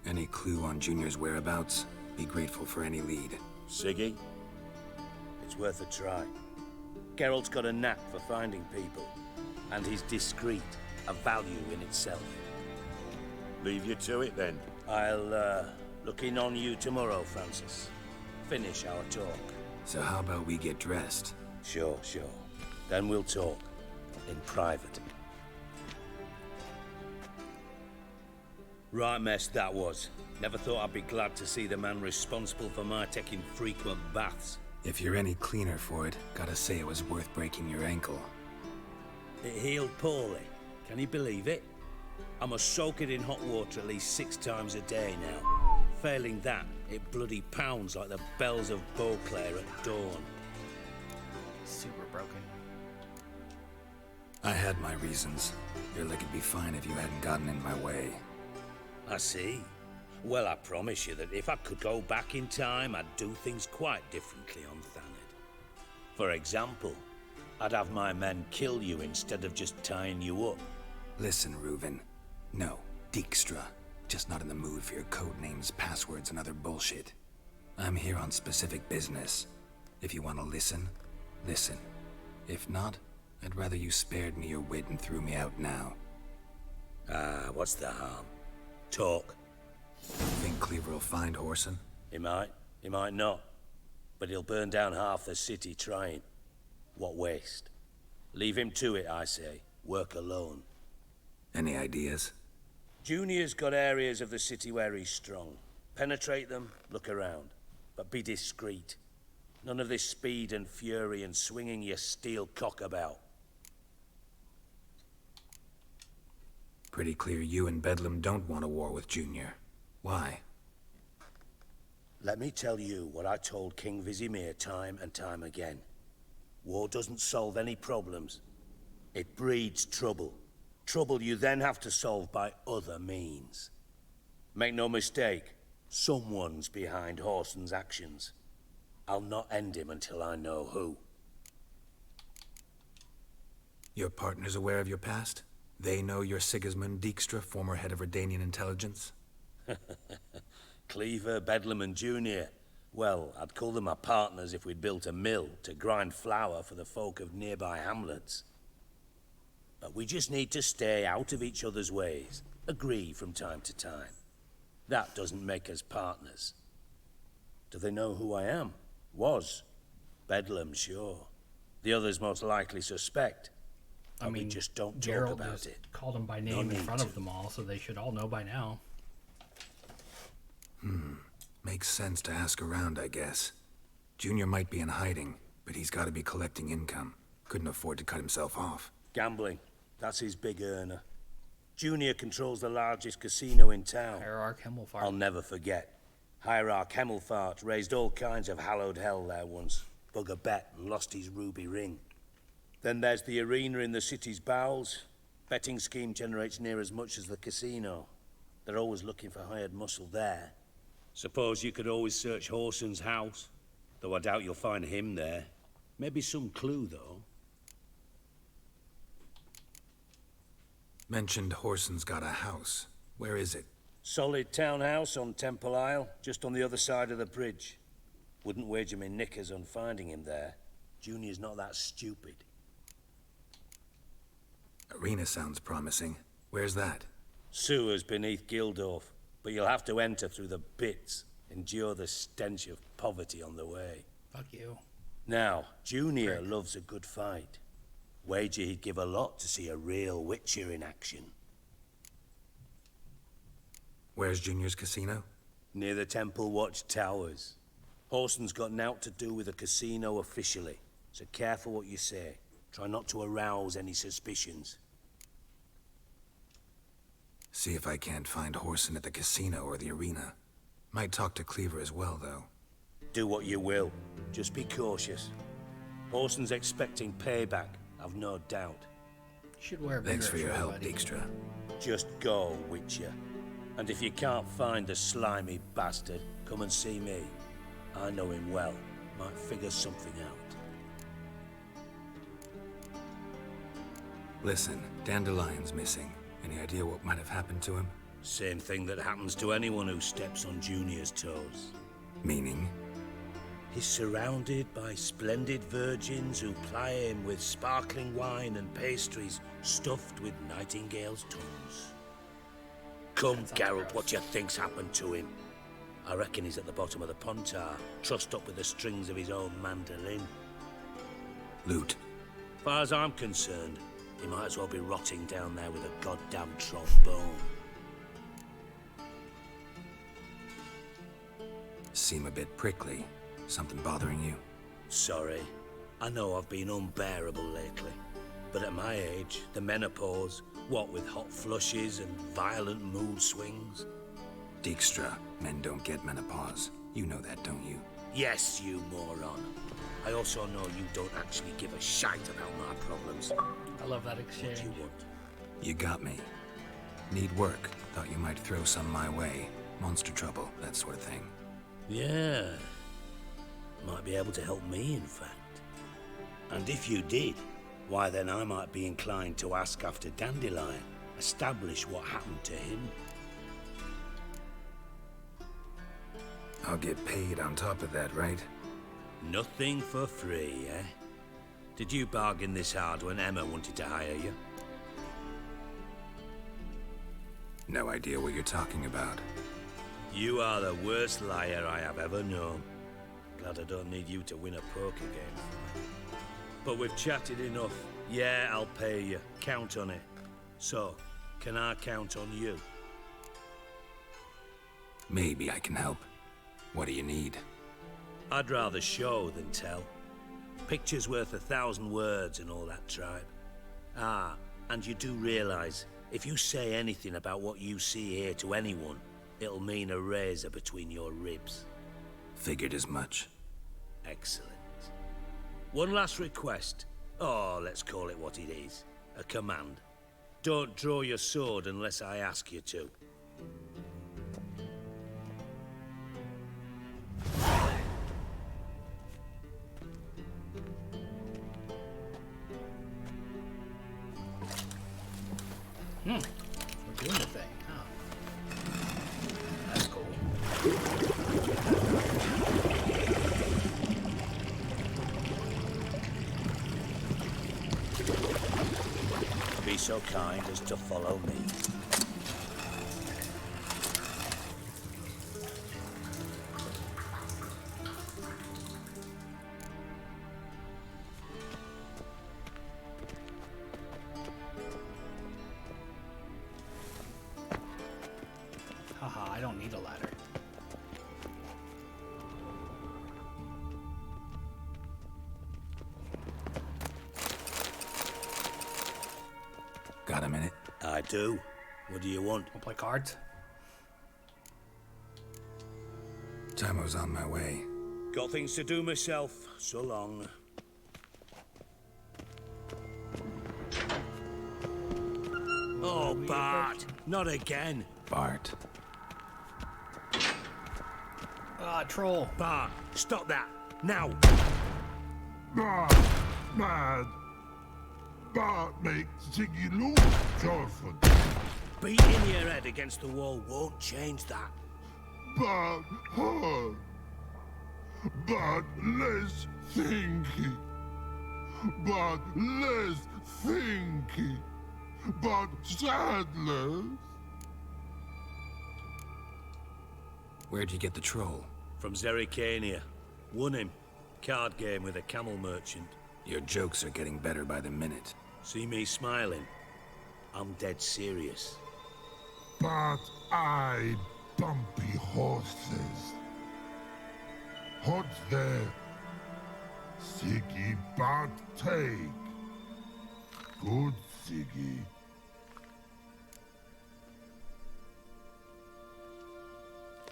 Speaker 5: Any clue on Junior's whereabouts? Be grateful for any lead.
Speaker 3: Siggy? It's worth a try. Geralt's got a knack for finding people, and he's discreet, a value in itself.
Speaker 7: Leave you to it, then.
Speaker 3: I'll, look in on you tomorrow, Francis. Finish our talk.
Speaker 5: So how about we get dressed?
Speaker 3: Sure. Then we'll talk. In private. Right mess that was. Never thought I'd be glad to see the man responsible for my taking frequent baths.
Speaker 5: If you're any cleaner for it, gotta say it was worth breaking your ankle.
Speaker 3: It healed poorly. Can you believe it? I must soak it in hot water at least 6 times a day now. Failing that, it bloody pounds like the bells of Beauclair at dawn.
Speaker 1: Super broken.
Speaker 5: I had my reasons. Your leg would be fine if you hadn't gotten in my way.
Speaker 3: I see. Well, I promise you that if I could go back in time, I'd do things quite differently on Thanet. For example, I'd have my men kill you instead of just tying you up.
Speaker 5: Listen, Reuven. No, Dijkstra. Just not in the mood for your code names, passwords, and other bullshit. I'm here on specific business. If you want to listen, listen. If not, I'd rather you spared me your wit and threw me out now.
Speaker 3: What's the harm? Talk.
Speaker 5: Think Cleaver will find Horson?
Speaker 3: He might not. But he'll burn down half the city trying. What waste. Leave him to it, I say. Work alone.
Speaker 5: Any ideas?
Speaker 3: Junior's got areas of the city where he's strong. Penetrate them, look around. But be discreet. None of this speed and fury and swinging your steel cock about.
Speaker 5: Pretty clear you and Bedlam don't want a war with Junior. Why?
Speaker 3: Let me tell you what I told King Vizimir time and time again. War doesn't solve any problems. It breeds trouble. Trouble you then have to solve by other means. Make no mistake, someone's behind Horson's actions. I'll not end him until I know who.
Speaker 5: Your partner's aware of your past? They know you're Sigismund Dijkstra, former head of Redanian intelligence?
Speaker 3: Cleaver, Bedlam, and Junior. Well, I'd call them my partners if we'd built a mill to grind flour for the folk of nearby hamlets. But we just need to stay out of each other's ways. Agree from time to time. That doesn't make us partners. Do they know who I am? Was. Bedlam, sure. The others most likely suspect.
Speaker 1: I mean,
Speaker 3: we just don't
Speaker 1: Geralt
Speaker 3: talk about
Speaker 1: just
Speaker 3: it.
Speaker 1: called him by name
Speaker 3: No
Speaker 1: in
Speaker 3: need
Speaker 1: front
Speaker 3: to.
Speaker 1: of them all, so they should all know by now.
Speaker 5: Makes sense to ask around, I guess. Junior might be in hiding, but he's got to be collecting income. Couldn't afford to cut himself off.
Speaker 3: Gambling. That's his big earner. Junior controls the largest casino in town.
Speaker 1: Hierarch Himmelfart.
Speaker 3: I'll never forget. Hierarch Hemmelfart raised all kinds of hallowed hell there once. Bug a bet and lost his ruby ring. Then there's the arena in the city's bowels. Betting scheme generates near as much as the casino. They're always looking for hired muscle there. Suppose you could always search Horson's house. Though I doubt you'll find him there. Maybe some clue, though.
Speaker 5: Mentioned Horson's got a house. Where is it?
Speaker 3: Solid townhouse on Temple Isle, just on the other side of the bridge. Wouldn't wager me knickers on finding him there. Junior's not that stupid.
Speaker 5: Arena sounds promising. Where's that?
Speaker 3: Sewers beneath Gildorf, but you'll have to enter through the bits. Endure the stench of poverty on the way.
Speaker 1: Fuck you.
Speaker 3: Now, Junior loves a good fight. Wager he'd give a lot to see a real Witcher in action.
Speaker 5: Where's Junior's casino?
Speaker 3: Near the Temple Watch Towers. Horson's got nought to do with the casino officially, so careful what you say. Try not to arouse any suspicions.
Speaker 5: See if I can't find Horson at the casino or the arena. Might talk to Cleaver as well, though.
Speaker 3: Do what you will. Just be cautious. Horson's expecting payback, I've no doubt.
Speaker 1: You should wear a
Speaker 5: Thanks for
Speaker 1: bigger
Speaker 5: your
Speaker 1: shirt,
Speaker 5: help,
Speaker 1: buddy.
Speaker 5: Dijkstra.
Speaker 3: Just go, Witcher. And if you can't find the slimy bastard, come and see me. I know him well. Might figure something out.
Speaker 5: Listen, Dandelion's missing. Any idea what might have happened to him?
Speaker 3: Same thing that happens to anyone who steps on Junior's toes.
Speaker 5: Meaning?
Speaker 3: He's surrounded by splendid virgins who ply him with sparkling wine and pastries stuffed with nightingales' tongues. Come, Geralt, what you think's happened to him? I reckon he's at the bottom of the Pontar, trussed up with the strings of his own mandolin.
Speaker 5: Loot.
Speaker 3: Far as I'm concerned, he might as well be rotting down there with a goddamn trombone.
Speaker 5: Seem a bit prickly. Something bothering you?
Speaker 3: Sorry. I know I've been unbearable lately. But at my age, the menopause, what with hot flushes and violent mood swings?
Speaker 5: Dijkstra, men don't get menopause. You know that, don't you?
Speaker 3: Yes, you moron. I also know you don't actually give a shite about my problems.
Speaker 1: I love that exchange.
Speaker 3: What do you want?
Speaker 5: You got me. Need work. Thought you might throw some my way. Monster trouble, that sort of thing.
Speaker 3: Yeah. Might be able to help me, in fact. And if you did, why then I might be inclined to ask after Dandelion, establish what happened to him.
Speaker 5: I'll get paid on top of that, right?
Speaker 3: Nothing for free, eh? Did you bargain this hard when Emma wanted to hire you?
Speaker 5: No idea what you're talking about.
Speaker 3: You are the worst liar I have ever known. Glad I don't need you to win a poker game. But we've chatted enough. Yeah, I'll pay you. Count on it. So, can I count on you?
Speaker 5: Maybe I can help. What do you need?
Speaker 3: I'd rather show than tell. Picture's worth 1,000 words and all that tribe. Ah, and you do realize, if you say anything about what you see here to anyone, it'll mean a razor between your ribs.
Speaker 5: Figured as much.
Speaker 3: Excellent. One last request. Oh, let's call it what it is. A command. Don't draw your sword unless I ask you to.
Speaker 1: We're doing the thing, huh? That's cool.
Speaker 3: Be so kind as to follow me.
Speaker 1: Haha, I don't need a ladder.
Speaker 5: Got a minute?
Speaker 3: I do. What do you want?
Speaker 1: Wanna play cards?
Speaker 5: Tamo's on my way.
Speaker 3: Got things to do myself. So long. Oh, Bart! Not again!
Speaker 5: Bart.
Speaker 1: Ah, troll.
Speaker 3: Bart, stop that! Now!
Speaker 4: Bad. Bart makes Ziggy lose, Jorford.
Speaker 3: Beating your head against the wall won't change that.
Speaker 4: Bart hard.
Speaker 15: but less thinky. But less thinky. But sadless.
Speaker 5: Where'd you get the troll?
Speaker 3: From Zerrikania. Won him. Card game with a camel merchant.
Speaker 5: Your jokes are getting better by the minute.
Speaker 3: See me smiling? I'm dead serious.
Speaker 15: But I bumpy horses. What's there? Siggy but take. Good Siggy.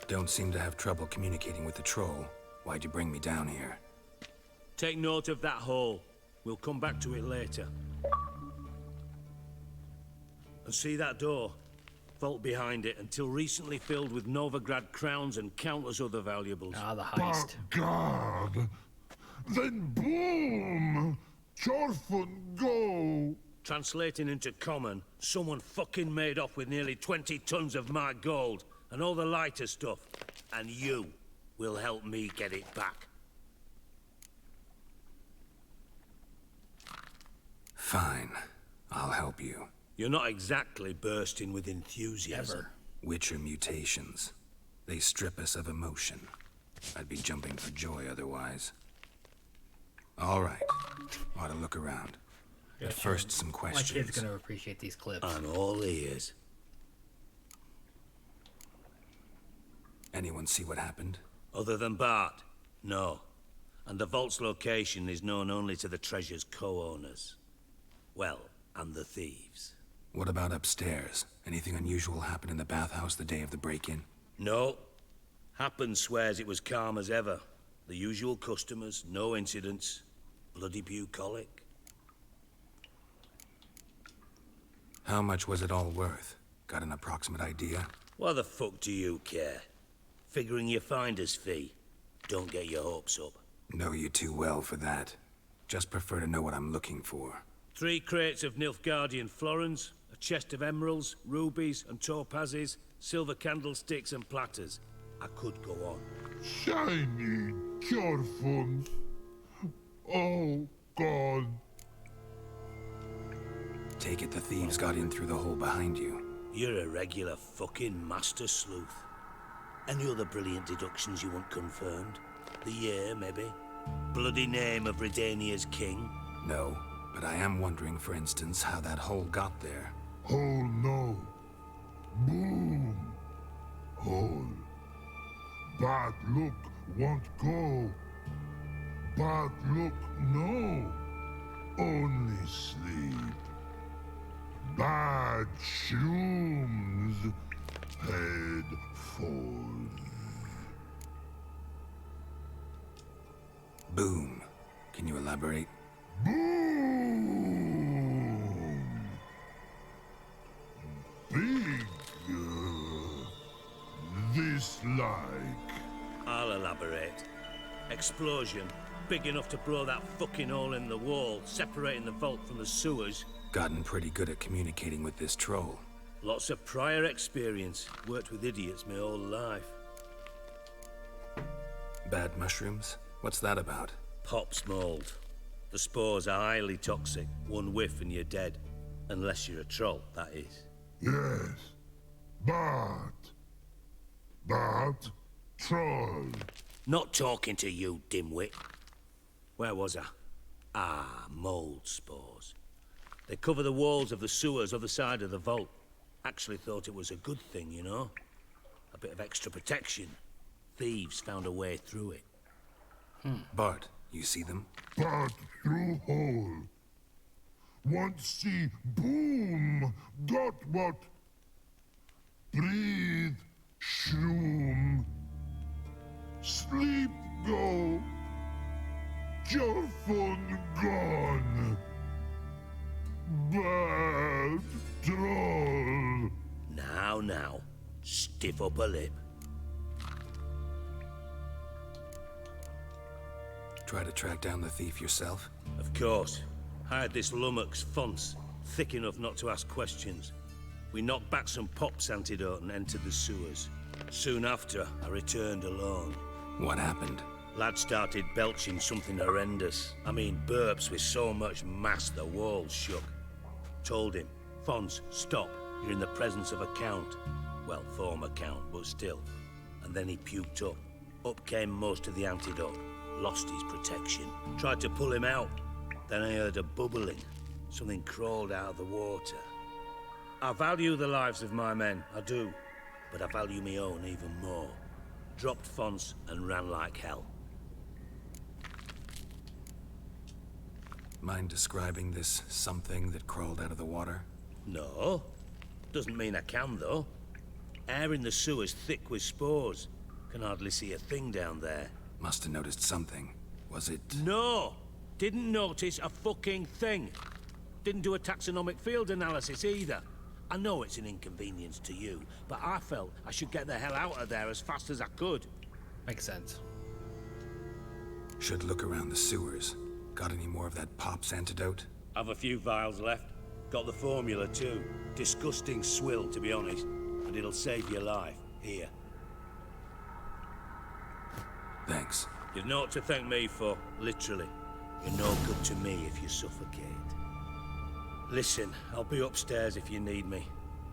Speaker 5: Don't seem to have trouble communicating with the troll. Why'd you bring me down here?
Speaker 3: Take note of that hole. We'll come back to it later. And see that door? Vault behind it, until recently filled with Novigrad crowns and countless other valuables.
Speaker 1: Ah, the heist.
Speaker 15: God! Then boom! Chorfun go!
Speaker 3: Translating into common, someone fucking made off with nearly 20 tons of my gold, and all the lighter stuff. And you will help me get it back.
Speaker 5: Fine. I'll help you.
Speaker 3: You're not exactly bursting with enthusiasm.
Speaker 1: Ever.
Speaker 5: Witcher mutations. They strip us of emotion. I'd be jumping for joy otherwise. All right. Ought to look around. But first, some questions.
Speaker 1: My kid's gonna appreciate these clips.
Speaker 3: I'm all ears.
Speaker 5: Anyone see what happened?
Speaker 3: Other than Bart? No. And the vault's location is known only to the treasure's co-owners. Well, and the thieves.
Speaker 5: What about upstairs? Anything unusual happen in the bathhouse the day of the break-in?
Speaker 3: No. Happen swears it was calm as ever. The usual customers, no incidents. Bloody bucolic.
Speaker 5: How much was it all worth? Got an approximate idea?
Speaker 3: Why the fuck do you care? Figuring your finder's fee. Don't get your hopes up.
Speaker 5: Know you too well for that. Just prefer to know what I'm looking for.
Speaker 3: 3 crates of Nilfgaardian florins, a chest of emeralds, rubies and topazes, silver candlesticks and platters. I could go on.
Speaker 15: Shiny Chorfun. Oh, God.
Speaker 5: Take it the thieves got in through the hole behind you.
Speaker 3: You're a regular fucking master sleuth. Any other brilliant deductions you want confirmed? The year, maybe? Bloody name of Redania's king?
Speaker 5: No, but I am wondering, for instance, how that hole got there.
Speaker 15: Hole no. Boom. Hole. Bad look won't go. Bad look no. Only sleep. Bad shrooms. Head falls.
Speaker 5: Boom. Can you elaborate?
Speaker 15: Boom. Big. This like.
Speaker 3: I'll elaborate. Explosion. Big enough to blow that fucking hole in the wall, separating the vault from the sewers.
Speaker 5: Gotten pretty good at communicating with this troll.
Speaker 3: Lots of prior experience. Worked with idiots my whole life.
Speaker 5: Bad mushrooms? What's that about?
Speaker 3: Pops mold. The spores are highly toxic. One whiff and you're dead. Unless you're a troll, that is.
Speaker 15: Yes. But troll.
Speaker 3: Not talking to you, dimwit. Where was I? Ah, mold spores. They cover the walls of the sewers other side of the vault. Actually thought it was a good thing, you know? A bit of extra protection. Thieves found a way through it.
Speaker 5: Bart, you see them?
Speaker 15: But through hole. Want see boom. Got what? Breathe. Shroom. Sleep go. Your phone gone. Bad troll.
Speaker 3: Now. Stiff upper lip.
Speaker 5: Try to track down the thief yourself?
Speaker 3: Of course. Hired this lummox, Fonce, thick enough not to ask questions. We knocked back some Pop's antidote and entered the sewers. Soon after, I returned alone.
Speaker 5: What happened?
Speaker 3: Lad started belching something horrendous. I mean, burps with so much mass the walls shook. Told him, Fons, stop. You're in the presence of a count. Well, former count, but still. And then he puked up. Up came most of the antidote. Lost his protection. Tried to pull him out. Then I heard a bubbling. Something crawled out of the water. I value the lives of my men, I do. But I value my own even more. Dropped Fons and ran like hell.
Speaker 5: Mind describing this something that crawled out of the water?
Speaker 3: No. Doesn't mean I can, though. Air in the sewer's thick with spores. Can hardly see a thing down there.
Speaker 5: Must have noticed something. Was it...
Speaker 3: No! Didn't notice a fucking thing. Didn't do a taxonomic field analysis either. I know it's an inconvenience to you, but I felt I should get the hell out of there as fast as I could.
Speaker 1: Makes sense.
Speaker 5: Should look around the sewers. Got any more of that Pop's antidote?
Speaker 3: I've a few vials left. Got the formula too. Disgusting swill, to be honest. But it'll save your life. Here.
Speaker 5: Thanks.
Speaker 3: You've naught to thank me for, literally. You're no good to me if you suffocate. Listen, I'll be upstairs if you need me.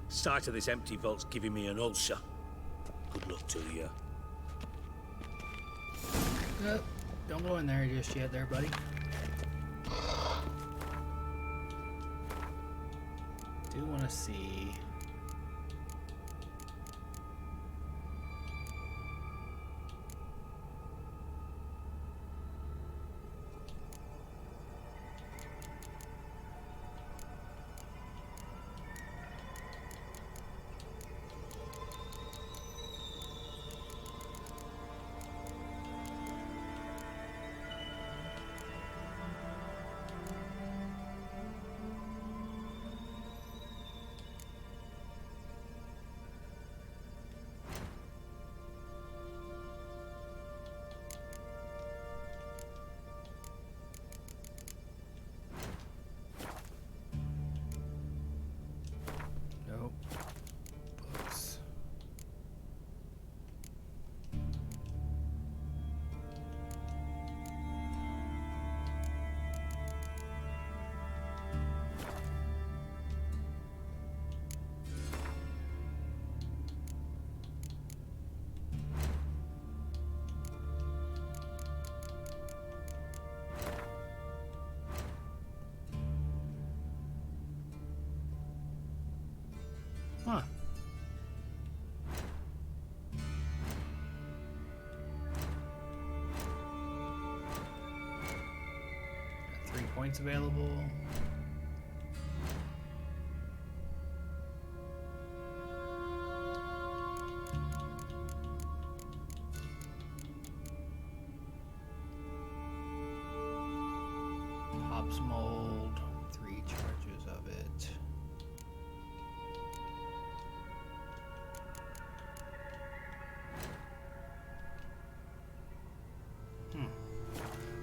Speaker 3: Sight of this empty vault's giving me an ulcer. Good luck to you.
Speaker 1: Don't go in there just yet there, buddy. Do want to see... Huh. Got 3 points available. Pops mold, 3 charges of it.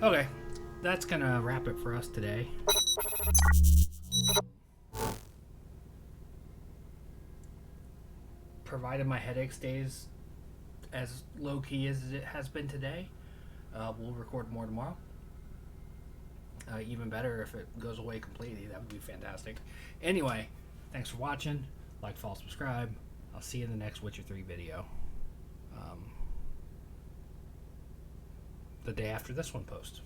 Speaker 1: Okay, that's gonna wrap it for us today. Provided my headache stays as low-key as it has been today, we'll record more tomorrow. Even better if it goes away completely, that would be fantastic. Anyway, thanks for watching. Like, follow, subscribe. I'll see you in the next Witcher 3 video. The day after this one posts.